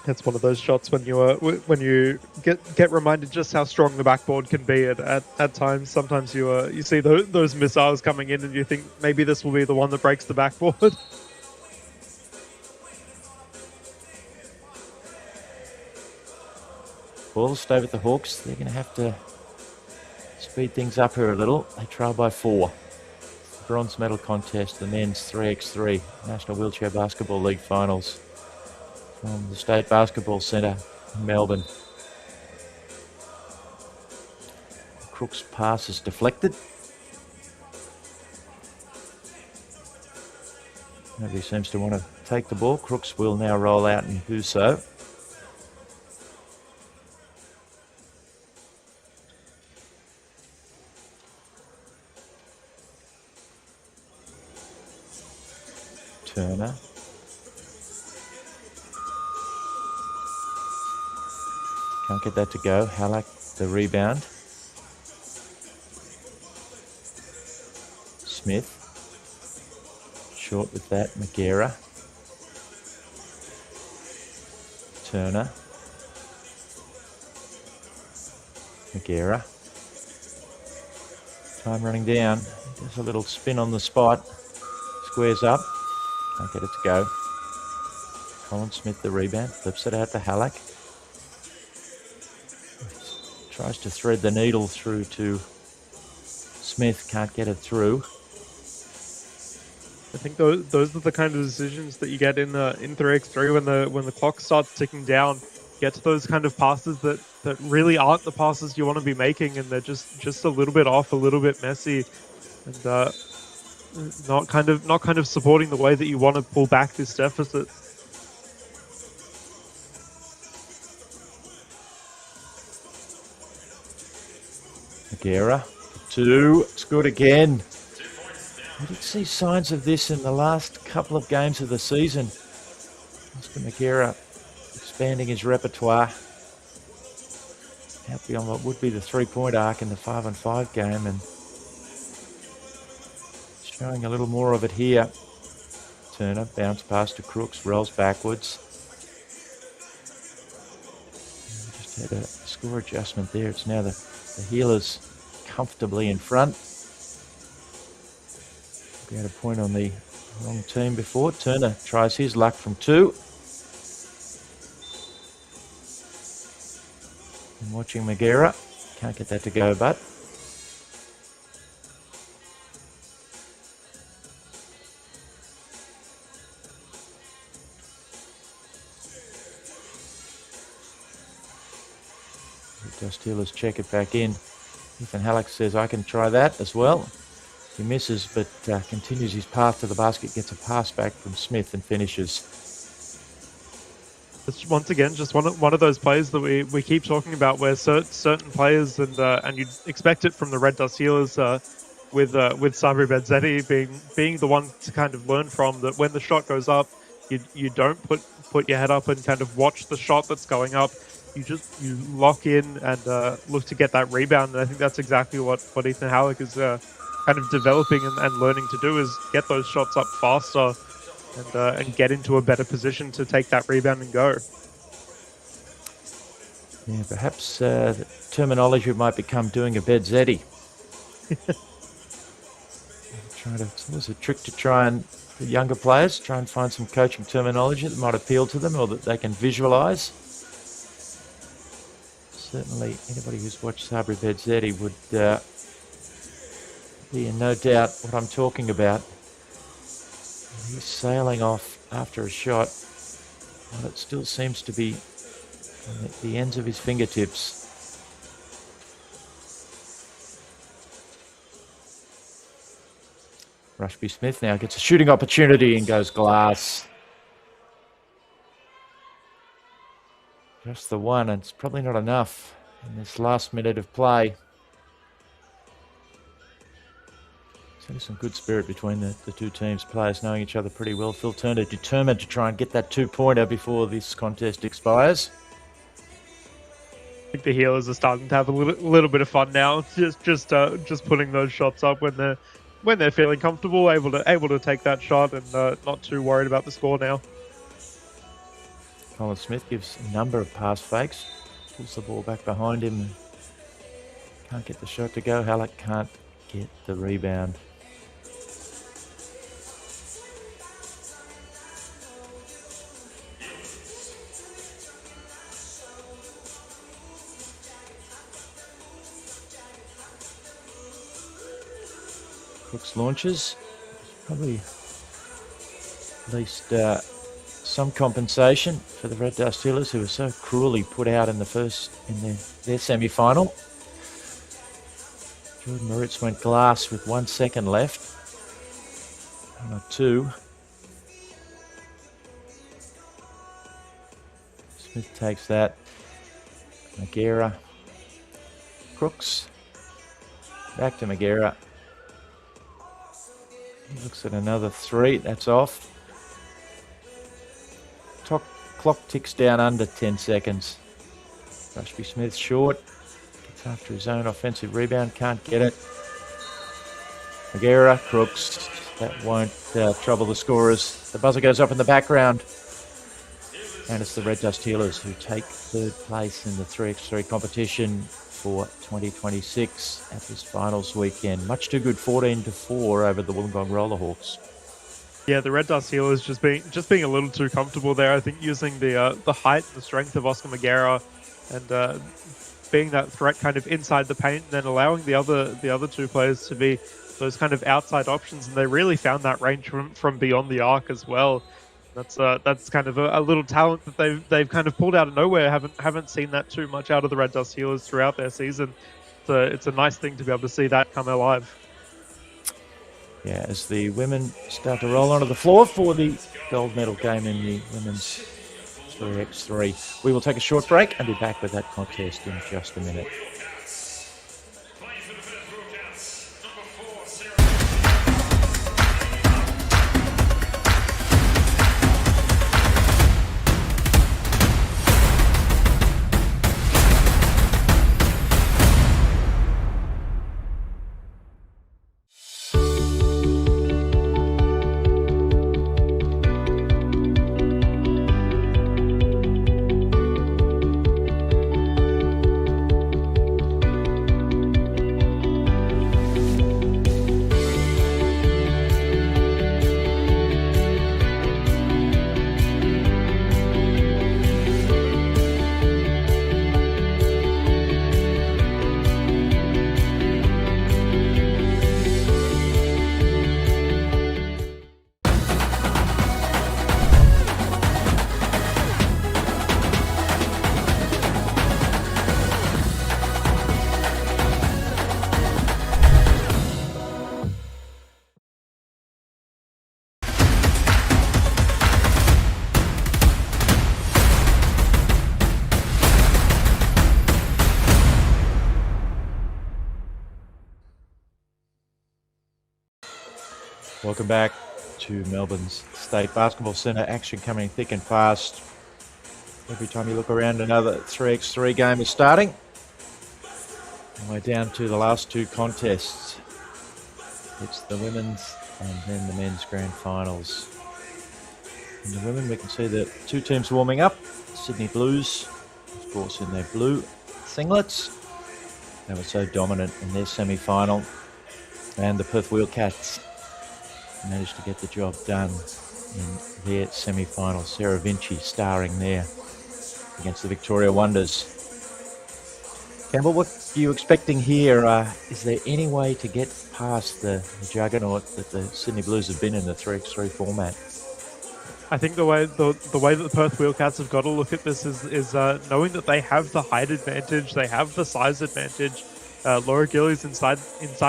It's one of those shots when you get reminded just how strong the backboard can be at times. Sometimes you see those missiles coming in and you think maybe this will be the one that breaks the backboard. Ball stay with the Hawks. They're going to have to speed things up here a little. They trail by 4. Bronze medal contest, the men's 3x3 National Wheelchair Basketball League finals from the State Basketball Centre in Melbourne. Crooks' pass is deflected. Nobody seems to want to take the ball. Crooks will now roll out and do so. Turner. Can't get that to go. Halak, the rebound. Smith. Short with that. Magera. Turner. Magera. Time running down. Just a little spin on the spot. Squares up. Can't get it to go. Colin Smith, the rebound, flips it out to Halak. Tries to thread the needle through to Smith, can't get it through. I think those are the kind of decisions that you get in 3x3 when the clock starts ticking down. Get to those kind of passes that really aren't the passes you want to be making, and they're just a little bit off, a little bit messy, and not kind of supporting the way that you want to pull back this deficit. Magera, 2, it's good again. We did see signs of this in the last couple of games of the season. Oscar Magera expanding his repertoire out beyond what would be the 3-point arc in the 5-on-5 game, and showing a little more of it here. Turner, bounce pass to Crooks, rolls backwards. Just had a score adjustment there. It's now the Healers comfortably in front. We had a point on the wrong team before. Turner tries his luck from 2. And watching Magera. Can't get that to go, but Just Healers check it back in. Ethan Halleck says, I can try that as well. He misses, but continues his path to the basket, gets a pass back from Smith and finishes. It's once again just one of those plays that we keep talking about, where certain players, and you'd expect it from the Red Dust Healers, with Sabri Bedzedi being the one to kind of learn from, that when the shot goes up, you don't put your head up and kind of watch the shot that's going up. You lock in and look to get that rebound. And I think that's exactly what Ethan Halleck is kind of developing and learning to do, is get those shots up faster and get into a better position to take that rebound and go. Yeah, perhaps the terminology might become doing a Bedzedi. It's always a trick to try and, for younger players, try and find some coaching terminology that might appeal to them or that they can visualise. Certainly, anybody who's watched Sabri Bedzedi would be in no doubt what I'm talking about. He's sailing off after a shot, and it still seems to be on the ends of his fingertips. Rushby Smith now gets a shooting opportunity and goes glass. Just the one, and it's probably not enough in this last minute of play. There's some good spirit between the two teams, players knowing each other pretty well. Phil Turner determined to try and get that two-pointer before this contest expires. I think the Healers are starting to have a little bit of fun now, just putting those shots up when they're feeling comfortable, able to take that shot, and not too worried about the score now. Colin Smith gives a number of pass fakes, pulls the ball back behind him, can't get the shot to go. Halleck can't get the rebound. Crooks launches, probably at least some compensation for the Red Dust Healers, who were so cruelly put out in their semi-final. Jordan Moritz went glass with 1 second left. 1 or 2. Smith takes that. Magera. Crooks. Back to Magera. He looks at another 3. That's off. Clock ticks down under 10 seconds. Rushby Smith short. Gets after his own offensive rebound. Can't get it. Magera, Crooks. That won't trouble the scorers. The buzzer goes up in the background. And it's the Red Dust Healers who take third place in the 3x3 competition for 2026 at this finals weekend. Much too good, 14-4 over the Wollongong Rollerhawks. Yeah, the Red Dust Healers just being a little too comfortable there. I think using the height and the strength of Oscar Magera and being that threat kind of inside the paint, and then allowing the other two players to be those kind of outside options, and they really found that range from beyond the arc as well. That's kind of a little talent that they've kind of pulled out of nowhere. Haven't seen that too much out of the Red Dust Healers throughout their season. So it's a nice thing to be able to see that come alive. Yeah, as the women start to roll onto the floor for the gold medal game in the women's 3x3. We will take a short break and be back with that contest in just a minute. Welcome back to Melbourne's State Basketball Centre. Action coming thick and fast. Every time you look around, another 3x3 game is starting. And we're down to the last two contests. It's the women's and then the men's grand finals. In the women, we can see the two teams warming up. Sydney Blues, of course, in their blue singlets. They were so dominant in their semi-final. And the Perth Wheelcats managed to get the job done in their semi-final. Sarah Vinci starring there against the Victoria Wonders. Campbell, what are you expecting here? Is there any way to get past the juggernaut that the Sydney Blues have been in the 3x3 format? I think the way that the Perth Wheelcats have got to look at this is knowing that they have the height advantage, they have the size advantage. Laura Gillies inside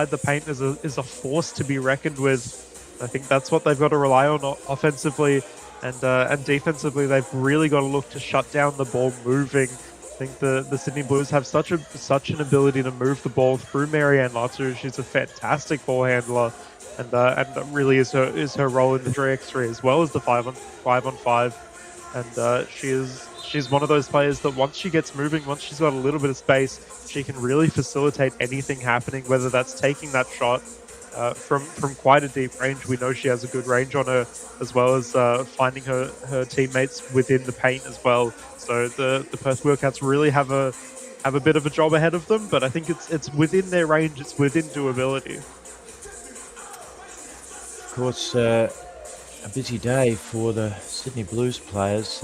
the paint is a force to be reckoned with. I think that's what they've got to rely on offensively, and defensively they've really got to look to shut down the ball moving. I think the Sydney Blues have such an ability to move the ball through Marianne Latu. She's a fantastic ball handler, and really is her role in the 3x3 as well as the 5-on-5. And she's one of those players that once she gets moving, once she's got a little bit of space, she can really facilitate anything happening, whether that's taking that shot from quite a deep range. We know she has a good range on her, as well as finding her teammates within the paint as well. So the Perth Wheelcats really have a bit of a job ahead of them, but I think it's within their range, it's within doability. Of course, a busy day for the Sydney Blues players.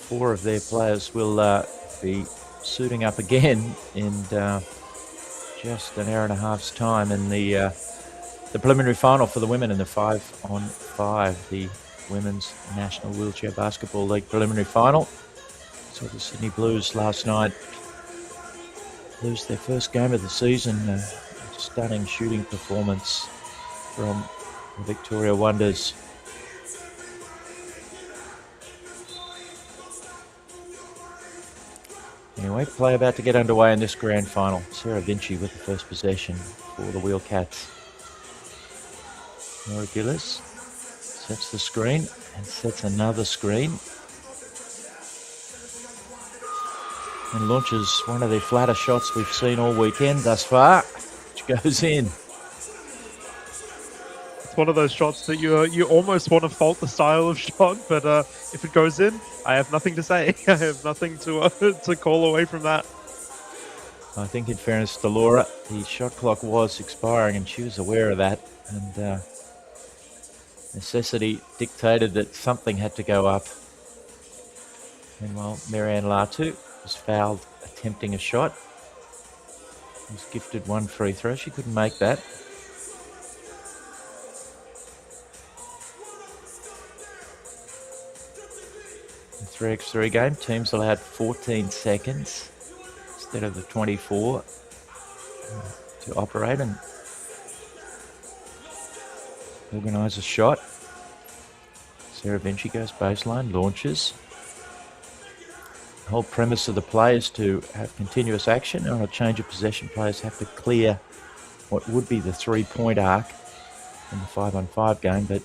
Four of their players will be suiting up again in just an hour and a half's time in the preliminary final for the women in the 5-on-5, the Women's National Wheelchair Basketball League preliminary final. So the Sydney Blues last night lose their first game of the season. A stunning shooting performance from the Victoria Wonders. Anyway, play about to get underway in this grand final. Sarah Vinci with the first possession for the Wheelcats. Laura Gillis sets the screen and sets another screen. And launches one of the flatter shots we've seen all weekend thus far, which goes in. It's one of those shots that you almost want to fault the style of shot, but if it goes in, I have nothing to say. I have nothing to call away from that. I think in fairness to Laura, the shot clock was expiring and she was aware of that, and necessity dictated that something had to go up. Meanwhile, Marianne Latu was fouled attempting a shot. Was gifted one free throw. She couldn't make that. The 3x3 game, teams allowed 14 seconds instead of the 24 to operate and organise a shot. Sarah Vinci goes baseline, launches. The whole premise of the play is to have continuous action. On a change of possession, players have to clear what would be the 3-point arc in the 5-on-5 game, but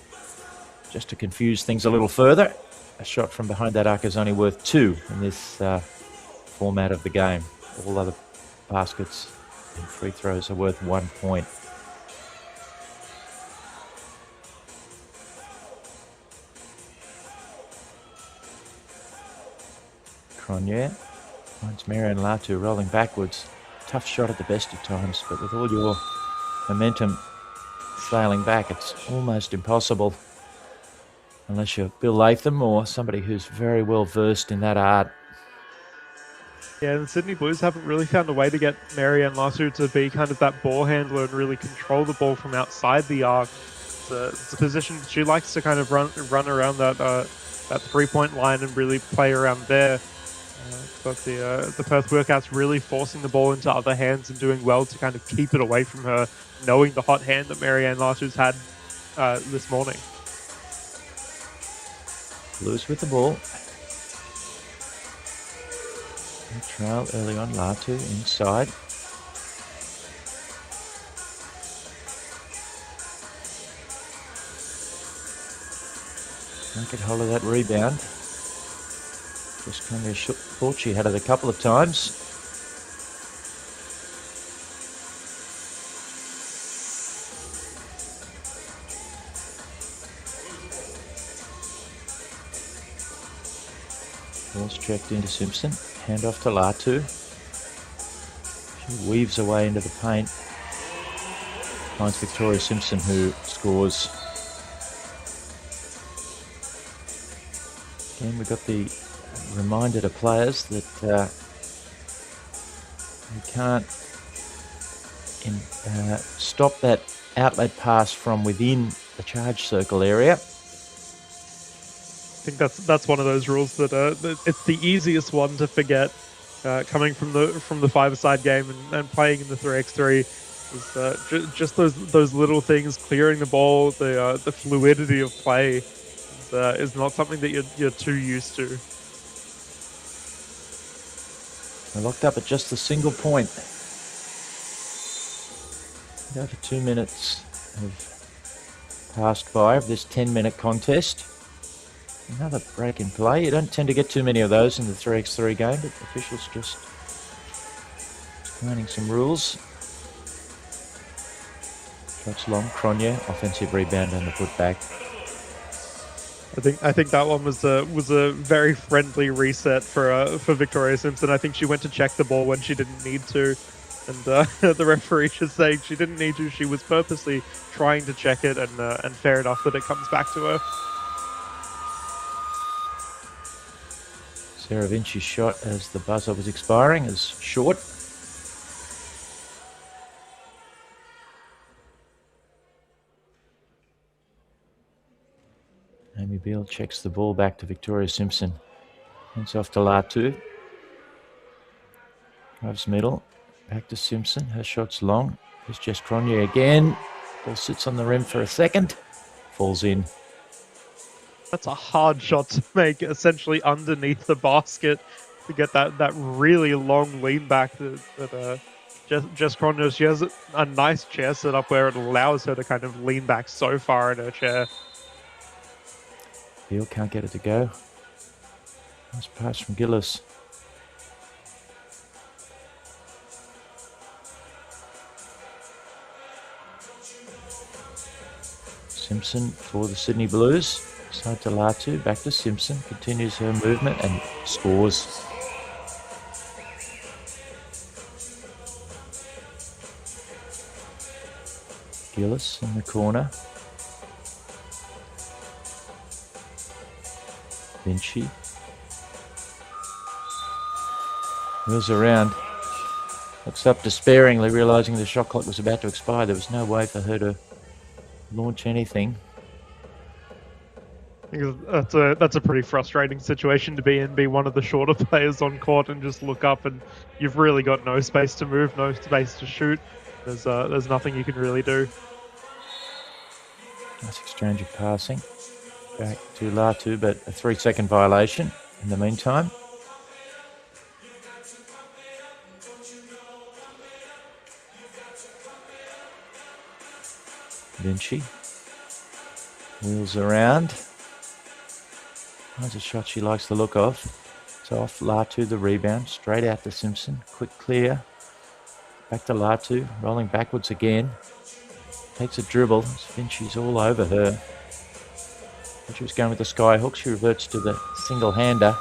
just to confuse things a little further, a shot from behind that arc is only worth 2 in this format of the game. All other baskets and free throws are worth 1 point. Cronje finds Marianne Latu rolling backwards. Tough shot at the best of times, but with all your momentum sailing back, it's almost impossible. Unless you're Bill Latham or somebody who's very well versed in that art. Yeah, the Sydney Blues haven't really found a way to get Marianne Latu to be kind of that ball handler and really control the ball from outside the arc. It's a position she likes to kind of run around that 3-point line and really play around there. But the Perth Wheelcats really forcing the ball into other hands and doing well to kind of keep it away from her, knowing the hot hand that Marianne Latu's had this morning. Blues with the ball. Trail early on, Latu inside. Can't get hold of that rebound. Just kind of thought she had it a couple of times. Ball's checked into Simpson. Hand off to Latu. She weaves away into the paint. Finds Victoria Simpson, who scores. Again, we've got the reminder to players that you can't stop that outlet pass from within the charge circle area. I think that's one of those rules that it's the easiest one to forget. Coming from the five-a-side game and playing in the 3x3, is just those little things, clearing the ball, the fluidity of play is not something that you're too used to. We're locked up at just a single point. Over 2 minutes have passed by of this 10-minute contest. Another break in play. You don't tend to get too many of those in the 3x3 game, but officials just explaining some rules. Shots long, Cronje, offensive rebound and the putback. I think that one was a very friendly reset for Victoria Simpson. I think she went to check the ball when she didn't need to, and the referee just saying she didn't need to. She was purposely trying to check it, and fair enough that it comes back to her. Sarah Vinci's shot as the buzzer was expiring is short. Amy Beale checks the ball back to Victoria Simpson. Hands off to Latu. Drives middle. Back to Simpson. Her shot's long. It's just Cronje again. Ball sits on the rim for a second. Falls in. That's a hard shot to make, essentially underneath the basket to get that really long lean back that Jess Cronje. She has a nice chair set up where it allows her to kind of lean back so far in her chair. Beale can't get it to go. Nice pass from Gillis. Simpson for the Sydney Blues. Side to Latu, back to Simpson. Continues her movement and scores. Gillis in the corner. Vinci. Wheels around. Looks up despairingly, realising the shot clock was about to expire. There was no way for her to launch anything. I think that's a pretty frustrating situation to be in. Be one of the shorter players on court and just look up, and you've really got no space to move, no space to shoot. There's nothing you can really do. Nice exchange of passing. Back to Latu, but a 3-second violation in the meantime. Vinci wheels around. That's a shot she likes the look of. It's off. Latu the rebound. Straight out to Simpson. Quick clear. Back to Latu. Rolling backwards again. Takes a dribble. Vinci's all over her. She was going with the sky hook. She reverts to the single-hander.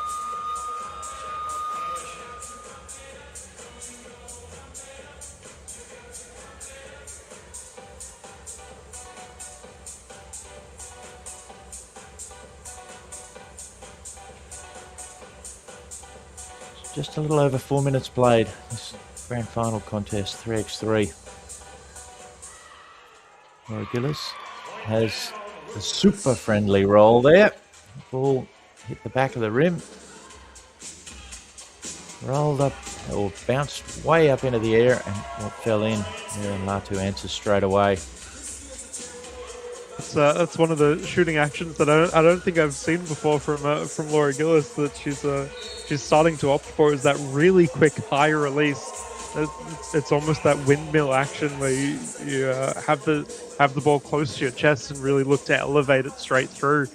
Just a little over 4 minutes played. This grand final contest, 3x3. Laura Gillis has a super friendly roll there. Ball hit the back of the rim. Rolled up or bounced way up into the air and fell in. And Latu answers straight away. That's one of the shooting actions that I don't think I've seen before from Laura Gillis that she's starting to opt for, is that really quick high release It's almost that windmill action where you have the ball close to your chest and really look to elevate it straight through.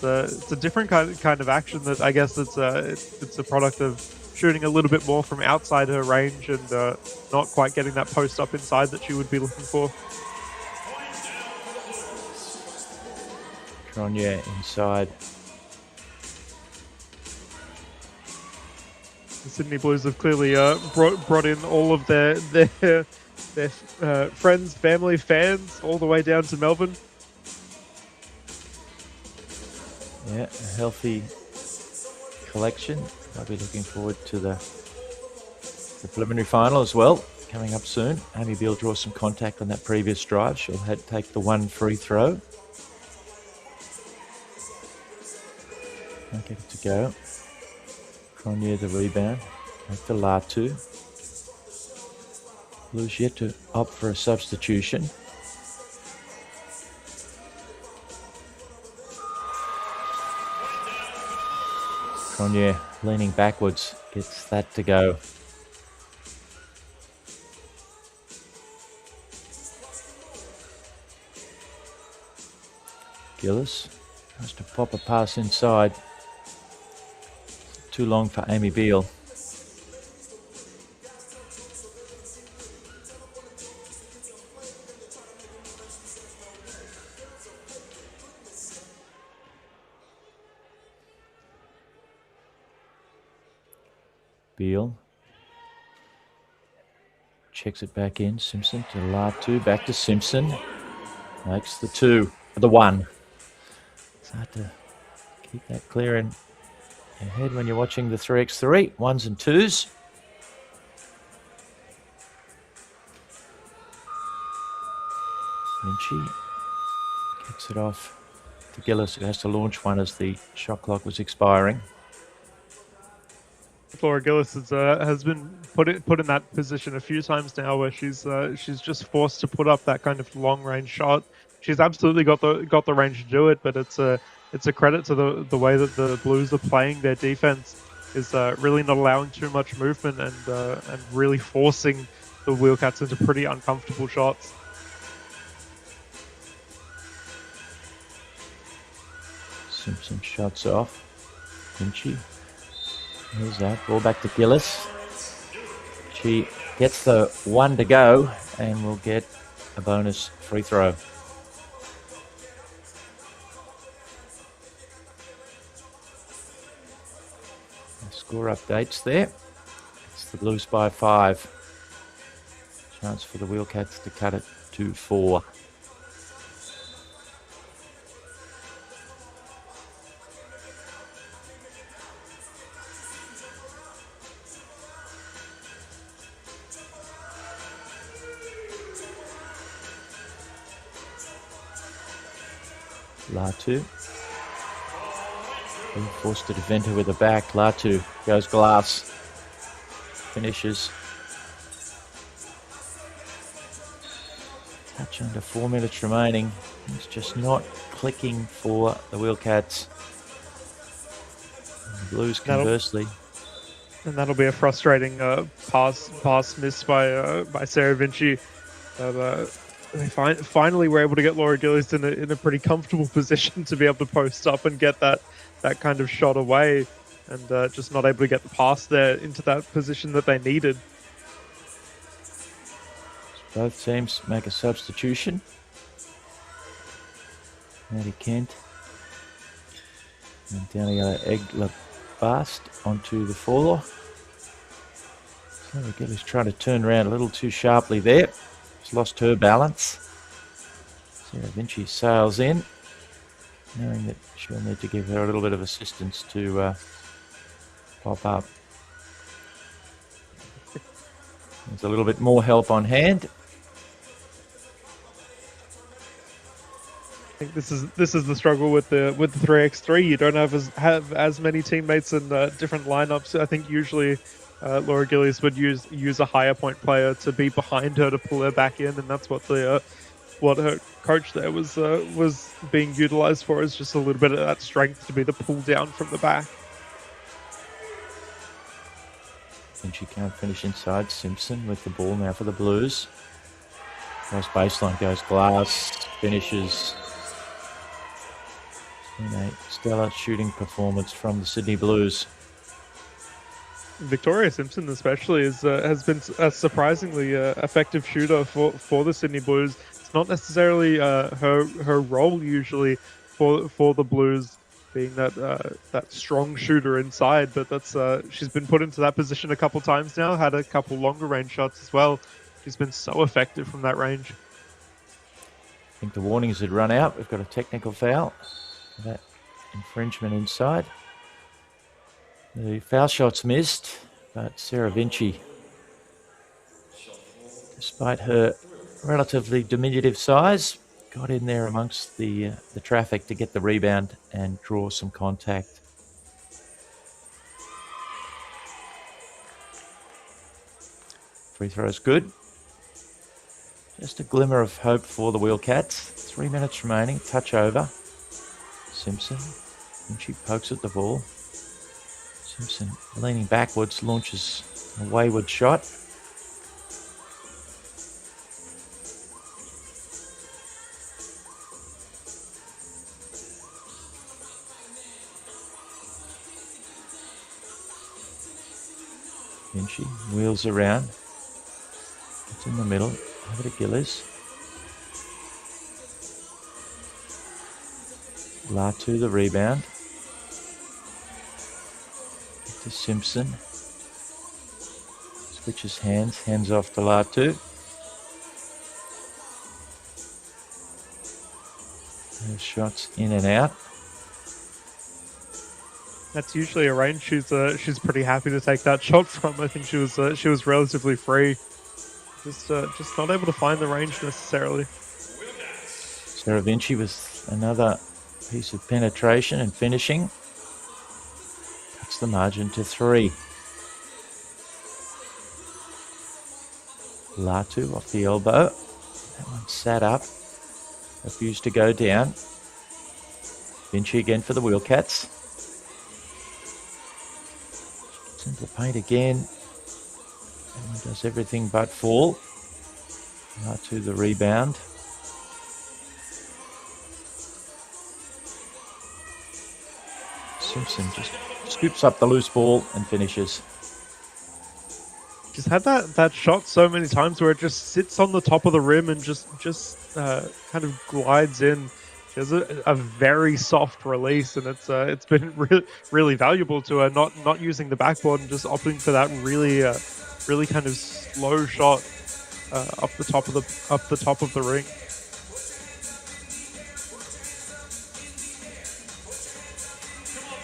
It's a different kind of action that I guess it's a product of shooting a little bit more from outside her range and not quite getting that post up inside that she would be looking for. Cronje inside. The Sydney Blues have clearly brought in all of their friends, family, fans all the way down to Melbourne. Yeah, a healthy collection. I'll be looking forward to the preliminary final as well, coming up soon. Amy Beale draws some contact on that previous drive. She'll take the one free throw. Can't get it to go. Cronje the rebound. Back to Latu. Blues yet to opt for a substitution. Cronje leaning backwards, gets that to go. Gillis has to pop a pass inside. Too long for Amy Beale. Beale checks it back in. Simpson to Latu, back to Simpson. Makes the one. It's hard to keep that clear in your head when you're watching the 3x3, ones and twos. Vinci kicks it off to Gillis, who has to launch one as the shot clock was expiring. Laura Gillis has been put in that position a few times now, where she's just forced to put up that kind of long range shot. She's absolutely got the range to do it, but it's a credit to the way that the Blues are playing their defense, is really not allowing too much movement and really forcing the Wheelcats into pretty uncomfortable shots. Simpson shots off. Vinci. Here's that. Ball back to Gillis. She gets the one to go and will get a bonus free throw. Score updates there. It's the Blues by 5. Chance for the Wheelcats to cut it to 4. Latu. Being forced to defend her with the back. Latu goes glass. Finishes. Touch under 4 minutes remaining. It's just not clicking for the Wheelcats. And the Blues conversely. That'll be a frustrating pass missed by Sarah Vinci. They finally were able to get Laura Gillis in a pretty comfortable position to be able to post up and get that kind of shot away, and just not able to get the pass there into that position that they needed. Both teams make a substitution. Maddie Kent and Daniela Egler-Bast onto the floor. So Gillis trying to turn around a little too sharply there. She's lost her balance. Sarah Vinci sails in, knowing that she'll need to give her a little bit of assistance to pop up. There's a little bit more help on hand. I think this is the struggle with the 3x3. You don't have as many teammates in different lineups. I think usually Laura Gillis would use a higher point player to be behind her to pull her back in, and that's what what her coach there was being utilized for, is just a little bit of that strength to be the pull down from the back. And she can't finish inside. Simpson with the ball now for the Blues. Cross baseline goes glass, finishes. In a stellar shooting performance from the Sydney Blues. Victoria Simpson especially has been a surprisingly effective shooter for the Sydney Blues. It's not necessarily her role usually for the Blues, being that strong shooter inside, but that's she's been put into that position a couple times now, had a couple longer range shots as well. She's been so effective from that range. I think the warnings had run out. We've got a technical foul. That infringement inside. The foul shot's missed, but Sarah Vinci, despite her relatively diminutive size, got in there amongst the traffic to get the rebound and draw some contact. Free throw's good. Just a glimmer of hope for the Wheelcats. 3 minutes remaining, touch over. Simpson, and she pokes at the ball. Simpson, leaning backwards, launches a wayward shot. Vinci wheels around. It's in the middle. Over to Gillis. Latu the rebound. To Simpson. Switches hands off to Latu. Those shots in and out. That's usually a range she's pretty happy to take that shot from. I think she was relatively free. Just not able to find the range necessarily. Sarah Vinci with another piece of penetration and finishing. Cuts the margin to 3. Latu off the elbow. That one sat up. Refused to go down. Vinci again for the Wheelcats. Gets into the paint again. That one does everything but fall. Latu the rebound. Simpson just scoops up the loose ball and finishes. She's had that shot so many times where it just sits on the top of the rim and just kind of glides in. She has a very soft release, and it's been really valuable to her. Not using the backboard and just opting for that really kind of slow shot up the top of the ring.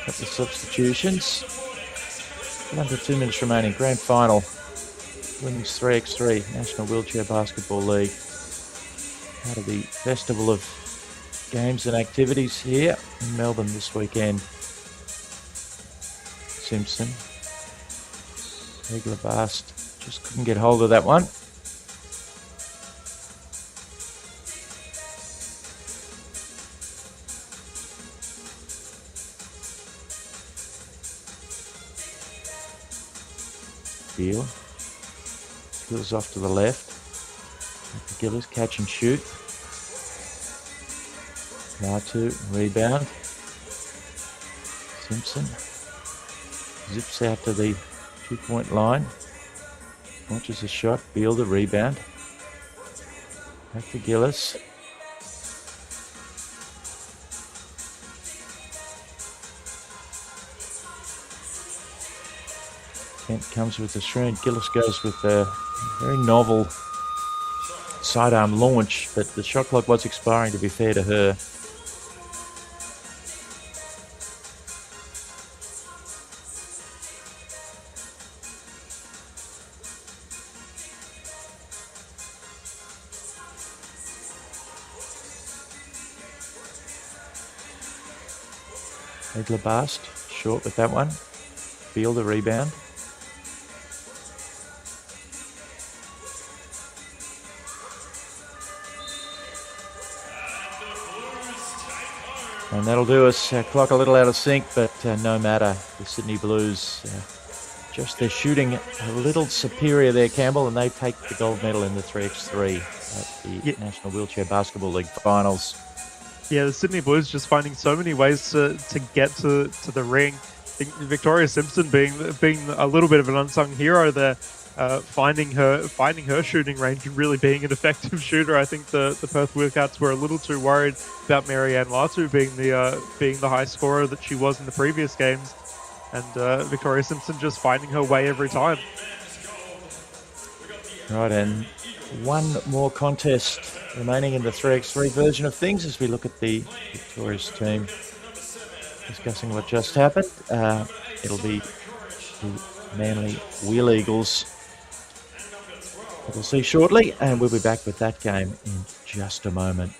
Got the substitutions. Under 2 minutes remaining. Grand final. Women's 3x3 National Wheelchair Basketball League. Part of the festival of games and activities here in Melbourne this weekend. Simpson. Regler Bast just couldn't get hold of that one. Beal. Gillis off to the left. Gillis catch and shoot. Latu rebound. Simpson zips out to the 2-point line. Launches a shot. Beal the rebound. Back to Gillis. Kent comes with the screen. Gillis goes with a very novel sidearm launch, but the shot clock was expiring, to be fair to her. Regler Bast short with that one. Beal the rebound. And that'll do us. Clock a little out of sync, but no matter. The Sydney Blues just their shooting a little superior there, Campbell, and they take the gold medal in the 3x3 at the National Wheelchair Basketball League finals. Yeah, the Sydney Blues just finding so many ways to get to the ring. I think Victoria Simpson being a little bit of an unsung hero there, finding her shooting range and really being an effective shooter. I think the Perth Wildcats were a little too worried about Marianne Latu being the high scorer that she was in the previous games, and Victoria Simpson just finding her way every time. Right, and one more contest remaining in the 3x3 version of things as we look at the Victoria's team discussing what just happened. It'll be the Manly Wheel Eagles that we'll see shortly, and we'll be back with that game in just a moment.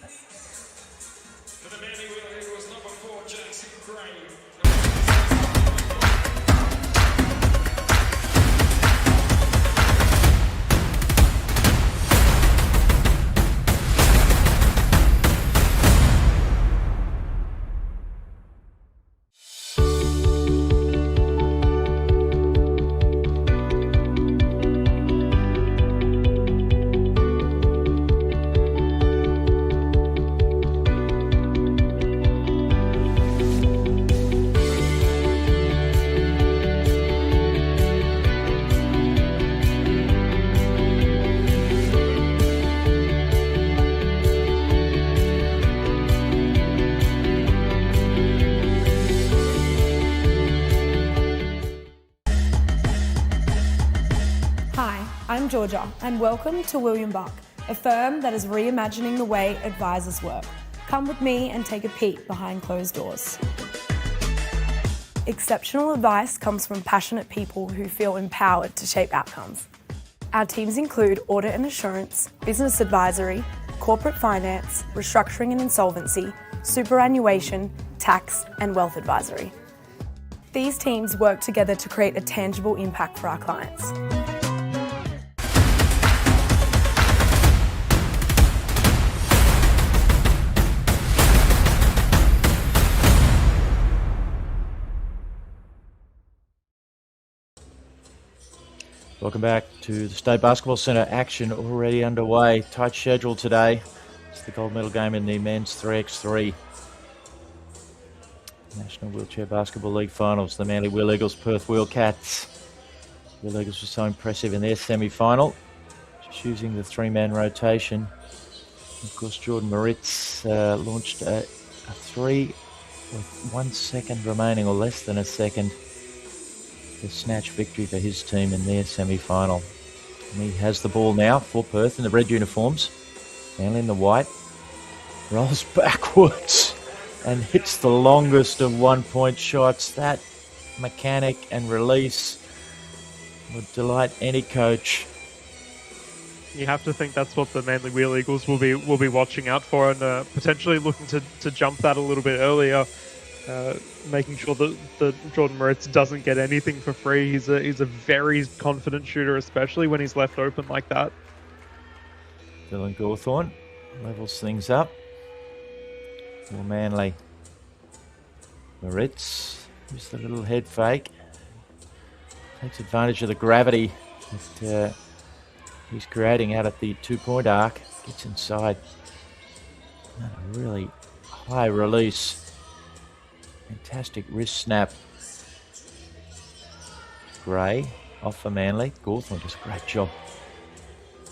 I'm Georgia, and welcome to William Buck, a firm that is reimagining the way advisors work. Come with me and take a peek behind closed doors. Exceptional advice comes from passionate people who feel empowered to shape outcomes. Our teams include audit and assurance, business advisory, corporate finance, restructuring and insolvency, superannuation, tax, and wealth advisory. These teams work together to create a tangible impact for our clients. Welcome back to the State Basketball Centre. Action already underway. Tight schedule today. It's the gold medal game in the men's 3x3 National Wheelchair Basketball League finals. The Manly Wheel Eagles, Perth Wildcats. Wheel Eagles were so impressive in their semi-final, just using the three-man rotation. Of course, Jordan Moritz launched a three with 1 second remaining, or less than a second. The snatch victory for his team in their semi-final. And he has the ball now for Perth in the red uniforms. Manly in the white. Rolls backwards and hits the longest of 1 point shots. That mechanic and release would delight any coach. You have to think that's what the Manly Wheel Eagles will be watching out for, and potentially looking to jump that a little bit earlier. Making sure that Jordan Moritz doesn't get anything for free. He's a very confident shooter, especially when he's left open like that. Dylan Gawthorne levels things up for Manly. Moritz, just a little head fake. Takes advantage of the gravity that he's creating out at the 2-point arc. Gets inside. And a really high release. Fantastic wrist snap. Gray off for Manly. Gawthorne does a great job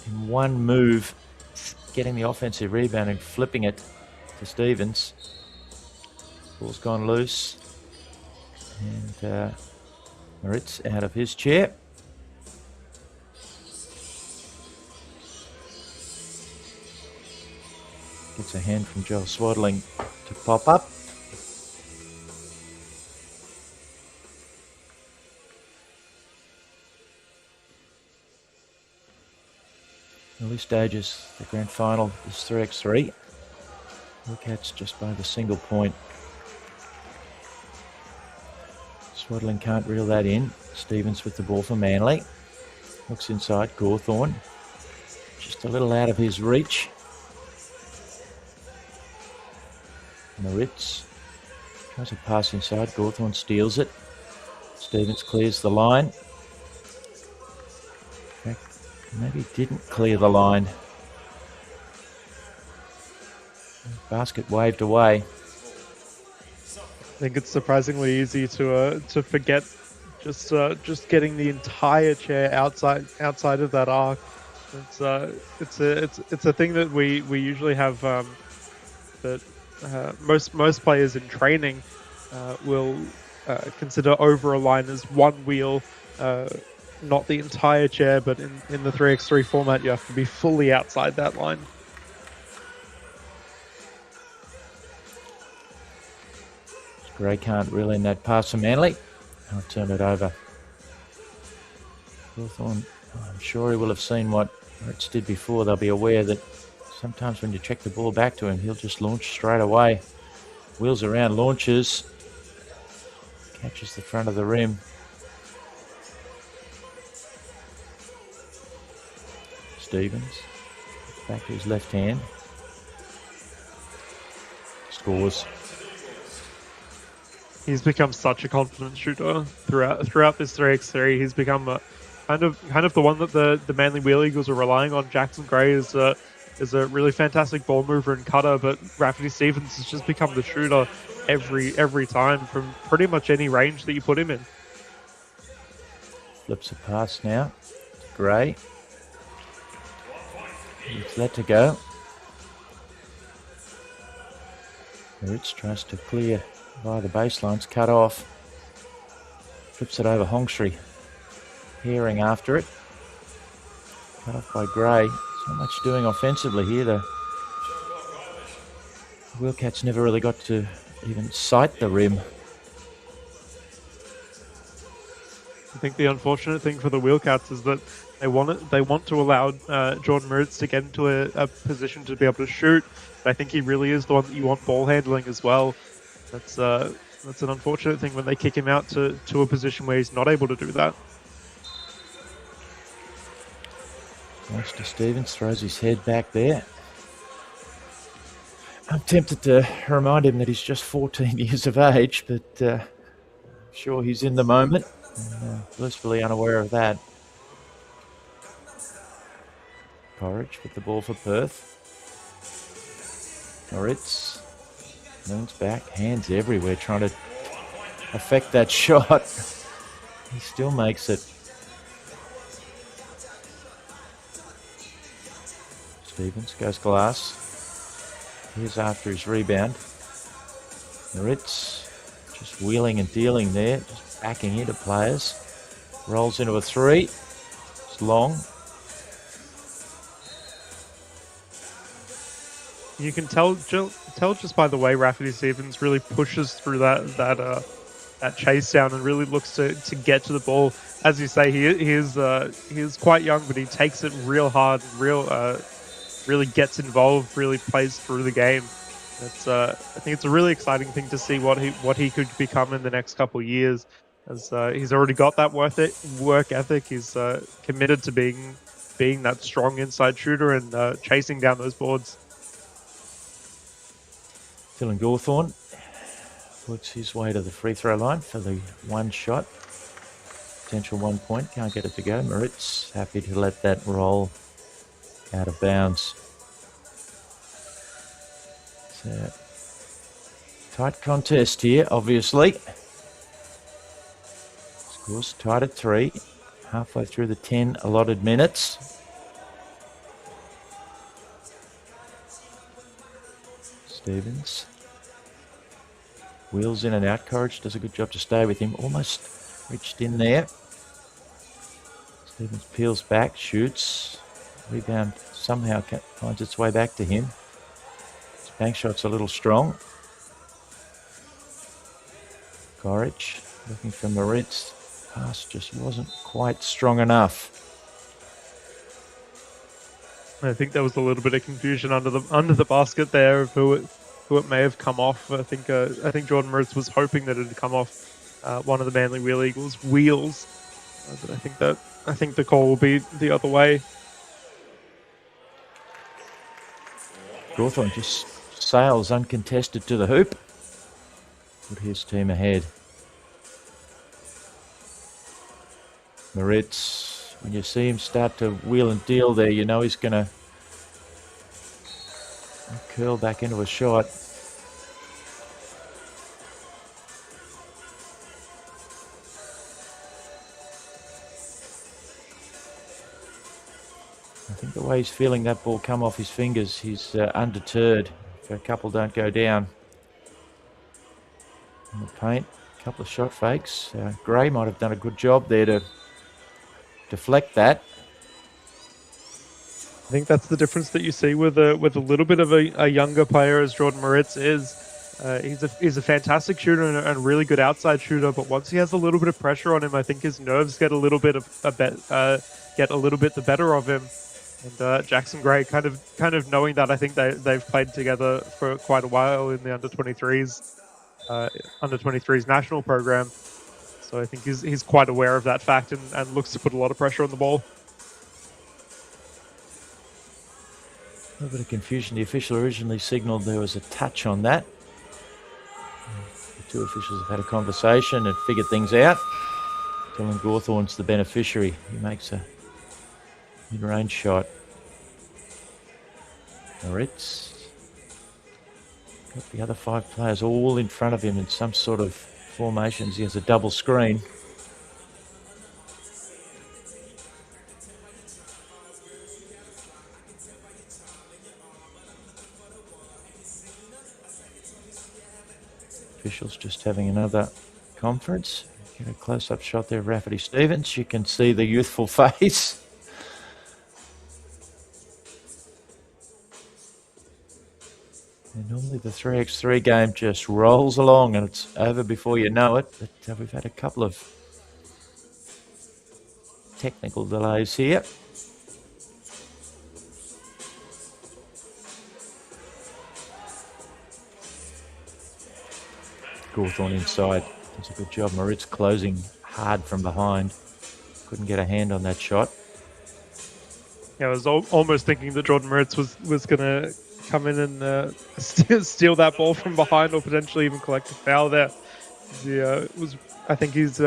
in one move, getting the offensive rebound and flipping it to Stevens. Ball's gone loose. And Moritz out of his chair. Gets a hand from Joel Swaddling to pop up. Early stages, the grand final is 3x3. Wildcats just by the single point. Swaddling can't reel that in. Stevens with the ball for Manly. Looks inside, Gawthorne. Just a little out of his reach. Moritz tries to pass inside. Gawthorne steals it. Stevens clears the line. Maybe didn't clear the line. Basket waved away. I think it's surprisingly easy to forget just getting the entire chair outside of that arc. It's a thing that we usually have that most players in training will consider over a line as one wheel, not the entire chair, but in the 3x3 format you have to be fully outside that line. Gray can't reel in that pass from Manly. I'll turn it over. Hawthorn, I'm sure he will have seen what Ritz did before. They'll be aware that sometimes when you check the ball back to him, he'll just launch straight away. Wheels around, launches. Catches the front of the rim. Stevens, back to his left hand. Scores. He's become such a confident shooter throughout this 3x3. He's become kind of the one that the Manly Wheel Eagles are relying on. Jackson Gray is a really fantastic ball mover and cutter, but Rafferty Stevens has just become the shooter every time from pretty much any range that you put him in. Flips a pass now to Gray. It's that to go. Ritz tries to clear via the baseline's cut off. Flips it over Hongstree. Herring after it. Cut off by Gray. Not much doing offensively here. The Wheelcats never really got to even sight the rim. I think the unfortunate thing for the Wheelcats is that they want to allow Jordan Moritz to get into a position to be able to shoot. But I think he really is the one that you want ball handling as well. That's an unfortunate thing when they kick him out to a position where he's not able to do that. Mr. Stevens throws his head back there. I'm tempted to remind him that he's just 14 years of age, but I'm sure he's in the moment and blissfully unaware of that. Porridge with the ball for Perth. Moritz moves back, hands everywhere, trying to affect that shot. He still makes it. Stevens goes glass. Here's after his rebound. Moritz just wheeling and dealing there, just backing into players. Rolls into a three. It's long. You can tell just by the way Rafferty Stevens really pushes through that chase down and really looks to get to the ball. As you say, he is quite young, but he takes it real hard, really gets involved, really plays through the game. I think it's a really exciting thing to see what he could become in the next couple of years. As he's already got that work ethic. He's committed to being that strong inside shooter and chasing down those boards. Dylan Gawthorne works his way to the free throw line for the one shot. Potential 1 point, can't get it to go. Moritz happy to let that roll out of bounds. It's a tight contest here, obviously. Scores tied at 3, halfway through the 10 allotted minutes. Stevens wheels in and out. Courage does a good job to stay with him. Almost reached in there. Stevens peels back, shoots. Rebound somehow finds its way back to him. His bank shot's a little strong. Courage looking for Moritz. Pass just wasn't quite strong enough. I think there was a little bit of confusion under the basket there of who it may have come off. I think Jordan Moritz was hoping that it had come off one of the Manly Wheel Eagles' wheels, but I think the call will be the other way. Gawthorne just sails uncontested to the hoop. Put his team ahead. Moritz When you see him start to wheel and deal there, you know he's going to curl back into a shot. I think the way he's feeling that ball come off his fingers, he's undeterred. If a couple don't go down in the paint, a couple of shot fakes. Gray might have done a good job there to deflect that. I think that's the difference that you see with a little bit of a younger player as Jordan Moritz is. He's a fantastic shooter and a really good outside shooter, but once he has a little bit of pressure on him, I think his nerves get a little bit the better of him. And Jackson Gray kind of knowing that, I think they've played together for quite a while in the under 23s national program. So I think he's quite aware of that fact and looks to put a lot of pressure on the ball. A little bit of confusion. The official originally signalled there was a touch on that. The two officials have had a conversation and figured things out. Dylan Gawthorne's the beneficiary. He makes a mid-range shot. Moritz got the other 5 players all in front of him in some sort of formations. He has a double screen. Officials just having another conference. Get a close-up shot there of Rafferty Stevens. You can see the youthful face. And normally the 3x3 game just rolls along and it's over before you know it. But we've had a couple of technical delays here. Gawthorne inside. Does a good job. Moritz closing hard from behind. Couldn't get a hand on that shot. Yeah, I was almost thinking that Jordan Moritz was going to come in and steal that ball from behind or potentially even collect a foul there. I think he's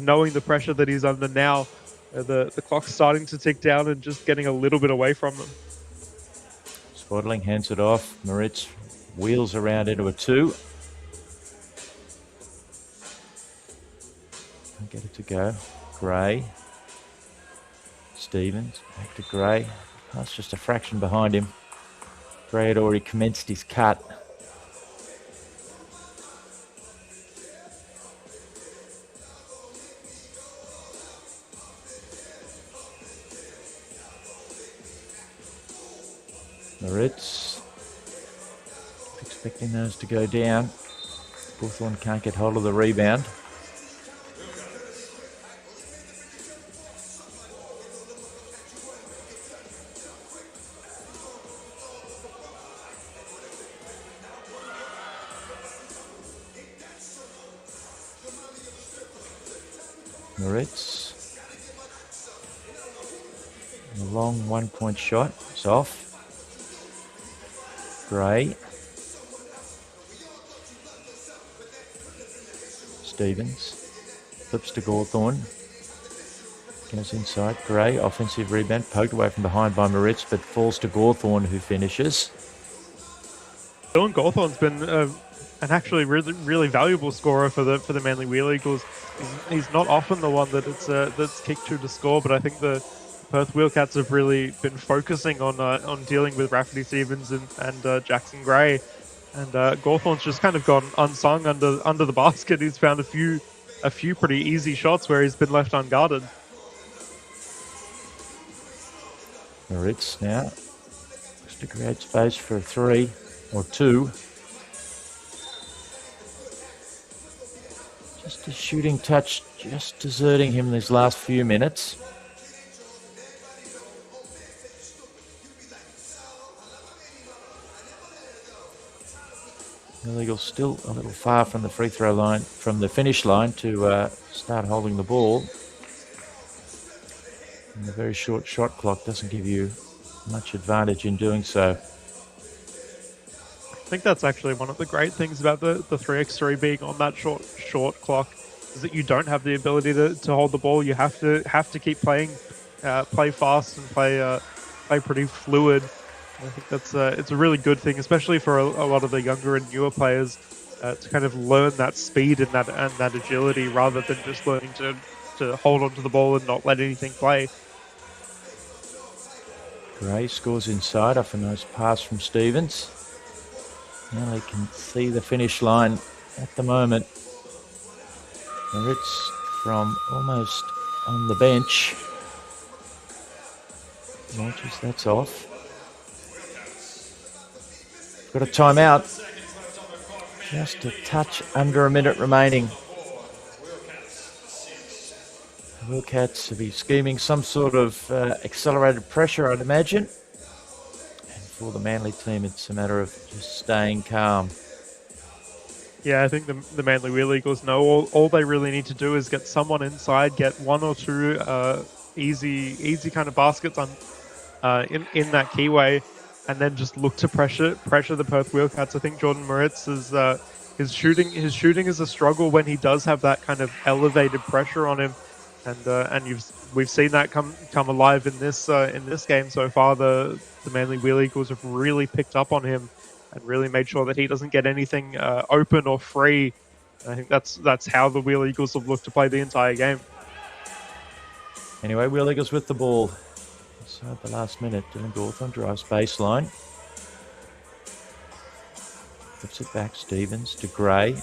knowing the pressure that he's under now. The clock's starting to tick down and just getting a little bit away from him. Swaddling hands it off. Moritz wheels around into a 2. Can't get it to go. Gray. Stevens. Back to Gray. That's just a fraction behind him. Gray had already commenced his cut. Moritz. Expecting those to go down. Gawthorne can't get hold of the rebound. Moritz. A long 1-point shot. It's off. Gray. Stevens. Flips to Gawthorne. Goes inside. Gray. Offensive rebound. Poked away from behind by Moritz, but falls to Gawthorne, who finishes. Dylan Gawthorne's been an actually really valuable scorer for the Manly Wheel Eagles. He's not often the one that's kicked to score, but I think the Perth Wheelcats have really been focusing on dealing with Rafferty Stevens and Jackson Gray, and Gawthorne's just kind of gone unsung under the basket. He's found a few pretty easy shots where he's been left unguarded. Moritz now looks to create space for a 3 or 2. Just a shooting touch, just deserting him these last few minutes. Illegal still a little far from the free throw line, from the finish line to start holding the ball. And the very short shot clock doesn't give you much advantage in doing so. I think that's actually one of the great things about the 3x3 being on that short clock, is that you don't have the ability to hold the ball. You have to keep playing play fast and play pretty fluid. I think that's it's a really good thing, especially for a lot of the younger and newer players, to kind of learn that speed and that agility rather than just learning to hold onto the ball and not let anything play. Gray scores inside off a nice pass from Stevens. Now they can see the finish line at the moment. Moritz from almost on the bench. Launches, that's off. Got a timeout. Just a touch under a minute remaining. The Wildcats will be scheming some sort of accelerated pressure, I'd imagine. And for the Manly team, it's a matter of just staying calm. Yeah, I think the Manly Wheel Eagles know all they really need to do is get someone inside, get one or two easy kind of baskets on in that keyway, and then just look to pressure the Perth Wildcats. I think Jordan Moritz is his shooting is a struggle when he does have that kind of elevated pressure on him, and we've seen that come alive in this game so far. The Manly Wheel Eagles have really picked up on him and really made sure that he doesn't get anything open or free. And I think that's how the Wheel Eagles have looked to play the entire game. Anyway, Wheel Eagles with the ball. Inside the last minute, Dylan Gawthorne drives baseline. Puts it back, Stevens to Gray.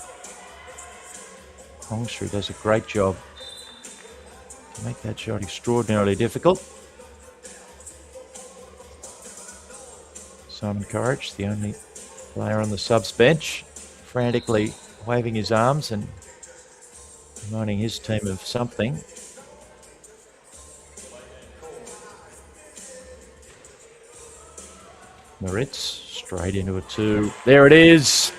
Longstreet does a great job to make that shot extraordinarily difficult. Simon Courage, the only player on the subs bench, frantically waving his arms and reminding his team of something. Moritz straight into a two. There it is.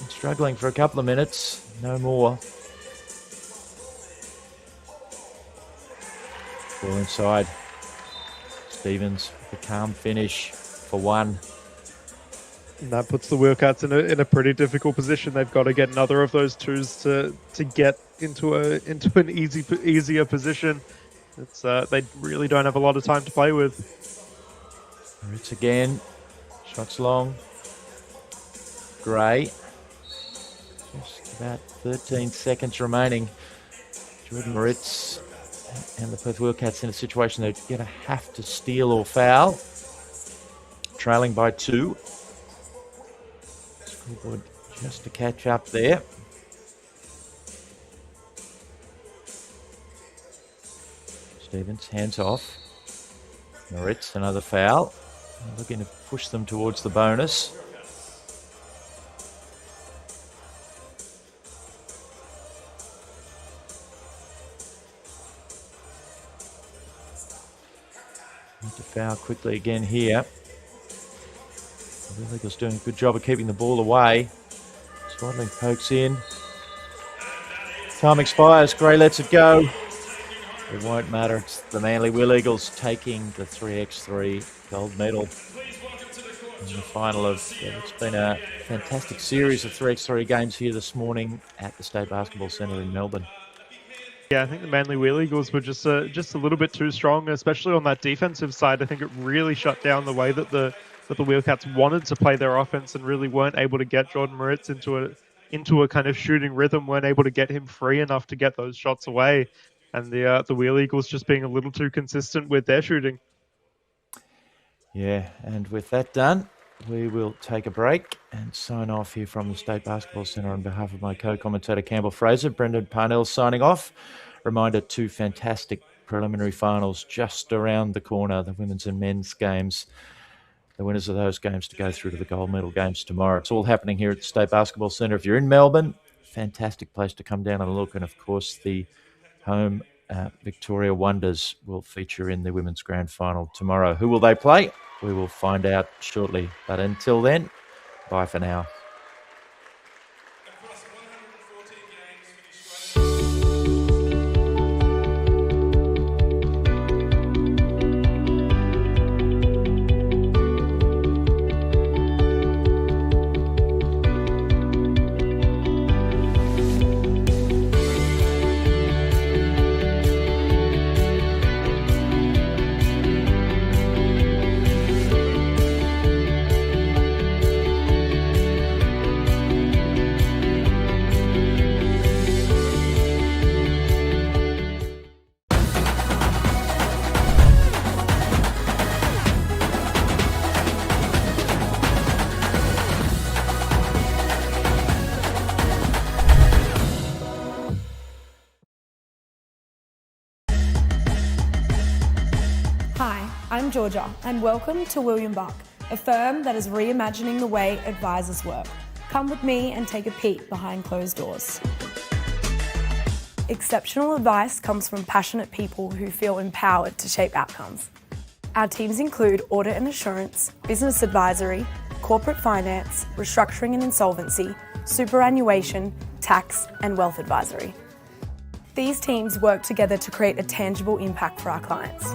Been struggling for a couple of minutes, no more. Ball inside. Stevens with a calm finish for one. And that puts the Wildcats in a pretty difficult position. They've got to get another of those twos to get into an easier position. It's they really don't have a lot of time to play with. Moritz again. Shots long. Gray. Just about 13 seconds remaining. Jordan Moritz and the Perth Wildcats in a situation they're going to have to steal or foul. Trailing by 2. Scoreboard just to catch up there. Stevens, hands off. Moritz, another foul. Looking to push them towards the bonus. Need to foul quickly again here. The Wheel Eagles doing a good job of keeping the ball away. Swaddling pokes in. Time expires. Gray lets it go. It won't matter. It's the Manly Wheel Eagles taking the 3x3 gold medal in the final of it's been a fantastic series of 3x3 games here this morning at the State Basketball Centre in Melbourne. Yeah, I think the Manly Wheel Eagles were just a little bit too strong, especially on that defensive side. I think it really shut down the way that the Wildcats wanted to play their offense and really weren't able to get Jordan Moritz into a kind of shooting rhythm, weren't able to get him free enough to get those shots away. And the Wheel Eagles just being a little too consistent with their shooting. Yeah, and with that done, we will take a break and sign off here from the State Basketball Centre on behalf of my co-commentator Campbell Fraser. Brendan Parnell signing off. Reminder, 2 fantastic preliminary finals just around the corner, the women's and men's games. The winners of those games to go through to the gold medal games tomorrow. It's all happening here at the State Basketball Centre. If you're in Melbourne, fantastic place to come down and look. And of course, the home Victoria Wonders will feature in the women's grand final tomorrow. Who will they play? We will find out shortly. But until then, bye for now. I'm Georgia, and welcome to William Buck, a firm that is reimagining the way advisors work. Come with me and take a peek behind closed doors. Exceptional advice comes from passionate people who feel empowered to shape outcomes. Our teams include audit and assurance, business advisory, corporate finance, restructuring and insolvency, superannuation, tax, and wealth advisory. These teams work together to create a tangible impact for our clients.